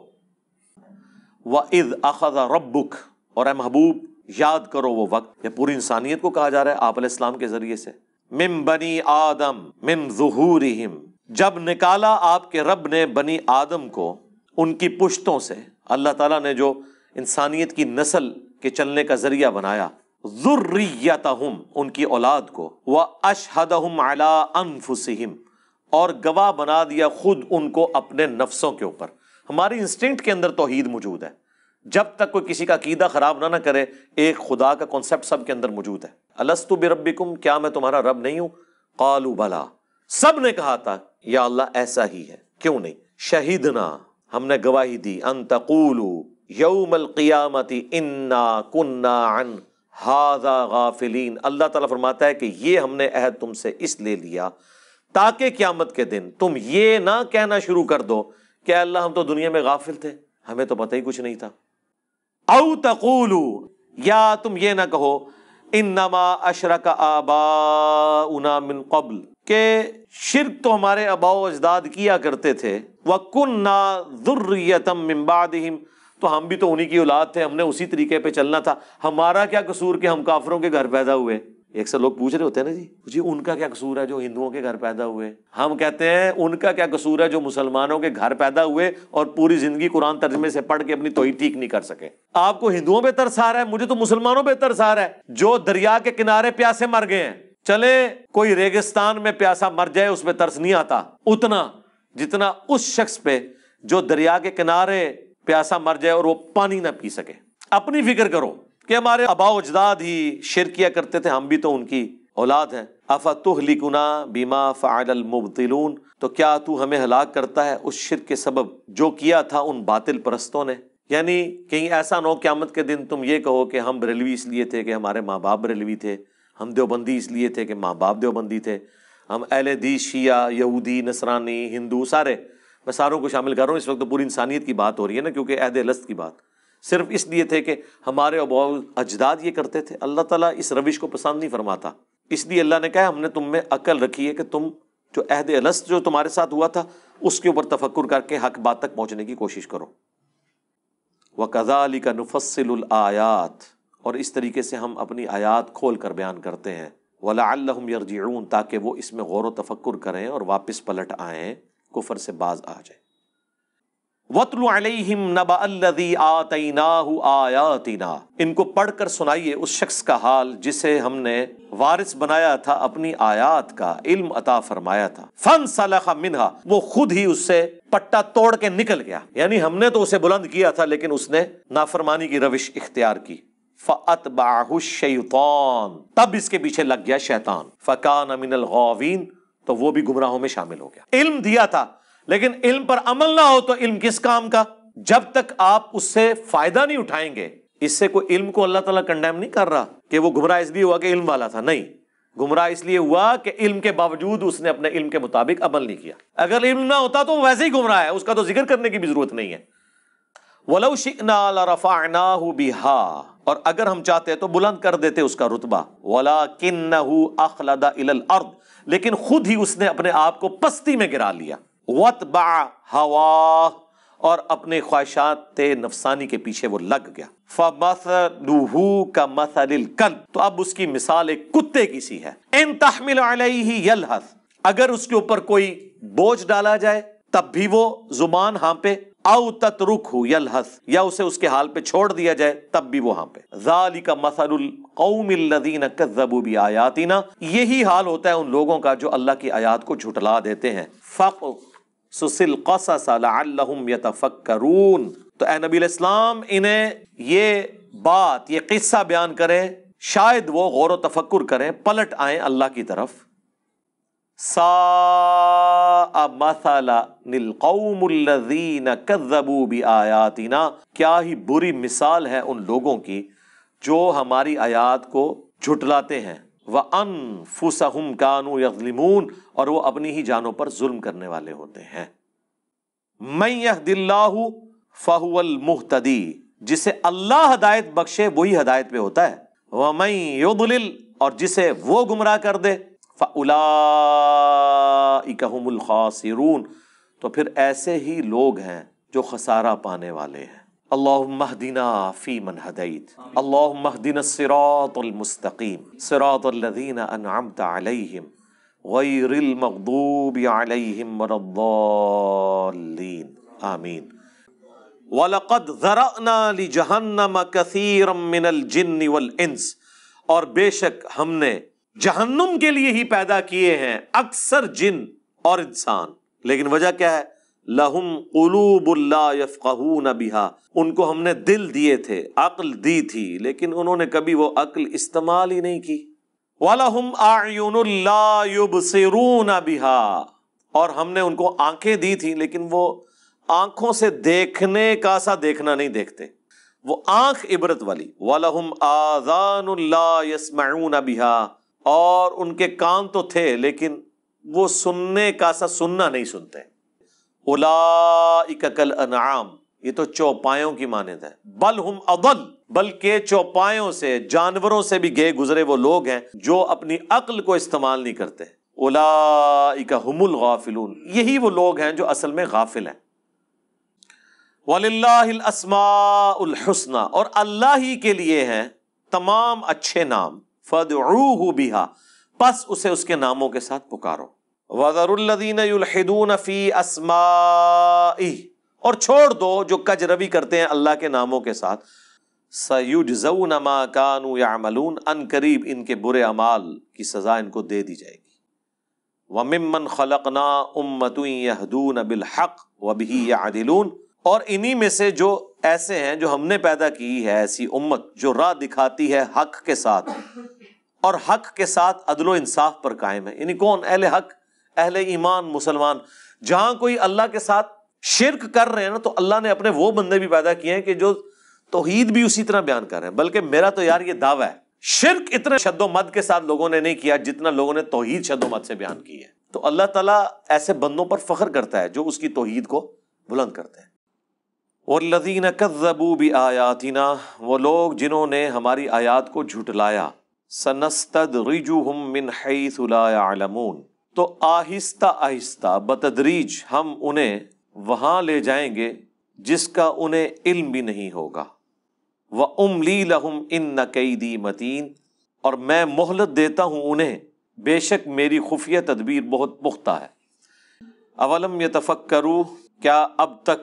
وَإِذْ أَخَذَ رَبُّكَ، اور اے محبوب یاد کرو وہ وقت، یہ پوری انسانیت کو کہا جا رہا ہے آپ علیہ السلام کے ذریعے سے، مِن بنی آدم مِن ظُهُورِهِمْ، جب نکالا آپ کے رب نے بنی آدم کو ان کی پشتوں سے، اللہ تعالیٰ نے جو انسانیت کی نسل کے چلنے کا ذریعہ بنایا، ذریتہم ان کی اولاد کو، واشہدہم علی انفسہم اور گواہ بنا دیا خود ان کو اپنے نفسوں کے اوپر۔ ہماری انسٹنکٹ کے اندر توحید موجود ہے، جب تک کوئی کسی کا عقیدہ خراب نہ کرے، ایک خدا کا کانسیپٹ سب کے اندر موجود ہے۔ الست بربکم، کیا میں تمہارا رب نہیں ہوں؟ قالوا بلا، سب نے کہا تھا یا اللہ ایسا ہی ہے، کیوں نہیں؟ شہیدنا، ہم نے گواہی دی، ان تقولوا یوم القیامت انا کنا عن ھذا غافلین، اللہ تعالیٰ فرماتا ہے کہ یہ ہم نے عہد تم سے اس لیے لیا تاکہ قیامت کے دن تم یہ نہ کہنا شروع کر دو کہ اللہ ہم تو دنیا میں غافل تھے، ہمیں تو پتہ ہی کچھ نہیں تھا۔ او تقولوا، یا تم یہ نہ کہو انما اشرک آباؤنا من قبل، کہ شرک تو ہمارے آباء و اجداد کیا کرتے تھے، وَكُنَّا ذُرِّيَّةً مِّن بَعْدِهِمْ، تو ہم بھی تو انہی کی اولاد تھے، ہم نے اسی طریقے پہ چلنا تھا، ہمارا کیا قصور کہ ہم کافروں کے گھر پیدا ہوئے؟ ایک سے لوگ پوچھ رہے ہوتے ہیں نا جی ان کا کیا قصور ہے جو ہندوؤں کے گھر پیدا ہوئے؟ ہم کہتے ہیں ان کا کیا قصور ہے جو مسلمانوں کے گھر پیدا ہوئے اور پوری زندگی قرآن ترجمے سے پڑھ کے اپنی توحید ٹھیک نہیں کر سکے۔ آپ کو ہندوؤں پہ ترس آ رہا ہے، مجھے تو مسلمانوں پہ ترس آ رہا ہے جو دریا کے کنارے پیاسے مر گئے ہیں۔ چلے کوئی ریگستان میں پیاسا مر جائے اس پہ ترس نہیں آتا اتنا جتنا اس شخص پہ جو دریا کے کنارے پیاسا مر جائے اور وہ پانی نہ پی سکے۔ اپنی فکر کرو کہ ہمارے آباء و اجداد ہی شرک کیا کرتے تھے، ہم بھی تو ان کی اولاد ہیں۔ افتہلکنا بما فعل المبطلون، تو کیا تو ہمیں ہلاک کرتا ہے اس شرک کے سبب جو کیا تھا ان باطل پرستوں نے؟ یعنی کہیں ایسا نہ ہو قیامت کے دن تم یہ کہو کہ ہم بریلوی اس لیے تھے کہ ہمارے ماں باپ بریلوی تھے، ہم دیوبندی اس لیے تھے کہ ماں باپ دیوبندی تھے، ہم اہل حدیث شیعہ یہودی نصرانی ہندو سارے، میں ساروں کو شامل کر رہا ہوں، اس وقت تو پوری انسانیت کی بات ہو رہی ہے نا، کیونکہ عہد الست کی بات صرف اس لیے تھے کہ ہمارے آباء و اجداد یہ کرتے تھے۔ اللہ تعالیٰ اس روش کو پسند نہیں فرماتا، اس لیے اللہ نے کہا ہم نے تم میں عقل رکھی ہے کہ تم جو عہد الست جو تمہارے ساتھ ہوا تھا اس کے اوپر تفکر کر کے حق بات تک پہنچنے کی کوشش کرو۔ وَكَذَلِكَ نُفَصِّلُ الْآيَاتِ، اور اس طریقے سے ہم اپنی آیات کھول کر بیان کرتے ہیں، وَلَعَلَّهُمْ يَرْجِعُونَ، تاکہ وہ اس میں غور و تفکر کریں اور واپس پلٹ آئیں، کفر سے باز آ جائیں۔ وَاتْلُ عَلَيْهِمْ نَبَأَ الَّذِي آتَيْنَاهُ آيَاتِنَا، ان کو پڑھ کر سنائیے اس شخص کا حال جسے ہم نے وارث بنایا تھا اپنی آیات کا، علم عطا فرمایا تھا۔ فَانْسَلَخَ مِنْهَا، وہ خود ہی اس سے پٹا توڑ کے نکل گیا، یعنی ہم نے تو اسے بلند کیا تھا لیکن اس نے نافرمانی کی روش اختیار کی۔ فَأَتْبَعَهُ الشَّيْطَانُ، تب اس کے پیچھے لگ گیا شیطان، فَكَانَ مِنَ الْغَاوِينَ، تو وہ بھی گمراہوں میں شامل ہو گیا۔ علم دیا تھا لیکن علم پر عمل نہ ہو تو علم کس کام کا؟ جب تک آپ اس سے فائدہ نہیں اٹھائیں گے، اس سے کوئی علم کو اللہ تعالیٰ کنڈیم نہیں کر رہا کہ وہ گمراہ اس لیے ہوا کہ علم والا تھا، نہیں، گمراہ اس لیے ہوا کہ علم کے باوجود اس نے اپنے علم کے مطابق عمل نہیں کیا۔ اگر علم نہ ہوتا تو وہ ویسے ہی گمراہ ہے، اس کا تو ذکر کرنے کی بھی ضرورت نہیں ہے۔ وَلَوْ شِئْنَا لَرَفَعْنَاهُ بِهَا، اور اگر ہم چاہتے تو بلند کر دیتے اس کا رتبہ، وَلَكِنَّهُ أَخْلَدَ إِلَى الْأَرْضِ، لیکن خود ہی اس نے اپنے آپ کو پستی میں گرا لیا، وَاتْبَعَ هَوَاهُ، اور اپنے خواہشات نفسانی کے پیچھے وہ لگ گیا۔ فَمَثَلُهُ كَمَثَلِ الْكَلْبِ، تو اب اس کی مثال ایک کتے کی سی ہے۔ إِن تَحْمِلْ عَلَيْهِ يَلْهَثْ، اگر اس کے اوپر کوئی بوجھ ڈالا جائے تب بھی وہ زبان ہانپے، او تترکہ یلہث، یا اسے اس کے حال پہ چھوڑ دیا جائے تب بھی وہ ہانپے۔ ذالک مثل القوم الذین کذبوا بآیاتنا، یہی حال ہوتا ہے ان لوگوں کا جو اللہ کی آیات کو جھٹلا دیتے ہیں۔ فقصص القصص لعلہم یتفکرون، تو اے نبی علیہ السلام انہیں یہ بات، یہ قصہ بیان کریں، شاید وہ غور و تفکر کریں، پلٹ آئیں اللہ کی طرف۔ ساء مثلا للقوم الذین کذبوا بآیاتنا، کیا ہی بری مثال ہے ان لوگوں کی جو ہماری آیات کو جھٹلاتے ہیں۔ وَأَنفُسَهُمْ كَانُوا يَظْلِمُونَ، اور وہ اپنی ہی جانوں پر ظلم کرنے والے ہوتے ہیں۔ مَن يَهْدِ اللَّهُ فَهُوَ الْمُهْتَدِي، جسے اللہ ہدایت بخشے وہی ہدایت پہ ہوتا ہے۔ وَمَن يُضْلِلْ، اور جسے وہ گمراہ کر دے، فَأُولَئِكَ هُمُ الْخَاسِرُونَ، تو پھر ایسے ہی لوگ ہیں جو خسارہ پانے والے ہیں۔ اللہم اہدنا فیمن ہدیت، اللہم اہدنا الصراط المستقیم، صراط الذین انعمت علیہم غیر المغضوب علیہم ولا الضالین، آمین۔ وَلَقَدْ ذَرَأْنَا لِجَهَنَّمَ كَثِيرًا مِّنَ الْجِنِّ وَالْإِنسِ، اور بے شک ہم نے جہنم کے لیے ہی پیدا کیے ہیں اکثر جن اور انسان، لیکن وجہ کیا ہے؟ لَهُمْ قُلُوبٌ لَا يَفْقَهُونَ بِهَا، ان کو ہم نے دل دیے تھے، عقل دی تھی، لیکن انہوں نے کبھی وہ عقل استعمال ہی نہیں کی۔ وَلَهُمْ أَعْيُنٌ لَا يُبْصِرُونَ بِهَا، اور ہم نے ان کو آنکھیں دی تھی، لیکن وہ آنکھوں سے دیکھنے کا سا دیکھنا نہیں دیکھتے، وہ آنکھ عبرت والی۔ وَلَهُمْ آذَانٌ لَا يَسْمَعُونَ بِهَا، اور ان کے کان تو تھے لیکن وہ سننے کا سا سننا نہیں سنتے۔ اولئک کالانعام، یہ تو چوپایوں کی مانند ہے، بل ہم اضل، بلکہ چوپایوں سے، جانوروں سے بھی گئے گزرے وہ لوگ ہیں جو اپنی عقل کو استعمال نہیں کرتے۔ اولئک هم الغافلون، یہی وہ لوگ ہیں جو اصل میں غافل ہیں۔ وَلِلَّهِ الْأَسْمَاءُ الْحُسْنَى، اور اللہ ہی کے لیے ہیں تمام اچھے نام، فَادْعُوهُ بِهَا، پس اسے اس کے ناموں کے ساتھ پکارو۔ وَذَرُوا الَّذِينَ يُلْحِدُونَ فِي أَسْمَائِهِ، اور چھوڑ دو جو کج روی کرتے ہیں اللہ کے ناموں کے ساتھ۔ سَيُجْزَوْنَ مَا كَانُوا يَعْمَلُونَ، ان قریب ان کے برے اعمال کی سزا ان کو دے دی جائے گی۔ وَمِمَّنْ خَلَقْنَا أُمَّةٌ يَهْدُونَ بِالْحَقِّ وَبِهِ يَعْدِلُونَ، اور انہی میں سے جو ایسے ہیں جو ہم نے پیدا کی ہے، ایسی امت جو راہ دکھاتی ہے حق کے ساتھ، اور حق کے ساتھ عدل و انصاف پر قائم ہے۔ یعنی کون؟ اہل حق، اہل ایمان، مسلمان۔ جہاں کوئی اللہ کے ساتھ شرک کر رہے ہیں نا، تو اللہ نے اپنے وہ بندے بھی پیدا کیے ہیں کہ جو توحید بھی اسی طرح بیان کر رہے ہیں۔ بلکہ میرا تو یار یہ دعویٰ ہے، شرک اتنے شد و مد کے ساتھ لوگوں نے نہیں کیا جتنا لوگوں نے توحید شد و مد سے بیان کی ہے۔ تو اللہ تعالیٰ ایسے بندوں پر فخر کرتا ہے جو اس کی توحید کو بلند کرتے ہیں۔ وَالَّذِينَ كَذَّبُوا بِآيَاتِنَا، وہ لوگ جنہوں نے ہماری آیات کو جھٹلایا۔ سَنَسْتَدْرِجُهُم مِّنْ حَيْثُ لَا يَعْلَمُونَ، تو آہستہ آہستہ بتدریج ہم انہیں وہاں لے جائیں گے جس کا انہیں علم بھی نہیں ہوگا۔ وَأُمْلِي لَهُمْ إِنَّ كَيْدِي مَتِينٌ، اور میں مہلت دیتا ہوں انہیں، بے شک میری خفیہ تدبیر بہت پختہ ہے۔ اولم یتفکروا، کیا اب تک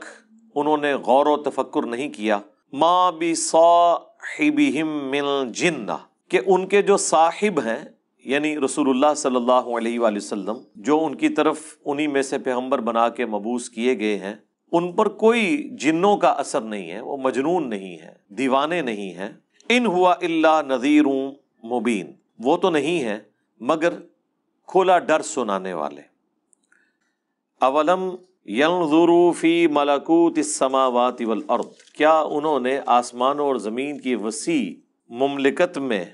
انہوں نے غور و تفکر نہیں کیا؟ ما بصاحبہم من جنہ، کہ ان کے جو صاحب ہیں یعنی رسول اللہ صلی اللہ علیہ وآلہ وسلم، جو ان کی طرف انہی میں سے پیغمبر بنا کے مبعوث کیے گئے ہیں، ان پر کوئی جنوں کا اثر نہیں ہے، وہ مجنون نہیں ہے، دیوانے نہیں ہیں۔ ان ہوا الا نذیر مبین، وہ تو نہیں ہے مگر کھلا ڈر سنانے والے۔ اولم ینظروا فی ملکوت السماوات والارض، کیا انہوں نے آسمانوں اور زمین کی وسیع مملکت میں،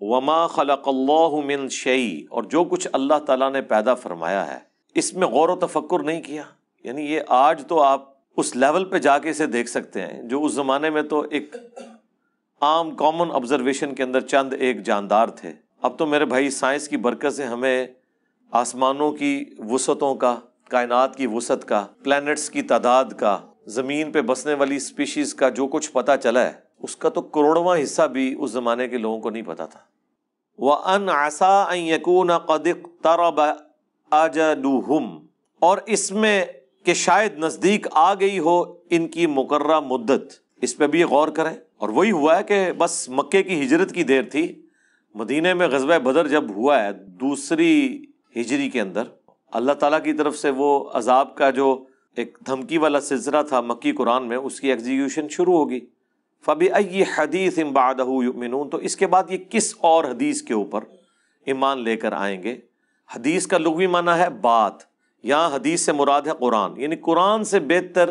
وما خلق اللہ من شیء، اور جو کچھ اللہ تعالیٰ نے پیدا فرمایا ہے، اس میں غور و تفکر نہیں کیا؟ یعنی یہ آج تو آپ اس لیول پہ جا کے اسے دیکھ سکتے ہیں جو اس زمانے میں تو ایک عام کامن آبزرویشن کے اندر چند ایک جاندار تھے۔ اب تو میرے بھائی سائنس کی برکت سے ہمیں آسمانوں کی وسعتوں کا، کائنات کی وسعت کا، پلانٹس کی تعداد کا، زمین پہ بسنے والی اسپیشیز کا جو کچھ پتہ چلا ہے، اس کا تو کروڑواں حصہ بھی اس زمانے کے لوگوں کو نہیں پتا تھا۔ وَأَنْ عَسَىٰ أَنْ يَكُونَ قَدِ اقْتَرَبَ أَجَلُهُمْ، اور اس میں کہ شاید نزدیک آ گئی ہو ان کی مقررہ مدت، اس پہ بھی غور کریں۔ اور وہی ہوا ہے کہ بس مکے کی ہجرت کی دیر تھی، مدینے میں غزوہ بدر جب ہوا ہے 2 ہجری کے اندر، اللہ تعالیٰ کی طرف سے وہ عذاب کا جو ایک دھمکی والا سلسلہ تھا مکی قرآن میں، اس کی ایگزیکیوشن شروع ہوگی۔ فَبِأَيِّ حَدِيثٍ بَعْدَهُ يُؤْمِنُونَ، تو اس کے بعد یہ کس اور حدیث کے اوپر ایمان لے کر آئیں گے؟ حدیث کا لغوی معنی ہے بات، یہاں حدیث سے مراد ہے قرآن، یعنی قرآن سے بہتر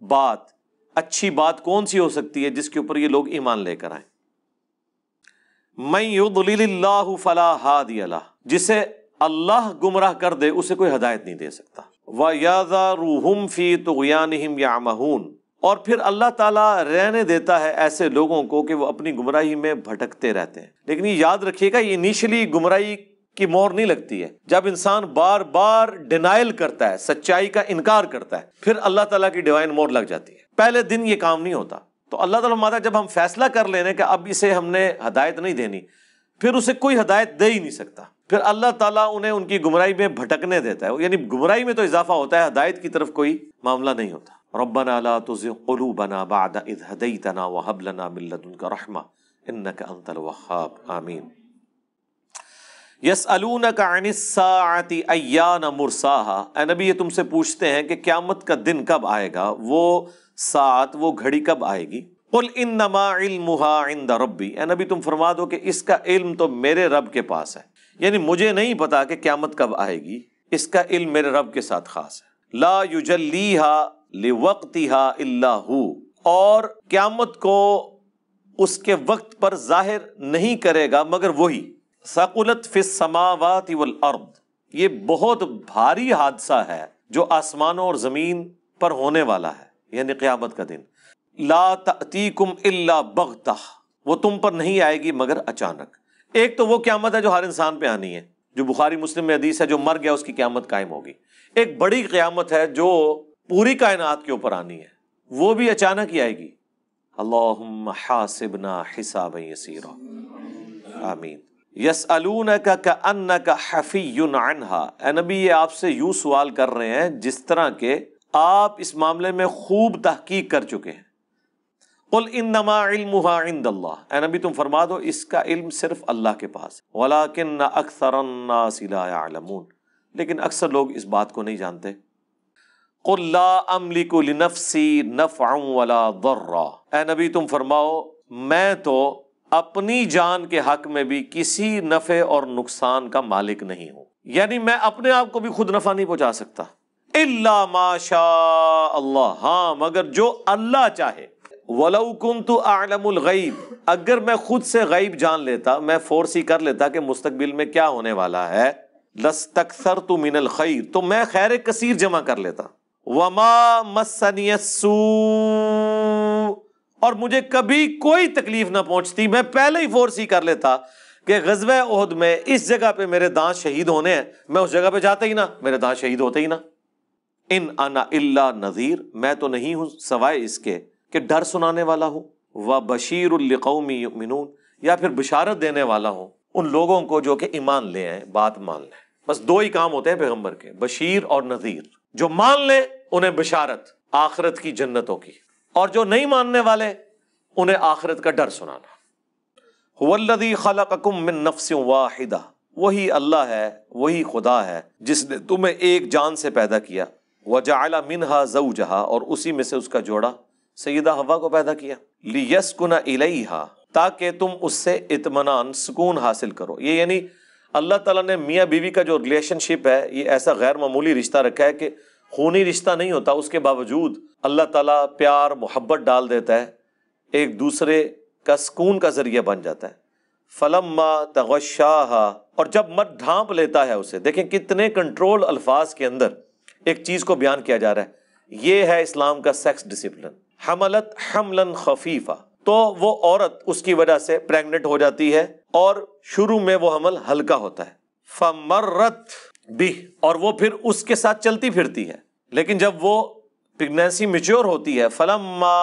بات، اچھی بات کون سی ہو سکتی ہے جس کے اوپر یہ لوگ ایمان لے کر آئیں؟ مَن يُضْلِلِ اللَّهُ فَلَا هَادِيَ لَهُ، جسے اللہ گمراہ کر دے اسے کوئی ہدایت نہیں دے سکتا۔ وَيَذَرُهُمْ فِي طُغْيَانِهِمْ يَعْمَهُونَ، اور پھر اللہ تعالیٰ رہنے دیتا ہے ایسے لوگوں کو کہ وہ اپنی گمراہی میں بھٹکتے رہتے ہیں۔ لیکن یہ یاد رکھیے گا، یہ انیشلی گمراہی کی مور نہیں لگتی ہے۔ جب انسان بار بار ڈینائل کرتا ہے، سچائی کا انکار کرتا ہے، پھر اللہ تعالیٰ کی ڈیوائن مور لگ جاتی ہے۔ پہلے دن یہ کام نہیں ہوتا۔ تو اللہ تعالیٰ فرماتا ہے جب ہم فیصلہ کر لینے کہ اب اسے ہم نے ہدایت نہیں دینی، پھر اسے کوئی ہدایت دے ہی نہیں سکتا۔ پھر اللہ تعالیٰ انہیں ان کی گمراہی میں بھٹکنے دیتا ہے، یعنی گمراہی میں تو اضافہ ہوتا ہے، ہدایت کی طرف کوئی معاملہ نہیں ہوتا۔ ربنا لا تزغ قلوبنا بعد اذ هديتنا وهب لنا من لدنك رحمة انك انت الوهاب آمین۔ یسألونک عن الساعة ایان مرساها، اے نبی یہ تم سے پوچھتے ہیں کہ قیامت کا دن کب آئے گا، وہ ساعت، وہ گھڑی کب آئے گی۔ قل انما علمها عند ربی، اے نبی تم فرما دو کہ اس کا علم تو میرے رب کے پاس ہے، یعنی مجھے نہیں پتا کہ قیامت کب آئے گی، اس کا علم میرے رب کے ساتھ خاص ہے۔ لا یجلیها لوقتها الا هو، اور قیامت کو اس کے وقت پر ظاہر نہیں کرے گا مگر وہی۔ ثقلت فی السماوات والارض، یہ بہت بھاری حادثہ ہے جو آسمانوں اور زمین پر ہونے والا ہے، یعنی قیامت کا دن۔ لا تأتیکم الا بغتہ، وہ تم پر نہیں آئے گی مگر اچانک۔ ایک تو وہ قیامت ہے جو ہر انسان پہ آنی ہے، جو بخاری مسلم میں حدیث ہے، جو مر گیا اس کی قیامت قائم ہوگی۔ ایک بڑی قیامت ہے جو پوری کائنات کے اوپر آنی ہے، وہ بھی اچانک ہی آئے گی۔ اللہم حاسبنا حسابا یسیرا، آمین۔ یسألونک کأنک حفی عنہا، اے نبی یہ آپ سے یوں سوال کر رہے ہیں جس طرح کہ آپ اس معاملے میں خوب تحقیق کر چکے ہیں۔ قل انما علمها عند اللہ، اے نبی تم فرما دو اس کا علم صرف اللہ کے پاس ہے۔ ولکن اکثر الناس لا يعلمون، لیکن اکثر لوگ اس بات کو نہیں جانتے۔ قل لا املک لنفسی نفعا ولا ضرا، اے نبی تم فرماؤ میں تو اپنی جان کے حق میں بھی کسی نفع اور نقصان کا مالک نہیں ہوں، یعنی میں اپنے آپ کو بھی خود نفع نہیں پہنچا سکتا۔ الا ما شاء اللہ، ہاں مگر جو اللہ چاہے۔ وَلَوْ كُنْتُ أَعْلَمُ الْغَيْبِ، اگر میں خود سے غیب جان لیتا، میں فورسی کر لیتا کہ مستقبل میں کیا ہونے والا ہے، لَاسْتَكْثَرْتُ مِنَ الْخَيْرِ، تو میں خیر کثیر جمع کر لیتا۔ وَمَا مَسَّنِيَ السُّوءُ، اور مجھے کبھی کوئی تکلیف نہ پہنچتی، میں پہلے ہی فورسی کر لیتا کہ غزوہ احد میں اس جگہ پہ میرے دانت شہید ہونے ہیں، میں اس جگہ پہ جاتا ہی نہ، میرے دانت شہید ہوتے ہی نہ۔ ان انا الا نذیر، میں تو نہیں ہوں سوائے اس کے کہ ڈر سنانے والا ہوں، وبشیر لقوم یؤمنون، یا پھر بشارت دینے والا ہوں ان لوگوں کو جو کہ ایمان لے آئیں، بات مان لیں۔ بس دو ہی کام ہوتے ہیں پیغمبر کے، بشیر اور نذیر۔ جو مان لے انہیں بشارت آخرت کی جنتوں کی، اور جو نہیں ماننے والے انہیں آخرت کا ڈر سنانا۔ هو الذی خلقکم من نفس واحدہ، وہی اللہ ہے، وہی خدا ہے جس نے تمہیں ایک جان سے پیدا کیا، وجعل منہا زوجہا، اور اسی میں سے اس کا جوڑا سیدہ حوا کو پیدا کیا، لیسکن الیہا، تاکہ تم اس سے اطمینان، سکون حاصل کرو۔ یہ یعنی اللہ تعالیٰ نے میاں بیوی کا جو ریلیشن شپ ہے، یہ ایسا غیر معمولی رشتہ رکھا ہے کہ خونی رشتہ نہیں ہوتا، اس کے باوجود اللہ تعالیٰ پیار محبت ڈال دیتا ہے، ایک دوسرے کا سکون کا ذریعہ بن جاتا ہے۔ فلما تغشاہا، اور جب مرد ڈھانپ لیتا ہے اسے، دیکھیں کتنے کنٹرول الفاظ کے اندر ایک چیز کو بیان کیا جا رہا ہے۔ یہ ہے اسلام کا سیکس ڈسپلن۔ حملت حملا خفیفا، تو وہ عورت اس کی وجہ سے پریگننٹ ہو جاتی ہے اور شروع میں وہ حمل ہلکا ہوتا ہے۔ فمرت بھی، اور وہ پھر اس کے ساتھ چلتی پھرتی ہے، لیکن جب وہ پریگنینسی میچور ہوتی ہے، فلما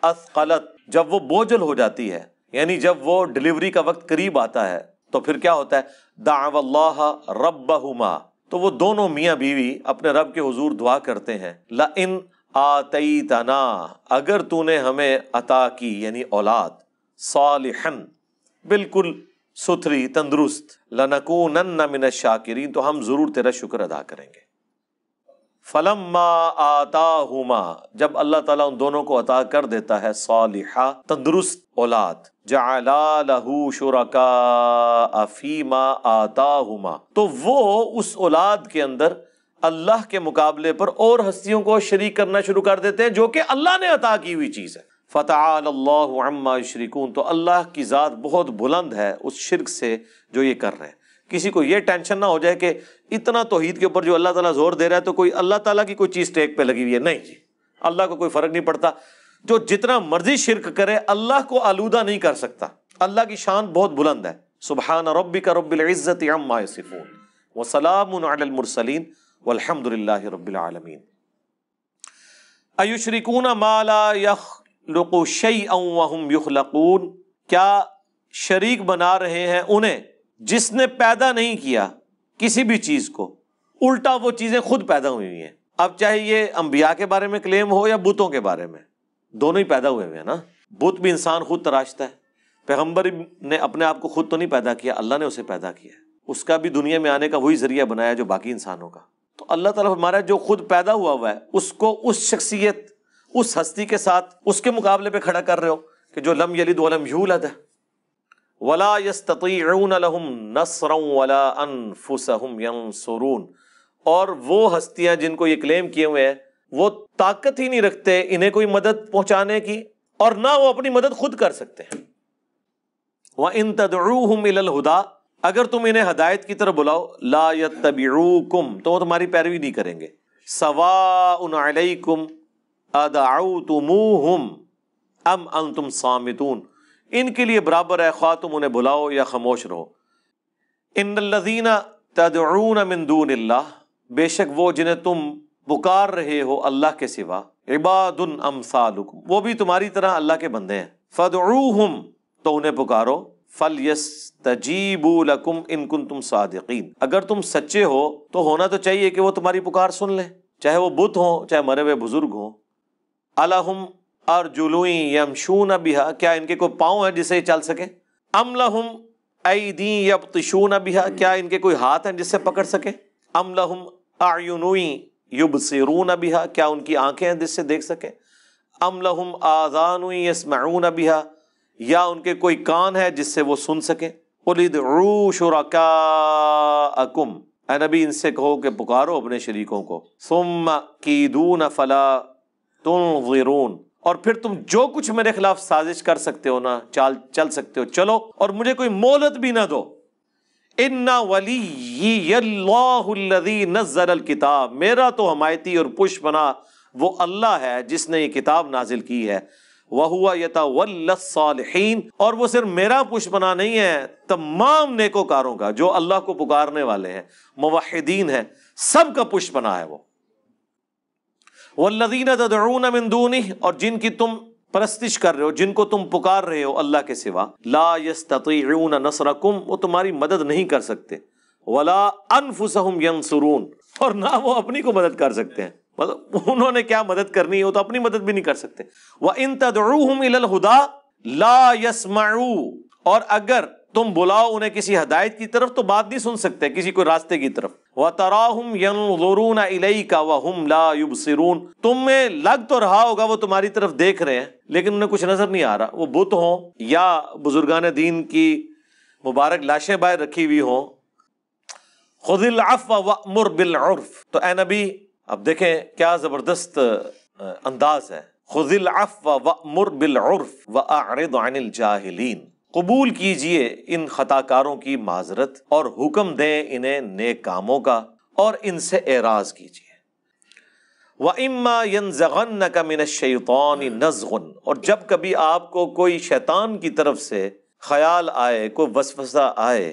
اثقلت، جب وہ بوجھل ہو جاتی ہے، یعنی جب وہ ڈلیوری کا وقت قریب آتا ہے، تو پھر کیا ہوتا ہے، دعوا اللہ ربہما، تو وہ دونوں میاں بیوی اپنے رب کے حضور دعا کرتے ہیں، لئن آتیتنا، اگر تو نے ہمیں عطا کی، یعنی اولاد، صالحاً، بالکل ستھری تندرست، لنکونن من الشاکرین، تو ہم ضرور تیرا شکر ادا کریں گے۔ فلما آتاہما، جب اللہ تعالیٰ ان دونوں کو عطا کر دیتا ہے صالحہ، تندرست اولاد، جعلا لہ شرکاء فیما آتاہما، تو وہ اس اولاد کے اندر اللہ کے مقابلے پر اور ہستیوں کو شریک کرنا شروع کر دیتے ہیں جو کہ اللہ نے عطا کی ہوئی چیز ہے۔ فتعالی اللہ عما یشرکون، تو اللہ کی ذات بہت بلند ہے اس شرک سے جو یہ کر رہے ہیں۔ کسی کو یہ ٹینشن نہ ہو جائے کہ اتنا توحید کے اوپر جو اللہ تعالیٰ زور دے رہا ہے تو کوئی اللہ تعالیٰ کی کوئی چیز ٹیک پہ لگی ہوئی ہے، نہیں جی، اللہ کو کوئی فرق نہیں پڑتا، جو جتنا مرضی شرک کرے اللہ کو آلودہ نہیں کر سکتا۔ اللہ کی شان بہت بلند ہے۔ سبحان ربک رب العزت عما یصفون وسلام علی المرسلین والحمد للہ رب العالمین۔ ایشرکون ما لا یخلق شیئا وہم یخلقون، کیا شریک بنا رہے ہیں انہیں جس نے پیدا نہیں کیا کسی بھی چیز کو، الٹا وہ چیزیں خود پیدا ہوئی ہیں۔ اب چاہے یہ انبیاء کے بارے میں کلیم ہو یا بتوں کے بارے میں، دونوں ہی پیدا ہوئے ہیں نا. بت بھی انسان خود تراشتا ہے، پیغمبر نے اپنے آپ کو خود تو نہیں پیدا کیا، اللہ نے اسے پیدا کیا ہے. اس کا بھی دنیا میں آنے کا وہی ذریعہ بنایا جو باقی انسانوں کا. تو اللہ تعالیٰ ہمارا جو خود پیدا ہوا ہے اس کو اس شخصیت، اس ہستی کے ساتھ اس کے مقابلے پہ کھڑا کر رہے ہو کہ جو لم یلد ولم یولد ہے. وَلَا يَسْتَطِيعُونَ لَهُمْ نَصْرًا وَلَا أَنفُسَهُمْ يَنصُرُونَ. اور وہ ہستیاں جن کو یہ کلیم کیے ہوئے ہیں وہ طاقت ہی نہیں رکھتے انہیں کوئی مدد پہنچانے کی، اور نہ وہ اپنی مدد خود کر سکتے ہیں. وَإِن تَدْعُوهُمْ إِلَى الْهُدَىٰ، اگر تم انہیں ہدایت کی طرف بلاؤ، لا يَتَّبِعُوكُمْ، تو وہ تمہاری پیروی نہیں کریں گے. سَوَاءٌ عَلَيْكُمْ أَدَعَوْتُمُوهُمْ أَمْ أَنْتُمْ صَامِتُونَ. ان کے لیے برابر ہے خواہ تم انہیں بلاؤ یا خاموش رہو. ان الذین تدعون من دون اللہ، بے شک وہ جنہیں تم پکار رہے ہو اللہ کے سوا، عباد امثالکم، وہ بھی تمہاری طرح اللہ کے بندے ہیں. فدعوہم، تو انہیں پکارو. فلیستجیبوا لکم ان کنتم صادقین، اگر تم سچے ہو تو ہونا تو چاہیے کہ وہ تمہاری پکار سن لیں، چاہے وہ بت ہوں چاہے مرے ہوئے بزرگ ہوں. الہم ارجل یمشون بہا، کیا ان کے کوئی پاؤں ہیں جس سے یہ چل سکے؟ ام لہم ایدی یبطشون بہا، کیا ان کے کوئی ہاتھ ہیں جس سے پکڑ سکے؟ ام لہم اعین یبصرون بہا، کیا ان کی آنکھیں ہیں جس سے دیکھ سکے؟ ام لہم آذان یسمعون بہا، یا ان کے کوئی کان ہے جس سے وہ سن سکے؟ قل ادعوا شرکاءکم، اے نبی ان سے کہو کہ پکارو اپنے شریکوں کو. ثم کیدون فلا تنظرون، اور پھر تم جو کچھ میرے خلاف سازش کر سکتے ہو نا، چل سکتے ہو چلو، اور مجھے کوئی مہلت بھی نہ دو. ان ولی اللہ الذی نزل الکتاب، میرا تو حمایتی اور پش پناہ وہ اللہ ہے جس نے یہ کتاب نازل کی ہے. وَهُوَ يَتَوَلَّى الصَّالِحِينَ، اور وہ صرف میرا پش پناہ نہیں ہے، تمام نیکوکاروں کا جو اللہ کو پکارنے والے ہیں، موحدین ہیں، سب کا پش پناہ ہے وہ. وَالَّذِينَ تَدْعُونَ مِن دُونِهِ، اور جن کی تم پرستش کر رہے ہو، جن کو تم پکار رہے ہو اللہ کے سوا، لَا يَسْتَطِيعُونَ نَصْرَكُمْ، وہ تمہاری مدد نہیں کر سکتے. وَلَا أَنفُسَهُمْ يَنصُرُونَ، اور نہ وہ اپنی کو مدد کر سکتے ہیں. مطلب انہوں نے کیا مدد کرنی ہے، وہ تو اپنی مدد بھی نہیں کر سکتے. وَإِن تَدْعُوهُمْ إِلَى الْهُدَىٰ لَا يَسْمَعُوا، اور اگر تم بلاؤ انہیں کسی ہدایت کی طرف تو بات نہیں سن سکتے، کسی کوئی راستے کی طرف. وَتَرَاهُمْ يَنظُرُونَ إِلَيْكَ وَهُمْ لَا يُبْصِرُونَ، تمہیں لگ تو رہا ہوگا وہ تمہاری طرف دیکھ رہے ہیں لیکن انہیں کچھ نظر نہیں آ رہا، وہ بت ہوں یا بزرگان دین کی مبارک لاشیں باہر رکھی ہوئی ہوں. خُذِ الْعَفْوَ وَأْمُرْ بِالْعُرْفِ، تو اے نبی اب دیکھیں کیا زبردست انداز ہے. خُذِ الْعَفْوَ وَأْمُرْ بِالْعُرْفِ وَأَعْرِضْ عَنِ الْجَاهِلِينَ، قبول کیجئے ان خطا کاروں کی معذرت اور حکم دیں انہیں نیک کاموں کا اور ان سے اعراض کیجئے. وَإِمَّا يَنزَغَنَّكَ مِنَ الشَّيْطَانِ نَزْغٌ، اور جب کبھی آپ کو کوئی شیطان کی طرف سے خیال آئے، کوئی وسوسہ آئے،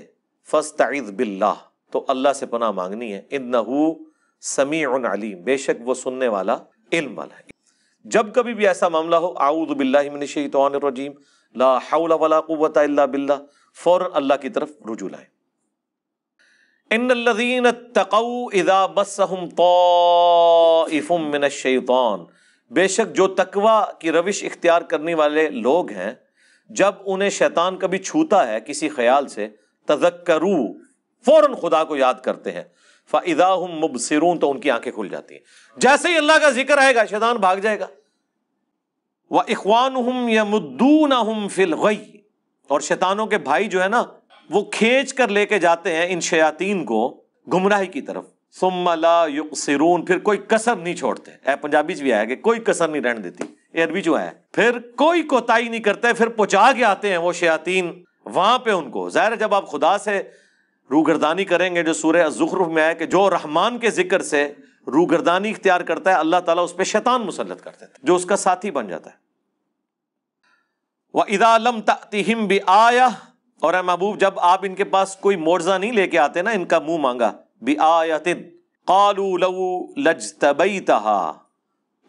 فَاسْتَعِذْ بِاللَّهِ، تو اللہ سے پناہ مانگنی ہے. إِنَّهُ سمیع علیم، بے شک وہ سننے والا علم والا ہے. جب کبھی بھی ایسا معاملہ ہو، اعوذ باللہ من الشیطان الرجیم، لا حول ولا قوت الا باللہ، فوراً اللہ کی طرف رجوع لائیں. ان الذین اتقوا اذا مسهم طائف من الشیطان، بے شک جو تقوی کی روش اختیار کرنے والے لوگ ہیں، جب انہیں شیطان کبھی چھوتا ہے کسی خیال سے، تذکروا، فوراً خدا کو یاد کرتے ہیں. فَإِذَا هُمْ مُبْصِرُونَ، تو ان کی آنکھیں کھل جاتی ہیں. جیسے ہی اللہ کا ذکر آئے گا شیطان بھاگ جائے گا. وَإِخْوَانُهُمْ يَمُدُّونَهُمْ فِي الْغَيِّ، اور شیطانوں کے بھائی جو ہے نا وہ کھینچ کر لے کے جاتے ہیں ان شیاطین کو گمراہی کی طرف. ثُمَّ لَا يُقْصِرُونَ، پھر کوئی کسر نہیں چھوڑتے. اے پنجابی چ بھی آیا کہ کوئی کسر نہیں رہنے دیتی، عربی جو ہے پھر کوئی کوتاہی نہیں کرتے، پھر پہنچا کے آتے ہیں وہ شیاطین وہاں پہ ان کو. ظاہر ہے جب آپ خدا سے روگردانی کریں گے، جو سورہ الزخرف میں ہے کہ جو رحمان کے ذکر سے روگردانی اختیار کرتا ہے اللہ تعالیٰ اس پہ شیطان مسلط کرتے ہیں جو اس کا ساتھی بن جاتا ہے. وَإِذَا لَمْ تَأْتِهِمْ بِآيَةٍ، اور اے محبوب جب آپ ان کے پاس کوئی معجزہ نہیں لے کے آتے نا، ان کا منہ مانگا، بِآيَةٍ قَالُوا لَوْ لَجْتَبَيْتَهَا،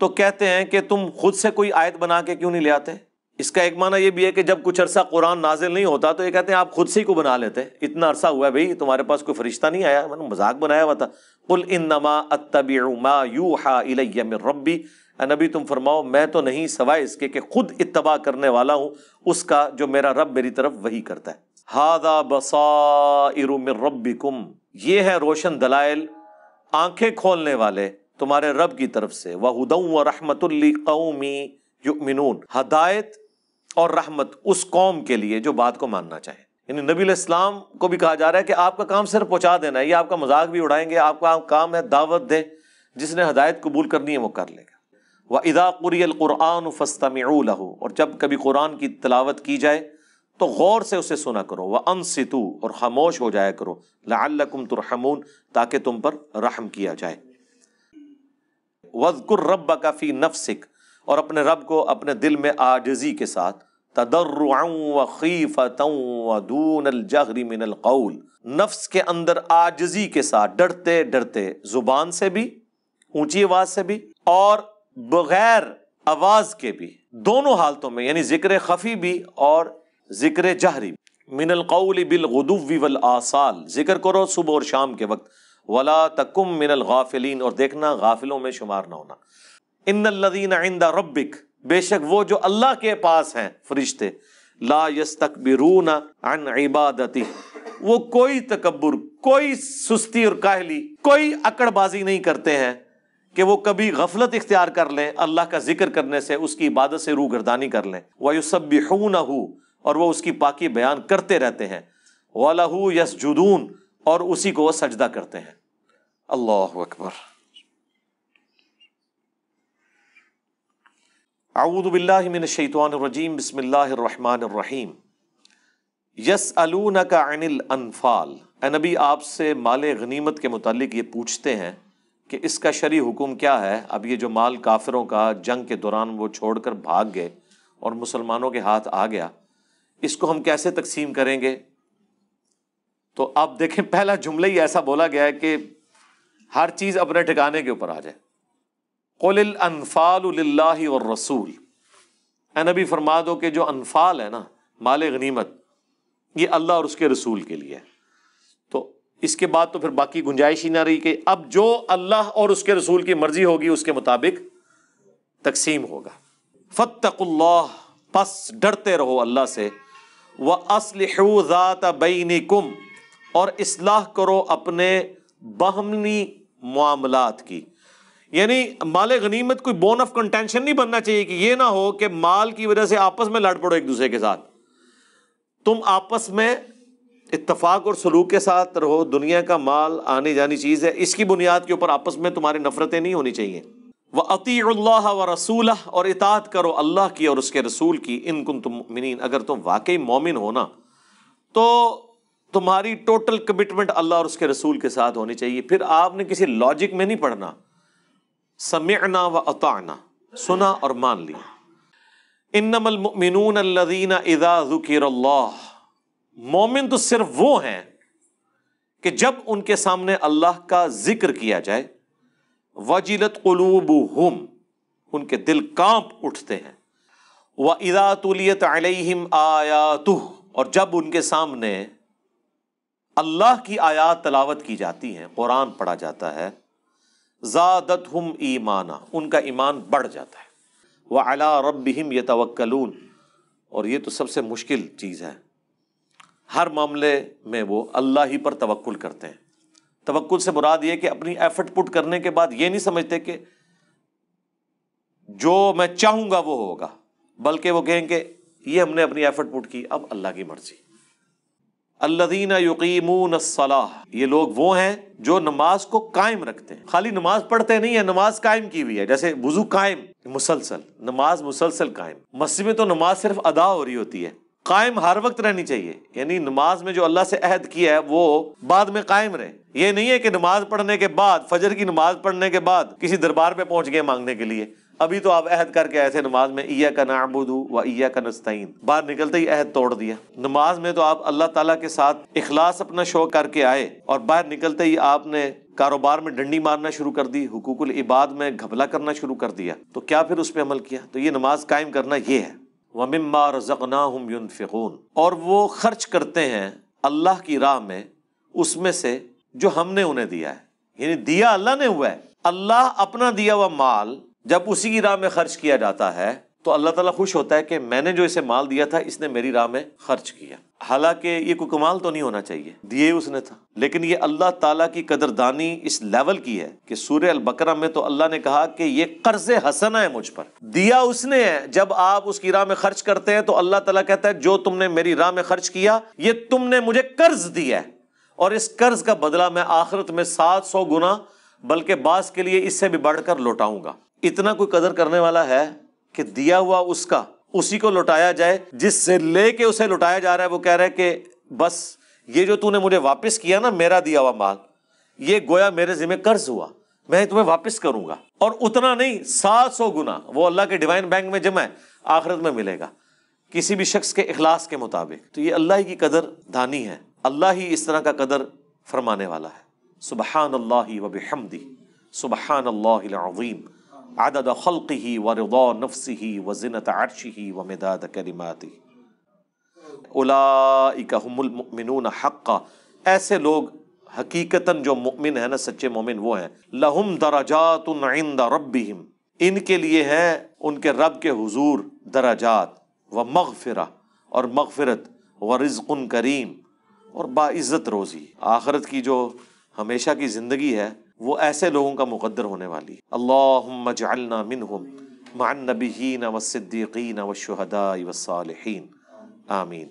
تو کہتے ہیں کہ تم خود سے کوئی آیت بنا کے کیوں نہیں لے آتے؟ اس کا ایک معنی یہ بھی ہے کہ جب کچھ عرصہ قرآن نازل نہیں ہوتا تو یہ کہتے ہیں آپ خود سے ہی کو بنا لیتے ہیں، اتنا عرصہ ہوا ہے بھائی تمہارے پاس کوئی فرشتہ نہیں آیا، میں نے مذاق بنایا ہوا تھا۔ قل انما اتبع ما یوحى الی من ربی، اے نبی تم فرماؤ میں تو نہیں سوائے اس کے کہ خود اتباع کرنے والا ہوں اس کا جو میرا رب میری طرف وحی کرتا ہے۔ ھذا بصائر من ربکم، یہ ہے روشن دلائل، آنکھیں کھولنے والے تمہارے رب کی طرف سے، وہدی ورحمۃ لقوم یؤمنون، ہدایت اور رحمت اس قوم کے لیے جو بات کو ماننا چاہے۔ یعنی نبی علیہ السلام کو بھی کہا جا رہا ہے کہ آپ کا کام صرف پہنچا دینا ہے، یہ آپ کا مذاق بھی اڑائیں گے، آپ کا کام ہے دعوت دیں، جس نے ہدایت قبول کرنی ہے وہ کر لے گا۔ وَإِذَا قُرِئَ الْقُرْآنُ فَاسْتَمِعُوا لَهُ، اور جب کبھی قرآن کی تلاوت کی جائے تو غور سے اسے سنا کرو، وَأَنصِتُوا، اور خاموش ہو جایا کرو، لَعَلَّكُمْ تُرْحَمُونَ، تاکہ تم پر رحم کیا جائے۔ وَاذْكُرْ رَبَّكَ فِي نَفْسِكَ، اور اپنے رب کو اپنے دل میں عاجزی کے ساتھ، تضرعا وخیفتا ودون الجہر من القول، نفس کے اندر عاجزی کے ساتھ، ڈرتے ڈرتے، زبان سے بھی، اونچی آواز سے بھی، اور بغیر آواز کے بھی، دونوں حالتوں میں، یعنی ذکر خفی بھی اور ذکر جہری بھی۔ من القول بالغدو والآصال، ذکر کرو صبح اور شام کے وقت، ولا تکم من الغافلین، اور دیکھنا غافلوں میں شمار نہ ہونا۔ ان الذین عند ربک، بے شک وہ جو اللہ کے پاس ہیں فرشتے، لا یستکبرون عن عبادتہ، وہ کوئی تکبر، کوئی سستی اور کاہلی، کوئی اکڑ بازی نہیں کرتے ہیں کہ وہ کبھی غفلت اختیار کر لیں اللہ کا ذکر کرنے سے، اس کی عبادت سے روگردانی کر لیں۔ وَيُسَبِّحُونَهُ، اور وہ اس کی پاکی بیان کرتے رہتے ہیں، وَلَهُ يَسْجُدُونَ، اور اسی کو وہ سجدہ کرتے ہیں۔ اللہ اکبر۔ اعوذ باللہ من الشیطان الرجیم، بسم اللہ الرحمن الرحیم۔ یسألونک عن الانفال، اے نبی آپ سے مال غنیمت کے متعلق یہ پوچھتے ہیں کہ اس کا شرعی حکم کیا ہے۔ اب یہ جو مال کافروں کا جنگ کے دوران وہ چھوڑ کر بھاگ گئے اور مسلمانوں کے ہاتھ آ گیا، اس کو ہم کیسے تقسیم کریں گے؟ تو آپ دیکھیں پہلا جملہ ہی ایسا بولا گیا ہے کہ ہر چیز اپنے ٹھکانے کے اوپر آ جائے۔ قل الانفال للہ والرسول، اے نبی فرما دو کہ جو انفال ہے نا، مال غنیمت، یہ اللہ اور اس کے رسول کے لیے ہے۔ تو اس کے بعد تو پھر باقی گنجائش ہی نہ رہی کہ اب جو اللہ اور اس کے رسول کی مرضی ہوگی اس کے مطابق تقسیم ہوگا۔ فاتقوا اللہ، پس ڈرتے رہو اللہ سے، وَأَصْلِحُوا ذَاتَ بَيْنِكُمْ، اور اصلاح کرو اپنے باہمی معاملات کی۔ یعنی مال غنیمت کوئی بون آف کنٹینشن نہیں بننا چاہیے کہ یہ نہ ہو کہ مال کی وجہ سے آپس میں لڑ پڑو ایک دوسرے کے ساتھ۔ تم آپس میں اتفاق اور سلوک کے ساتھ رہو، دنیا کا مال آنے جانی چیز ہے، اس کی بنیاد کے اوپر آپس میں تمہاری نفرتیں نہیں ہونی چاہیے۔ وَأَطِيعُوا اللَّهَ وَرَسُولَهُ، اور اطاعت کرو اللہ کی اور اس کے رسول کی، ان کنتم مؤمنین، اگر تم واقعی مومن ہونا تو تمہاری ٹوٹل کمٹمنٹ اللہ اور اس کے رسول کے ساتھ ہونی چاہیے۔ پھر آپ نے کسی لاجک میں نہیں پڑھنا، سمعنا وأطعنا، سنا اور مان لیا۔ انما المؤمنون الذین اذا ذکر اللہ، مومن تو صرف وہ ہیں کہ جب ان کے سامنے اللہ کا ذکر کیا جائے، وجلت قلوبہم، ان کے دل کانپ اٹھتے ہیں، وَإِذَا تُلِيَتْ عَلَيْهِمْ آیَاتُهُ، اور جب ان کے سامنے اللہ کی آیات تلاوت کی جاتی ہیں، قرآن پڑھا جاتا ہے، زادتہم ایمانا، ان کا ایمان بڑھ جاتا ہے، وَعَلَىٰ رَبِّهِمْ يَتَوَكَّلُونَ، اور یہ تو سب سے مشکل چیز ہے، ہر معاملے میں وہ اللہ ہی پر توکل کرتے ہیں۔ توکل سے مراد یہ کہ اپنی ایفرٹ پٹ کرنے کے بعد یہ نہیں سمجھتے کہ جو میں چاہوں گا وہ ہوگا، بلکہ وہ کہیں کہ یہ ہم نے اپنی ایفرٹ پٹ کی، اب اللہ کی مرضی۔ الذین یقیمون الصلاۃ، یہ لوگ وہ ہیں جو نماز کو قائم رکھتے ہیں، خالی نماز پڑھتے نہیں ہیں، نماز قائم کی ہوئی ہے، جیسے وضو قائم، مسلسل نماز، مسلسل قائم۔ مسجد میں تو نماز صرف ادا ہو رہی ہوتی ہے، قائم ہر وقت رہنی چاہیے، یعنی نماز میں جو اللہ سے عہد کیا ہے وہ بعد میں قائم رہے۔ یہ نہیں ہے کہ نماز پڑھنے کے بعد، فجر کی نماز پڑھنے کے بعد کسی دربار پہ پہنچ گئے مانگنے کے لیے، ابھی تو آپ عہد کر کے آئے تھے نماز میں، ایاک نعبد و ایاک نستعین، باہر نکلتے ہی عہد توڑ دیا۔ نماز میں تو آپ اللہ تعالیٰ کے ساتھ اخلاص اپنا شو کر کے آئے، اور باہر نکلتے ہی آپ نے کاروبار میں ڈنڈی مارنا شروع کر دی، حقوق العباد میں گھپلا کرنا شروع کر دیا، تو کیا پھر اس پہ عمل کیا؟ تو یہ نماز قائم کرنا یہ ہے۔ وَمِمَّا رَزَقْنَاهُمْ يُنْفِقُونَ، اور وہ خرچ کرتے ہیں اللہ کی راہ میں اس میں سے جو ہم نے انہیں دیا ہے، یعنی دیا اللہ نے ہوا ہے۔ اللہ اپنا دیا ہوا مال جب اسی کی راہ میں خرچ کیا جاتا ہے تو اللہ تعالیٰ خوش ہوتا ہے کہ میں نے جو اسے مال دیا تھا اس نے میری راہ میں خرچ کیا، حالانکہ یہ کوئی کمال تو نہیں ہونا چاہیے، دیے اس نے تھا، لیکن یہ اللہ تعالیٰ کی قدردانی اس لیول کی ہے کہ سورہ البقرہ میں تو اللہ نے کہا کہ یہ قرض حسنہ ہے مجھ پر، دیا اس نے ہے۔ جب آپ اس کی راہ میں خرچ کرتے ہیں تو اللہ تعالیٰ کہتا ہے جو تم نے میری راہ میں خرچ کیا یہ تم نے مجھے قرض دیا ہے، اور اس قرض کا بدلہ میں آخرت میں 700 گنا بلکہ بعض کے لیے اس سے بھی بڑھ کر لوٹاؤں گا۔ اتنا کوئی قدر کرنے والا ہے کہ دیا ہوا اس کا اسی کو لوٹایا جائے، جس سے لے کے اسے لوٹایا جا رہا ہے وہ کہہ رہا ہے کہ بس یہ جو تو نے مجھے واپس کیا نا میرا دیا ہوا مال، یہ گویا میرے ذمہ قرض ہوا، میں تمہیں واپس کروں گا، اور اتنا نہیں 700 گنا وہ اللہ کے ڈیوائن بینک میں جمع ہے، آخرت میں ملے گا کسی بھی شخص کے اخلاص کے مطابق۔ تو یہ اللہ ہی کی قدر دانی ہے، اللہ ہی اس طرح کا قدر فرمانے والا ہے۔ سبحان اللہ وبحمدہ، سبحان اللہ العظیم، عدد خلقہ ورضا نفسہ وزنۃ عرشہ ومداد کلماتہ۔ اولئک ھم المؤمنون حقا، ایسے لوگ حقیقتاً جو مؤمن ہیں نا، سچے مومن وہ ہیں۔ لہم درجات عند ربہم، ان کے لیے ہیں ان کے رب کے حضور درجات، ومغفرہ اور مغفرت، ورزق کریم اور باعزت روزی۔ آخرت کی جو ہمیشہ کی زندگی ہے وہ ایسے لوگوں کا مقدر ہونے والی۔ اللہم اجعلنا منہم مع النبیین والصدیقین والشہداء والصالحین، آمین۔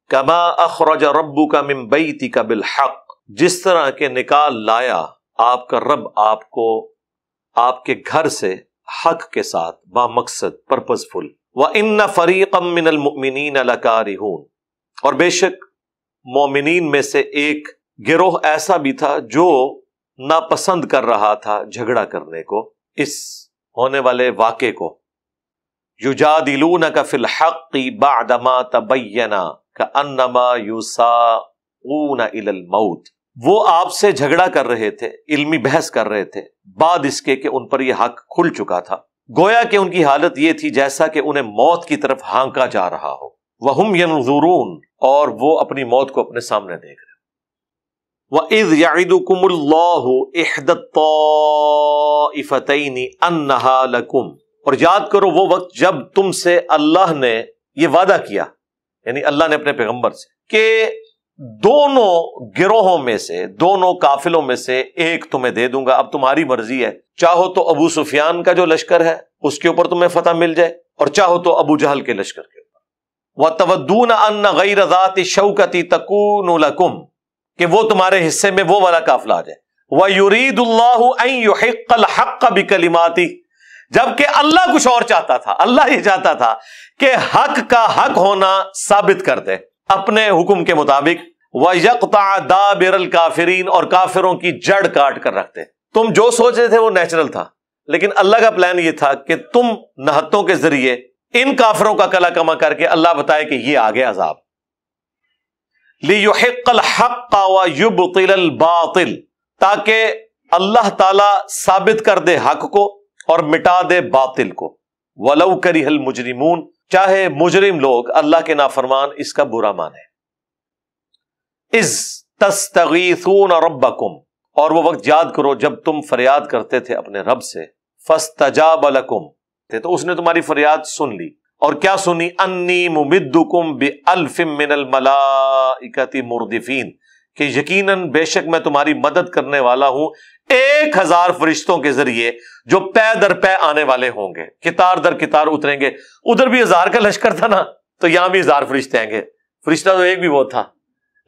کما اخرج ربک من بیتک بالحق، جس طرح کہ نکال لایا آپ کا رب آپ کو آپ کے گھر سے حق کے ساتھ، با مقصد، پرپزفل۔ وَإِنَّ فَرِيقًا مِّنَ الْمُؤْمِنِينَ لَكَارِهُونَ، اور بے شک مومنین میں سے ایک گروہ ایسا بھی تھا جو ناپسند کر رہا تھا جھگڑا کرنے کو، اس ہونے والے واقعے کو۔ یجادلونک فی الحق بعدما تبین کانما یساقون الی الموت، وہ آپ سے جھگڑا کر رہے تھے، علمی بحث کر رہے تھے بعد اس کے کہ ان پر یہ حق کھل چکا تھا، گویا کہ ان کی حالت یہ تھی جیسا کہ انہیں موت کی طرف ہانکا جا رہا ہو۔ وہم ینظرون، اور وہ اپنی موت کو اپنے سامنے دیکھ رہے۔ وَإِذْ يَعِدُكُمُ اللَّهُ إِحْدَى الطَّائِفَتَيْنِ أَنَّهَا لَكُمْ، اور یاد کرو وہ وقت جب تم سے اللہ نے یہ وعدہ کیا، یعنی اللہ نے اپنے پیغمبر سے، کہ دونوں گروہوں میں سے، دونوں قافلوں میں سے ایک تمہیں دے دوں گا، اب تمہاری مرضی ہے، چاہو تو ابو سفیان کا جو لشکر ہے اس کے اوپر تمہیں فتح مل جائے، اور چاہو تو ابو جہل کے لشکر کے اوپر۔ وَتَوَدُّونَ أَنَّ غَيْرَ ذَاتِ الشَّوْكَةِ تَكُونُ لَكُمْ، کہ وہ تمہارے حصے میں وہ والا قافلہ آ جائے۔ وَيُرِيدُ اللَّهُ أَن يُحِقَّ الْحَقَّ بِكَلِمَاتِهِ، جبکہ اللہ کچھ اور چاہتا تھا، اللہ یہ چاہتا تھا کہ حق کا حق ہونا ثابت کر دے اپنے حکم کے مطابق۔ وَيَقْطَعَ دَابِرَ الْكَافِرِينَ، اور کافروں کی جڑ کاٹ کر رکھتے۔ تم جو سوچ رہے تھے وہ نیچرل تھا، لیکن اللہ کا پلان یہ تھا کہ تم نہتوں کے ذریعے ان کافروں کا کلا کما کر کے اللہ بتائے کہ یہ آگے عذاب۔ لِيُحِقَّ الْحَقَّ وَيُبْطِلَ الْبَاطِلَ، تاکہ اللہ تعالی ثابت کر دے حق کو اور مٹا دے باطل کو۔ وَلَوْ كَرِهَ الْمُجْرِمُونَ، چاہے مجرم لوگ اللہ کے نافرمان اس کا برا مانے۔ اِذْ تَسْتَغِيثُونَ رَبَّكُمْ، اور وہ وقت یاد کرو جب تم فریاد کرتے تھے اپنے رب سے۔ فَاسْتَجَابَ لَكُمْ، تو اس نے تمہاری فریاد سن لی، اور کیا سنی؟ انی ممدکم بألف من الملائکۃ مردفین، کہ یقیناً بے شک میں تمہاری مدد کرنے والا ہوں 1000 فرشتوں کے ذریعے جو پے در پے آنے والے ہوں گے، قطار در قطار اتریں گے۔ ادھر بھی 1000 کا لشکر تھا نا، تو یہاں بھی 1000 فرشتے آئیں گے۔ فرشتہ تو ایک بھی وہ تھا،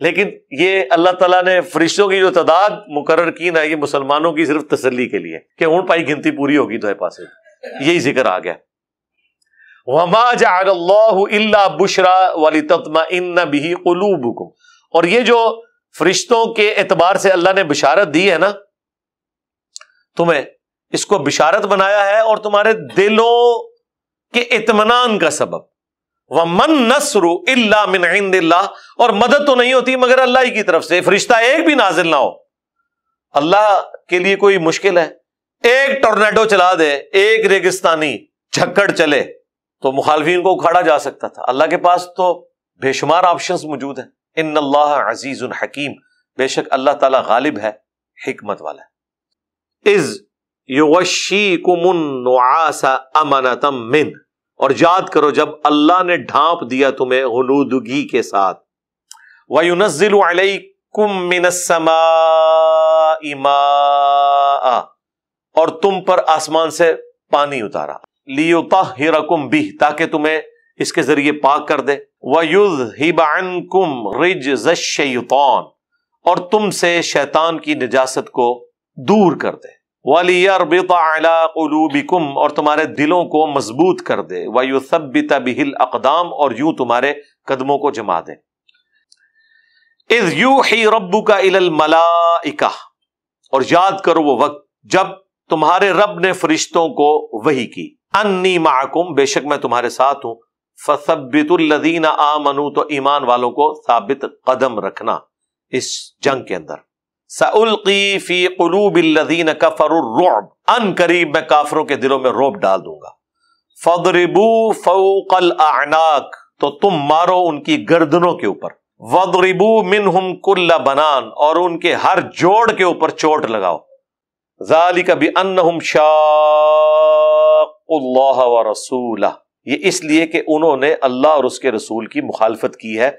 لیکن یہ اللہ تعالیٰ نے فرشتوں کی جو تعداد مقرر کی نا، یہ مسلمانوں کی صرف تسلی کے لیے کہ ہوں پائی گنتی پوری ہوگی تو پاسے یہی ذکر آ گیا۔ وَمَا جَعَلَ اللَّهُ إِلَّا بُشْرَى وَلِتَطْمَئِنَّ بِهِ قُلُوبُكُمْ، اور یہ جو فرشتوں کے اعتبار سے اللہ نے بشارت دی ہے نا تمہیں، اس کو بشارت بنایا ہے اور تمہارے دلوں کے اطمینان کا سبب۔ وَمَن نَّصْرُ إِلَّا مِنْ عِنْدِ اللَّهِ، اور مدد تو نہیں ہوتی مگر اللہ ہی کی طرف سے، فرشتہ ایک بھی نازل نہ ہو۔ اللہ کے لیے کوئی مشکل ہے؟ ایک ٹورنیڈو چلا دے، ایک ریگستانی جھکڑ چلے تو مخالفین کو اکھاڑا جا سکتا تھا. اللہ کے پاس تو بے شمار آپشنز موجود ہیں. ان اللہ عزیز حکیم، بے شک اللہ تعالیٰ غالب ہے، حکمت والا ہے. اذ یغشیکم النعاس امنۃ من، اور یاد کرو جب اللہ نے ڈھانپ دیا تمہیں غنودگی کے ساتھ. وَيُنَزِّلُ عَلَيْكُم مِّنَ السَّمَاءِ مَاءً، اور تم پر آسمان سے پانی اتارا. لِيُطَهِّرَكُم بِهِ، تاکہ تمہیں اس کے ذریعے پاک کر دے. وَيُذْهِبَ عَنكُم رِجْزَ الشَّيْطَانِ، اور تم سے شیطان کی نجاست کو دور کر دے. وَلِيَرْبِطَ عَلَىٰ قُلُوبِكُمْ، اور تمہارے دلوں کو مضبوط کر دے. وَيُثَبِّتَ بِهِ الْأَقْدَامَ، اور یوں تمہارے قدموں کو جما دے. اذ یوحی ربک الی الملائکہ، اور یاد کرو وہ وقت جب تمہارے رب نے فرشتوں کو وحی کی. انی معکم، بے شک میں تمہارے ساتھ ہوں. فثبتوا الذین آمنوا، تو ایمان والوں کو ثابت قدم رکھنا اس جنگ کے اندر. سألقی فی قلوب الذین کفروا الرعب، ان قریب میں کافروں کے دلوں میں رعب ڈال دوں گا. فاضربوا فوق الاعناق، تو تم مارو ان کی گردنوں کے اوپر. وَاضْرِبُوا مِنْهُمْ كُلَّ بَنَانٍ، اور ان کے ہر جوڑ کے اوپر چوٹ لگاؤ. ذَلِكَ بِأَنَّهُمْ شَاقُّوا اللَّهَ وَرَسُولَهُ، یہ اس لیے کہ انہوں نے اللہ اور اس کے رسول کی مخالفت کی ہے.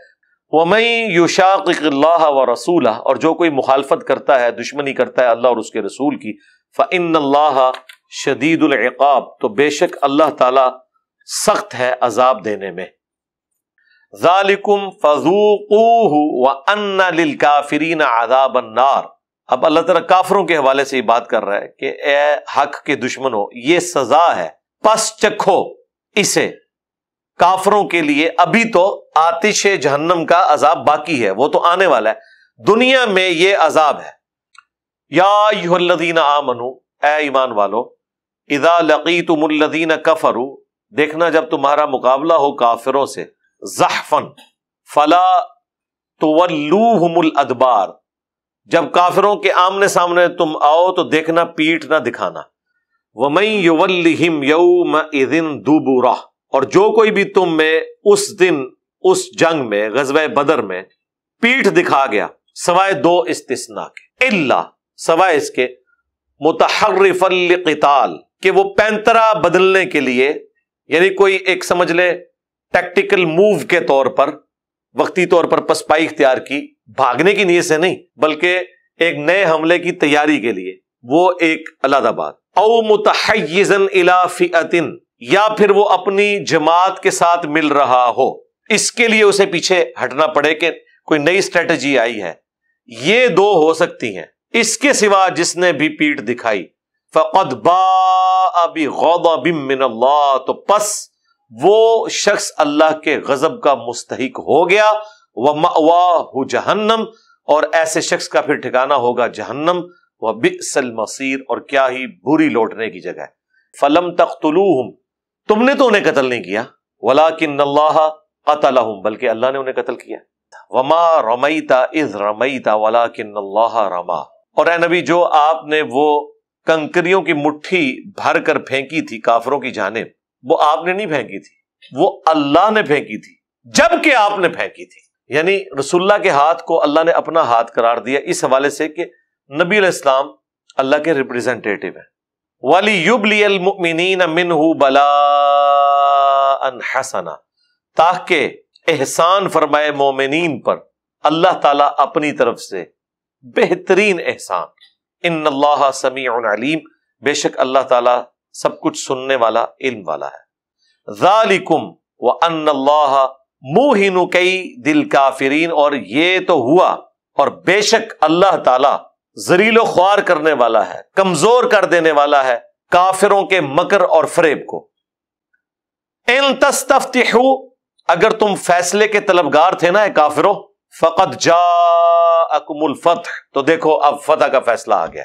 وَمَن يُشَاقِقِ اللَّهَ وَرَسُولَهُ، اور جو کوئی مخالفت کرتا ہے، دشمنی کرتا ہے اللہ اور اس کے رسول کی. فَإِنَّ اللَّهَ شَدِيدُ الْعِقَابِ، تو بے شک اللہ تعالی سخت ہے عذاب دینے میں. ذالکم فذوقوہ وان للکافرین عذاب النار. اب اللہ تعالیٰ کافروں کے حوالے سے یہ بات کر رہا ہے کہ اے حق کے دشمنوں، یہ سزا ہے، پس چکھو اسے. کافروں کے لیے ابھی تو آتش جہنم کا عذاب باقی ہے، وہ تو آنے والا ہے. دنیا میں یہ عذاب ہے. یا ایھا الذین آمنوا، اے ایمان والو، اذا لقیتم الذین کفروا، دیکھنا جب تمہارا مقابلہ ہو کافروں سے، زحفن فلا تولوہم الادبار، جب کافروں کے آمنے سامنے تم آؤ تو دیکھنا پیٹھ نہ دکھانا. ومن یولہم یومئذ دبرہ، اور جو کوئی بھی تم میں اس دن اس جنگ میں غزوہ بدر میں پیٹھ دکھا گیا، سوائے دو استثناء کے، الا سوائے اس کے متحرفا لقتال، کہ وہ پینترا بدلنے کے لیے، یعنی کوئی ایک سمجھ لے ٹیکٹیکل موو کے طور پر، وقتی طور پر پسپائی اختیار کی، بھاگنے کی نیت سے نہیں بلکہ ایک نئے حملے کی تیاری کے لیے، وہ ایک علیحدہ بات. او متحیزا الی فئۃ، یا پھر وہ اپنی جماعت کے ساتھ مل رہا ہو، اس کے لیے اسے پیچھے ہٹنا پڑے کہ کوئی نئی اسٹریٹجی آئی ہے. یہ دو ہو سکتی ہیں. اس کے سوا جس نے بھی پیٹھ دکھائی، فقد باء بغضب من اللہ، تو پس وہ شخص اللہ کے غضب کا مستحق ہو گیا. وَمَأْوَاهُ جہنم، اور ایسے شخص کا پھر ٹھکانہ ہوگا جہنم. وَبِئْسَ الْمَصِيرُ، اور کیا ہی بری لوٹنے کی جگہ ہے. فَلَمْ تَقْتُلُوهُمْ، تم نے تو انہیں قتل نہیں کیا. وَلَٰكِنَّ اللَّهَ قَتَلَهُمْ، بلکہ اللہ نے انہیں قتل کیا. وَمَا رَمَيْتَ إِذْ رَمَيْتَ وَلَٰكِنَّ اللَّهَ رَمَىٰ، اور اے نبی جو آپ نے وہ کنکریوں کی مٹھی بھر کر پھینکی تھی کافروں کی جانب، وہ آپ نے نہیں پھینکی تھی، وہ اللہ نے پھینکی تھی جب کہ آپ نے پھینکی تھی. یعنی رسول اللہ کے ہاتھ کو اللہ نے اپنا ہاتھ قرار دیا اس حوالے سے کہ نبی علیہ السلام اللہ کے ریپریزنٹیٹو ہیں. وَلِيُبْلِيَ الْمُؤْمِنِينَ مِنْهُ بَلَاءً حَسَنًا، تاکہ احسان فرمائے مومنین پر اللہ تعالیٰ اپنی طرف سے بہترین احسان. ان اللہ سمیع علیم، بے شک اللہ تعالیٰ سب کچھ سننے والا، علم والا ہے. ذالکم وان اللہ موہن کید الکافرین، اور یہ تو ہوا اور بے شک اللہ تعالیٰ ذلیل و خوار کرنے والا ہے، کمزور کر دینے والا ہے کافروں کے مکر اور فریب کو. ان تستفتحوا، اگر تم فیصلے کے طلبگار تھے نا اے کافروں، فقد جاءکم الفتح، تو دیکھو اب فتح کا فیصلہ آ گیا.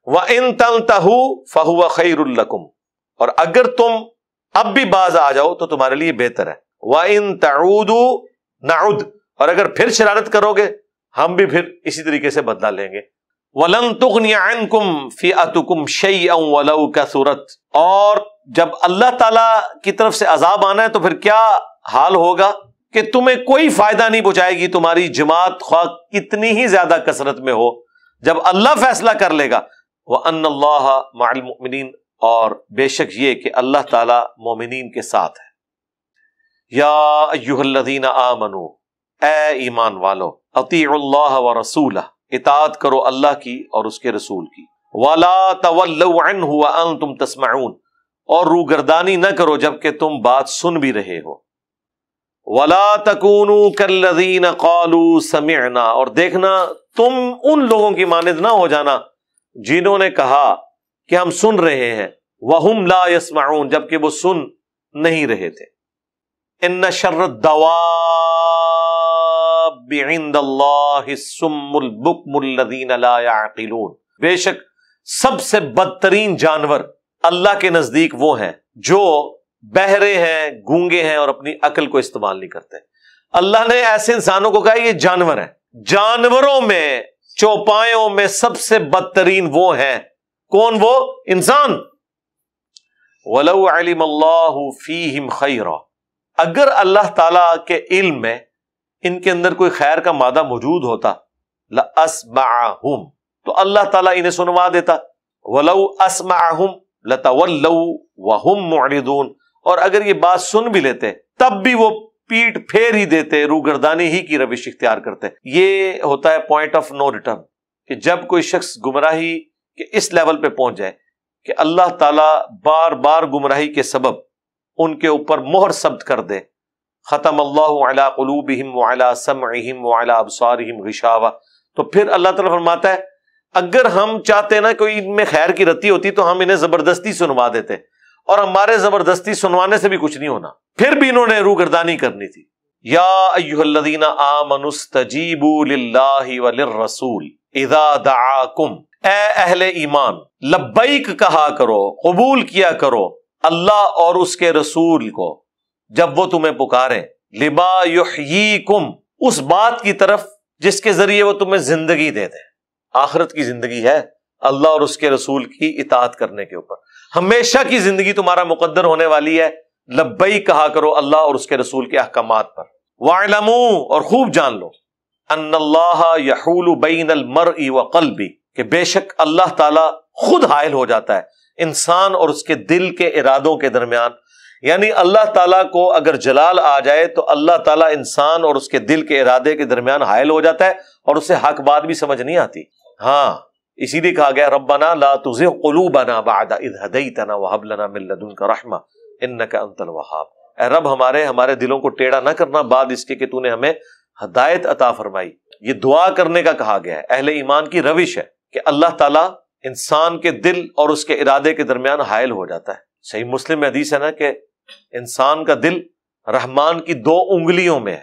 وَإِن تَنْتَهُوا فَهُوَ خَيْرٌ لَكُمْ، اور اگر تم اب بھی باز آ جاؤ تو تمہارے لیے بہتر ہے. وَإِن تَعُودُوا نَعُدْ، اور اگر پھر شرارت کرو گے ہم بھی پھر اسی طریقے سے بدلہ لیں گے. وَلَن تُغْنِيَ عَنْكُمْ فِئَتُكُمْ شَيْئًا وَلَوْ كَثُرَتْ، اور جب اللہ تعالیٰ کی طرف سے عذاب آنا ہے تو پھر کیا حال ہوگا کہ تمہیں کوئی فائدہ نہیں پہنچائے گی تمہاری جماعت خواہ کتنی ہی زیادہ کثرت میں ہو، جب اللہ فیصلہ کر لے گا۔ وَأَنَّ اللَّهَ مَعَ الْمُؤْمِنِينَ، اور بے شک یہ کہ اللہ تعالیٰ مومنین کے ساتھ ہے۔ یا ایھا الذین آمنوا، اے ایمان والو، اطیعوا اللہ ورسولہ، اطاعت کرو اللہ کی اور اس کے رسول کی، ولا تولوا عنہ وانتم تسمعون، اور روگردانی نہ کرو جبکہ تم بات سن بھی رہے ہو، ولا تکونوا کالذین قالوا سمعنا، اور دیکھنا تم ان لوگوں کی مانند نہ ہو جانا جنہوں نے کہا کہ ہم سن رہے ہیں، وہم لا یسمعون، جبکہ وہ سن نہیں رہے تھے۔ ان شر الدواب عند اللہ الصم البکم الذین لا یعقلون، بے شک سب سے بدترین جانور اللہ کے نزدیک وہ ہیں جو بہرے ہیں، گونگے ہیں اور اپنی عقل کو استعمال نہیں کرتے۔ اللہ نے ایسے انسانوں کو کہا یہ جانور ہیں، جانوروں میں چوپایوں میں سب سے بدترین وہ ہیں، کون؟ وہ انسان۔ وَلَوْ عَلِمَ اللَّهُ فِيهِمْ خَيْرًا، اگر اللہ تعالیٰ کے علم میں ان کے اندر کوئی خیر کا مادہ موجود ہوتا، لَأَسْمَعَهُمْ، تو اللہ تعالیٰ انہیں سنوا دیتا، وَلَوْ أَسْمَعَهُمْ لَتَوَلَّوْا وَهُمْ مُعْرِضُونَ، اور اگر یہ بات سن بھی لیتے تب بھی وہ پیٹ پھیر ہی دیتے، روگردانی ہی کی روش اختیار کرتے۔ یہ ہوتا ہے پوائنٹ آف نو ریٹرن، کہ جب کوئی شخص گمراہی کے اس لیول پہ پہنچ جائے کہ اللہ تعالیٰ بار بار گمراہی کے سبب ان کے اوپر مہر ثبت کر دے، ختم اللہ علی قلوبہم وعلی سمعہم وعلی ابصارہم غشاوہ، تو پھر اللہ تعالیٰ فرماتا ہے اگر ہم چاہتے نا کوئی ان میں خیر کی رتی ہوتی تو ہم انہیں زبردستی سنوا دیتے، اور ہمارے زبردستی سنوانے سے بھی کچھ نہیں ہونا، پھر بھی انہوں نے روگردانی کرنی تھی۔ یا ایھا الذین آمنوا استجیبوا للہ وللرسول اذا دعاکم، اے اہل ایمان لبیک کہا کرو، قبول کیا کرو اللہ اور اس کے رسول کو جب وہ تمہیں پکاریں، لما یحییکم، اس بات کی طرف جس کے ذریعے وہ تمہیں زندگی دے دیں۔ آخرت کی زندگی ہے اللہ اور اس کے رسول کی اطاعت کرنے کے اوپر، ہمیشہ کی زندگی تمہارا مقدر ہونے والی ہے، لبیک کہا کرو اللہ اور اس کے رسول کے احکامات پر۔ وَاعْلَمُوا، اور خوب جان لو، ان اللہ یحول بین المرء وقلبہ، کہ بے شک اللہ تعالیٰ خود حائل ہو جاتا ہے انسان اور اس کے دل کے ارادوں کے درمیان، یعنی اللہ تعالیٰ کو اگر جلال آ جائے تو اللہ تعالیٰ انسان اور اس کے دل کے ارادے کے درمیان حائل ہو جاتا ہے اور اسے حق بات بھی سمجھ نہیں آتی۔ ہاں اسی لیے کہا گیا ربنا لا تزغ قلوبنا بعد اذ ہدیتنا وہب لنا من لدنک رحمہ انک انت الوہاب، اے رب ہمارے دلوں کو ٹیڑھا نہ کرنا بعد اس کے کہ تو نے ہمیں ہدایت عطا فرمائی۔ یہ دعا کرنے کا کہا گیا ہے، اہل ایمان کی روش ہے کہ اللہ تعالیٰ انسان کے دل اور اس کے ارادے کے درمیان حائل ہو جاتا ہے۔ صحیح مسلم میں حدیث ہے نا کہ انسان کا دل رحمان کی 2 انگلیوں میں ہے،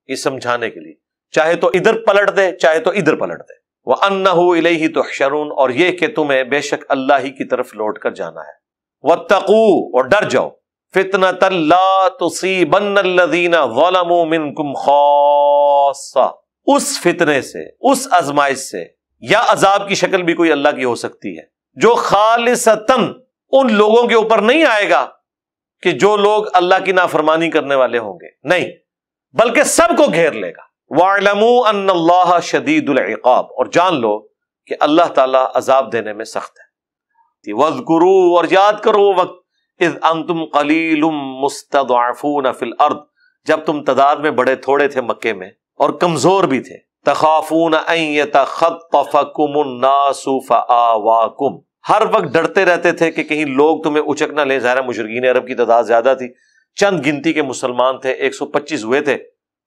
یہ سمجھانے کے لیے، چاہے تو ادھر پلٹ دے چاہے تو ادھر پلٹ دے۔ وَأَنَّهُ إِلَيْهِ تُحْشَرُونَ، اور یہ کہ تمہیں بے شک اللہ ہی کی طرف لوٹ کر جانا ہے۔ وَاتَّقُوا، اور ڈر جاؤ، فِتْنَةً لَا تُصِيبَنَّ الَّذِينَ ظَلَمُوا مِنْكُمْ خَاصَّةً، اس فتنے سے، اس آزمائش سے، یا عذاب کی شکل بھی کوئی اللہ کی ہو سکتی ہے جو خالصتاً ان لوگوں کے اوپر نہیں آئے گا کہ جو لوگ اللہ کی نافرمانی کرنے والے ہوں گے، نہیں، بلکہ سب کو گھیر لے گا۔ وَاعْلَمُوا أَنَّ اللَّهَ شَدِيدُ الْعِقَابِ، اور جان لو کہ اللہ تعالیٰ عذاب دینے میں سخت ہے۔ وَاذْكُرُوا، اور یاد کرو وہ وقت، اذ انتم قلیل مستضعفون فی الارض، جب تم تعداد میں بڑے تھوڑے تھے مکے میں اور کمزور بھی تھے، تخافون ان یتخطفکم الناس فآواکم، ہر وقت ڈرتے رہتے تھے کہ کہیں لوگ تمہیں اچک نہ لیں۔ ظاہر مشرکین عرب کی تعداد زیادہ تھی، چند گنتی کے مسلمان تھے، 125 ہوئے تھے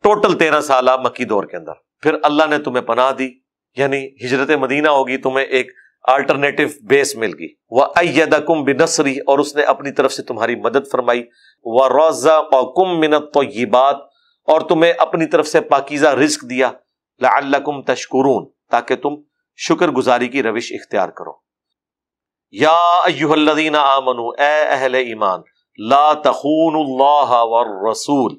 ٹوٹل 13 سالہ مکی دور کے اندر۔ پھر اللہ نے تمہیں پناہ دی، یعنی ہجرت مدینہ ہوگی، تمہیں ایک آلٹرنیٹو بیس مل گئی۔ وَأَيَّدَكُمْ بِنَصْرِهِ، اور اس نے اپنی طرف سے تمہاری مدد فرمائی۔ وَرَزَقَكُمْ مِنَ الطَّيِّبَاتِ، اور تمہیں اپنی طرف سے پاکیزہ رزق دیا۔ لَعَلَّكُمْ تَشْكُرُونَ، تاکہ تم شکر گزاری کی روش اختیار کرو۔ یا ایھا الذین آمنوا، اے اہل ایمان، لا تخونوا اللہ والرسول،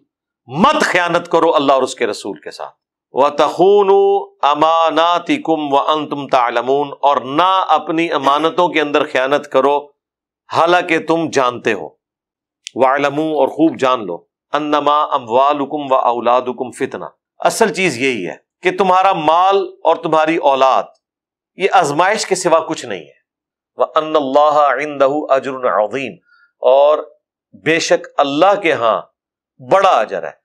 مت خیانت کرو اللہ اور اس کے رسول کے ساتھ۔ وَتَخُونُوا أَمَانَاتِكُمْ وَأَنْتُمْ تَعْلَمُونَ، اور نہ اپنی امانتوں کے اندر خیانت کرو حالانکہ تم جانتے ہو. وَاعْلَمُوا، اور خوب جان لو، أَنَّمَا أَمْوَالُكُمْ وَأَوْلَادُكُمْ فِتْنَةٌ، اصل چیز یہی ہے کہ تمہارا مال اور تمہاری اولاد یہ آزمائش کے سوا کچھ نہیں ہے. وَأَنَّ اللَّهَ عِندَهُ أَجْرٌ عَظِيمٌ، اور بے شک اللہ کے ہاں بڑا اجر ہے.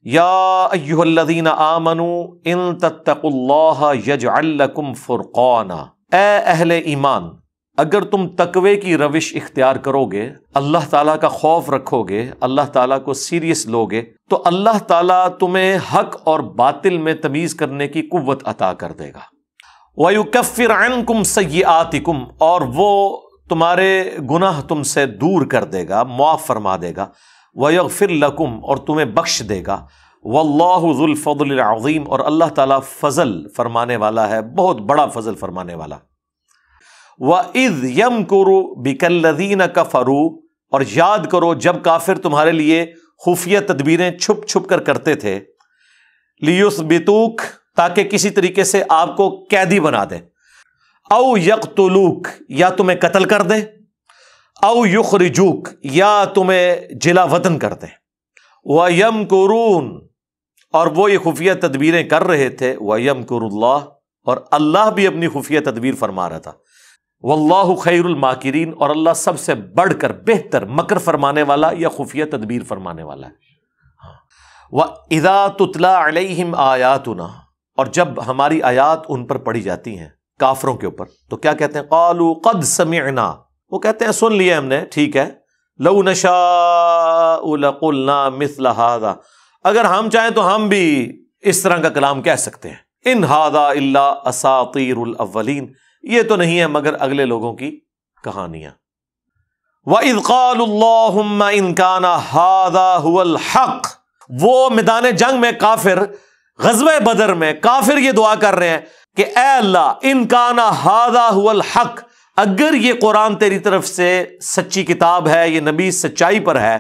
یا ایھا الذین آمنوا ان تتقوا اللہ یجعل لکم فرقانا، اے اہل ایمان اگر تم تقوی کی روش اختیار کرو گے، اللہ تعالیٰ کا خوف رکھو گے، اللہ تعالیٰ کو سیریس لوگے، تو اللہ تعالیٰ تمہیں حق اور باطل میں تمیز کرنے کی قوت عطا کر دے گا. وَيُكَفِّرْ عَنْكُمْ سَيِّئَاتِكُمْ، اور وہ تمہارے گناہ تم سے دور کر دے گا، معاف فرما دے گا. وَيَغْفِرْ لَكُمْ، اور تمہیں بخش دے گا. وَاللَّهُ ذُو الْفَضْلِ الْعَظِيمِ، اور اللہ تعالیٰ فضل فرمانے والا ہے، بہت بڑا فضل فرمانے والا. وَإِذْ يَمْكُرُ بِكَ الَّذِينَ كَفَرُوا، اور یاد کرو جب کافر تمہارے لیے خفیہ تدبیریں چھپ چھپ کر کرتے تھے. لِيُثْبِتُوكَ، تاکہ کسی طریقے سے آپ کو قیدی بنا دیں. او یقتلوک، یا تمہیں قتل کر دیں. او یخرجوک، یا تمہیں جلا وطن کر دیں. وَيَمْكُرُونَ، اور وہ یہ خفیہ تدبیریں کر رہے تھے. وَيَمْكُرُ اللَّهُ، اور اللہ بھی اپنی خفیہ تدبیر فرما رہا تھا. واللہ خیر الماکرین، اور اللہ سب سے بڑھ کر بہتر مکر فرمانے والا یا خفیہ تدبیر فرمانے والا ہے. وَإِذَا تُتْلَى عَلَيْهِمْ آیاتنا، اور جب ہماری آیات ان پر پڑھی جاتی ہیں کافروں کے اوپر تو کیا کہتے ہیں؟ قالوا قد سمعنا، وہ کہتے ہیں سن لیا ہم نے، ٹھیک ہے. لو نشاء لقلنا مثل هذا، اگر ہم چاہیں تو ہم بھی اس طرح کا کلام کہہ سکتے ہیں. ان هذا الا اساطیر الاولین، یہ تو نہیں ہے مگر اگلے لوگوں کی کہانیاں. وَإِذْ قَالُوا اللَّهُمَّ إِنْ كَانَ هَذَا هُوَ الْحَقُّ، وہ میدان جنگ میں کافر، غزوہ بدر میں کافر یہ دعا کر رہے ہیں کہ اے اللہ ان کان ھذا ھو الحق، اگر یہ قرآن تیری طرف سے سچی کتاب ہے، یہ نبی سچائی پر ہے،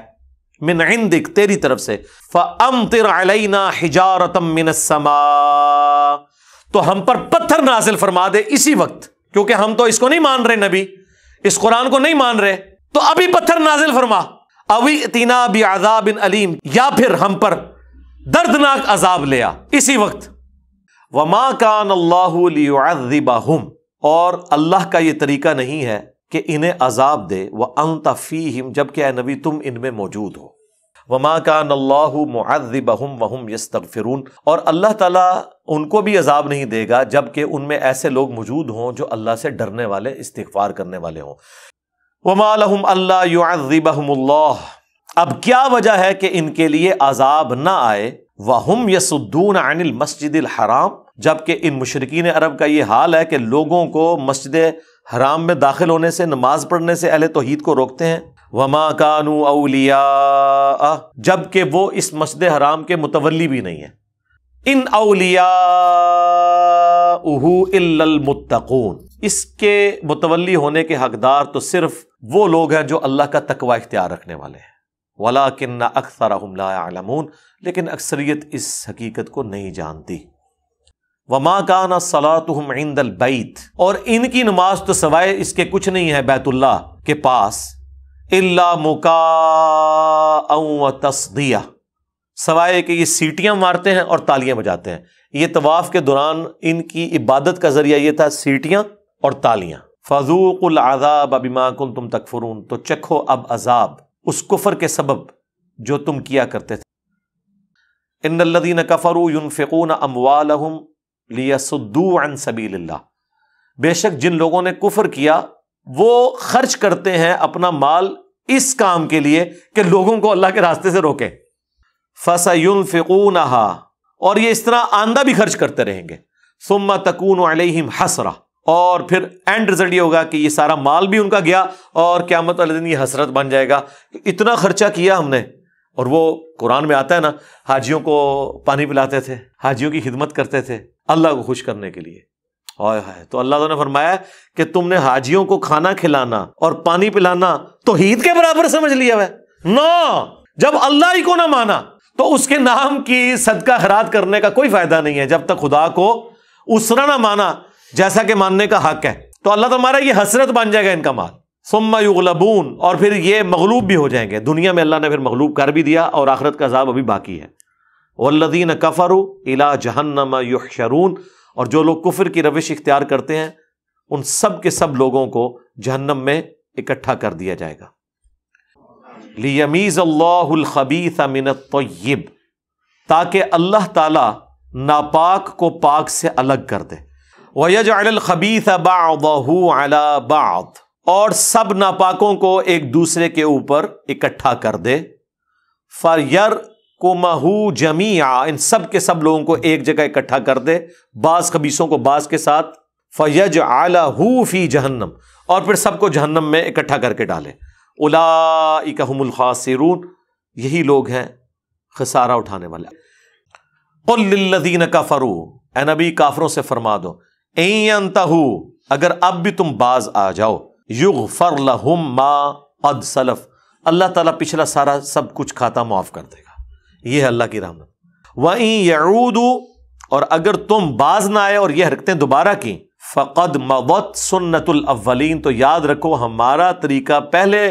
من عندک تیری طرف سے، فامطر علینا حجارۃ من السماء، تو ہم پر پتھر نازل فرما دے اسی وقت، کیونکہ ہم تو اس کو نہیں مان رہے، نبی اس قرآن کو نہیں مان رہے، تو ابھی پتھر نازل فرما. او ائتنا بعذاب علیم، یا پھر ہم پر دردناک عذاب لیا اسی وقت. وما کان اللہ لیعذبہم، اور اللہ کا یہ طریقہ نہیں ہے کہ انہیں عذاب دے. وانت فیہم، جبکہ اے نبی تم ان میں موجود ہو. وما کان اللہ معذبہم وہم یستغفرون، اور اللہ تعالیٰ ان کو بھی عذاب نہیں دے گا جبکہ ان میں ایسے لوگ موجود ہوں جو اللہ سے ڈرنے والے، استغفار کرنے والے ہوں. وما لہم الا یعذبہم اللہ، اب کیا وجہ ہے کہ ان کے لیے عذاب نہ آئے. وَهُمْ يَصُدُّونَ عَنِ الْمَسْجِدِ الْحَرَامِ، جبکہ ان مشرکین عرب کا یہ حال ہے کہ لوگوں کو مسجد حرام میں داخل ہونے سے، نماز پڑھنے سے اہل توحید کو روکتے ہیں. وَمَا كَانُوا أَوْلِيَاءَ، جبکہ وہ اس مسجد حرام کے متولی بھی نہیں ہیں. ان اولیاءہ الا المتقون، اس کے متولی ہونے کے حقدار تو صرف وہ لوگ ہیں جو اللہ کا تقوی اختیار رکھنے والے ہیں. وَلَٰكِنَّ أَكْثَرَهُمْ لَا يَعْلَمُونَ، لیکن اکثریت اس حقیقت کو نہیں جانتی. وَمَا كَانَ صَلَاتُهُمْ عِندَ الْبَيْتِ، اور ان کی نماز تو سوائے اس کے کچھ نہیں ہے بیت اللہ کے پاس. إِلَّا مُكَاءً وَتَصْدِيَةً، سوائے کہ یہ سیٹیاں مارتے ہیں اور تالیاں بجاتے ہیں. یہ طواف کے دوران ان کی عبادت کا ذریعہ یہ تھا، سیٹیاں اور تالیاں. فَذُوقُوا الْعَذَابَ بِمَا كُنتُمْ تَكْفُرُونَ، تو چکھو اب عذاب اس کفر کے سبب جو تم کیا کرتے تھے. ان الذین کفروا ينفقون اموالهم لیصدوا عن سبیل اللہ، بے شک جن لوگوں نے کفر کیا وہ خرچ کرتے ہیں اپنا مال اس کام کے لیے کہ لوگوں کو اللہ کے راستے سے روکیں. فسينفقونها، اور یہ اس طرح آندہ بھی خرچ کرتے رہیں گے. ثم تكون علیہم حسرہ، اور پھر اینڈ رزلٹ یہ ہوگا کہ یہ سارا مال بھی ان کا گیا اور قیامت والے دن یہ حسرت بن جائے گا کہ اتنا خرچہ کیا ہم نے. اور وہ قرآن میں آتا ہے نا، حاجیوں کو پانی پلاتے تھے، حاجیوں کی خدمت کرتے تھے اللہ کو خوش کرنے کے لیے. تو اللہ تعالیٰ نے فرمایا کہ تم نے حاجیوں کو کھانا کھلانا اور پانی پلانا توحید کے برابر سمجھ لیا ہے. نو، جب اللہ ہی کو نہ مانا تو اس کے نام کی صدقہ خیرات کرنے کا کوئی فائدہ نہیں ہے جب تک خدا کو اسرا نہ مانا جیسا کہ ماننے کا حق ہے. تو اللہ تمہارا یہ حسرت بن جائے گا ان کا مال. ثم یغلبون، اور پھر یہ مغلوب بھی ہو جائیں گے. دنیا میں اللہ نے پھر مغلوب کر بھی دیا اور آخرت کا عذاب ابھی باقی ہے. والذین کفروا الی جہنم یحشرون، اور جو لوگ کفر کی روش اختیار کرتے ہیں ان سب کے سب لوگوں کو جہنم میں اکٹھا کر دیا جائے گا. لیمیز اللہ الخبیث من الطیب، تاکہ اللہ تعالی ناپاک کو پاک سے الگ کر دے. وَيَجْعَلَ الْخَبِيثَ بَعْضَهُ عَلَى بَعْضٍ، اور سب ناپاکوں کو ایک دوسرے کے اوپر اکٹھا کر دے. فَيَرْكُمَهُ جَمِيعًا، ان سب کے سب لوگوں کو ایک جگہ اکٹھا کر دے، بعض خبیثوں کو بعض کے ساتھ. فَيَجْعَلَهُ فِي جَهَنَّمَ، اور پھر سب کو جہنم میں اکٹھا کر کے ڈالے. اولئک هم الخاسرون، یہی لوگ ہیں خسارہ اٹھانے والے. قل للذین کفروا، اے نبی کافروں سے فرما دو، ان ينتهوا، اگر اب بھی تم باز آ جاؤ، یغفر لهم ما قد سلف، اللہ تعالیٰ پچھلا سارا سب کچھ کھاتا معاف کر دے گا. یہ ہے اللہ کی رحمت. وَإِن يَعُودُوا، اور اگر تم باز نہ آئے اور یہ حرکتیں دوبارہ کی، فقد مضت سنت الاولین، تو یاد رکھو ہمارا طریقہ پہلے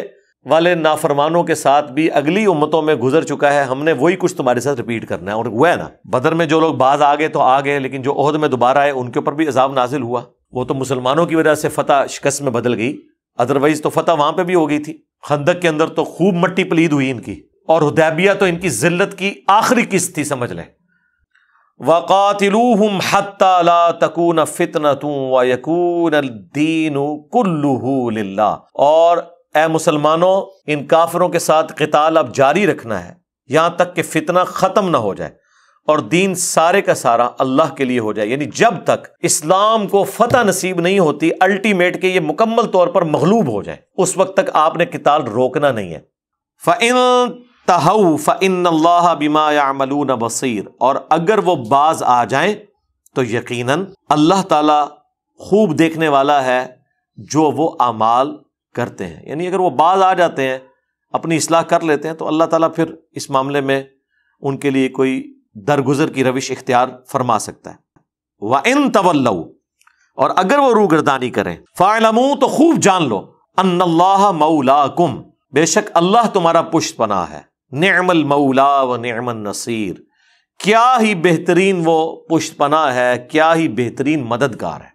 والے نافرمانوں کے ساتھ بھی اگلی امتوں میں گزر چکا ہے. ہم نے وہی کچھ تمہارے ساتھ ریپیٹ کرنا ہے. اور ہوا ہے نا، بدر میں جو لوگ باز آ گئے تو آ گئے، لیکن جو احد میں دوبارہ آئے ان کے اوپر بھی عذاب نازل ہوا. وہ تو مسلمانوں کی وجہ سے فتح شکست میں بدل گئی، ادروائز تو فتح وہاں پہ بھی ہو گئی تھی. خندق کے اندر تو خوب مٹی پلید ہوئی ان کی، اور حدیبیہ تو ان کی ذلت کی آخری قسط تھی سمجھ لیں. وَقَاتِلُوهُمْ حَتَّى لَا تَكُونَ فِتْنَةٌ وَيَكُونَ الدِّينُ كُلُّهُ لِلَّهِ، اور اے مسلمانوں ان کافروں کے ساتھ قتال اب جاری رکھنا ہے یہاں تک کہ فتنہ ختم نہ ہو جائے اور دین سارے کا سارا اللہ کے لیے ہو جائے. یعنی جب تک اسلام کو فتح نصیب نہیں ہوتی الٹیمیٹ کہ یہ مکمل طور پر مغلوب ہو جائے، اس وقت تک آپ نے قتال روکنا نہیں ہے. فَإِن تَهَوْا فَإِنَّ اللَّهَ بِمَا يَعْمَلُونَ بَصِيرٌ، اور اگر وہ باز آ جائیں تو یقیناً اللہ تعالی خوب دیکھنے والا ہے جو وہ اعمال کرتے ہیں. یعنی اگر وہ باز آ جاتے ہیں، اپنی اصلاح کر لیتے ہیں، تو اللہ تعالیٰ پھر اس معاملے میں ان کے لیے کوئی درگزر کی روش اختیار فرما سکتا ہے. وَإِن تَوَلَّوْا، اور اگر وہ روگردانی کریں، فَاعْلَمُوا، تو خوب جان لو، أَنَّ اللَّهَ مَوْلَاكُمْ، بے شک اللہ تمہارا پشت پناہ ہے. نعم المولا و نعم النصیر، کیا ہی بہترین وہ پشت پناہ ہے، کیا ہی بہترین مددگار ہے.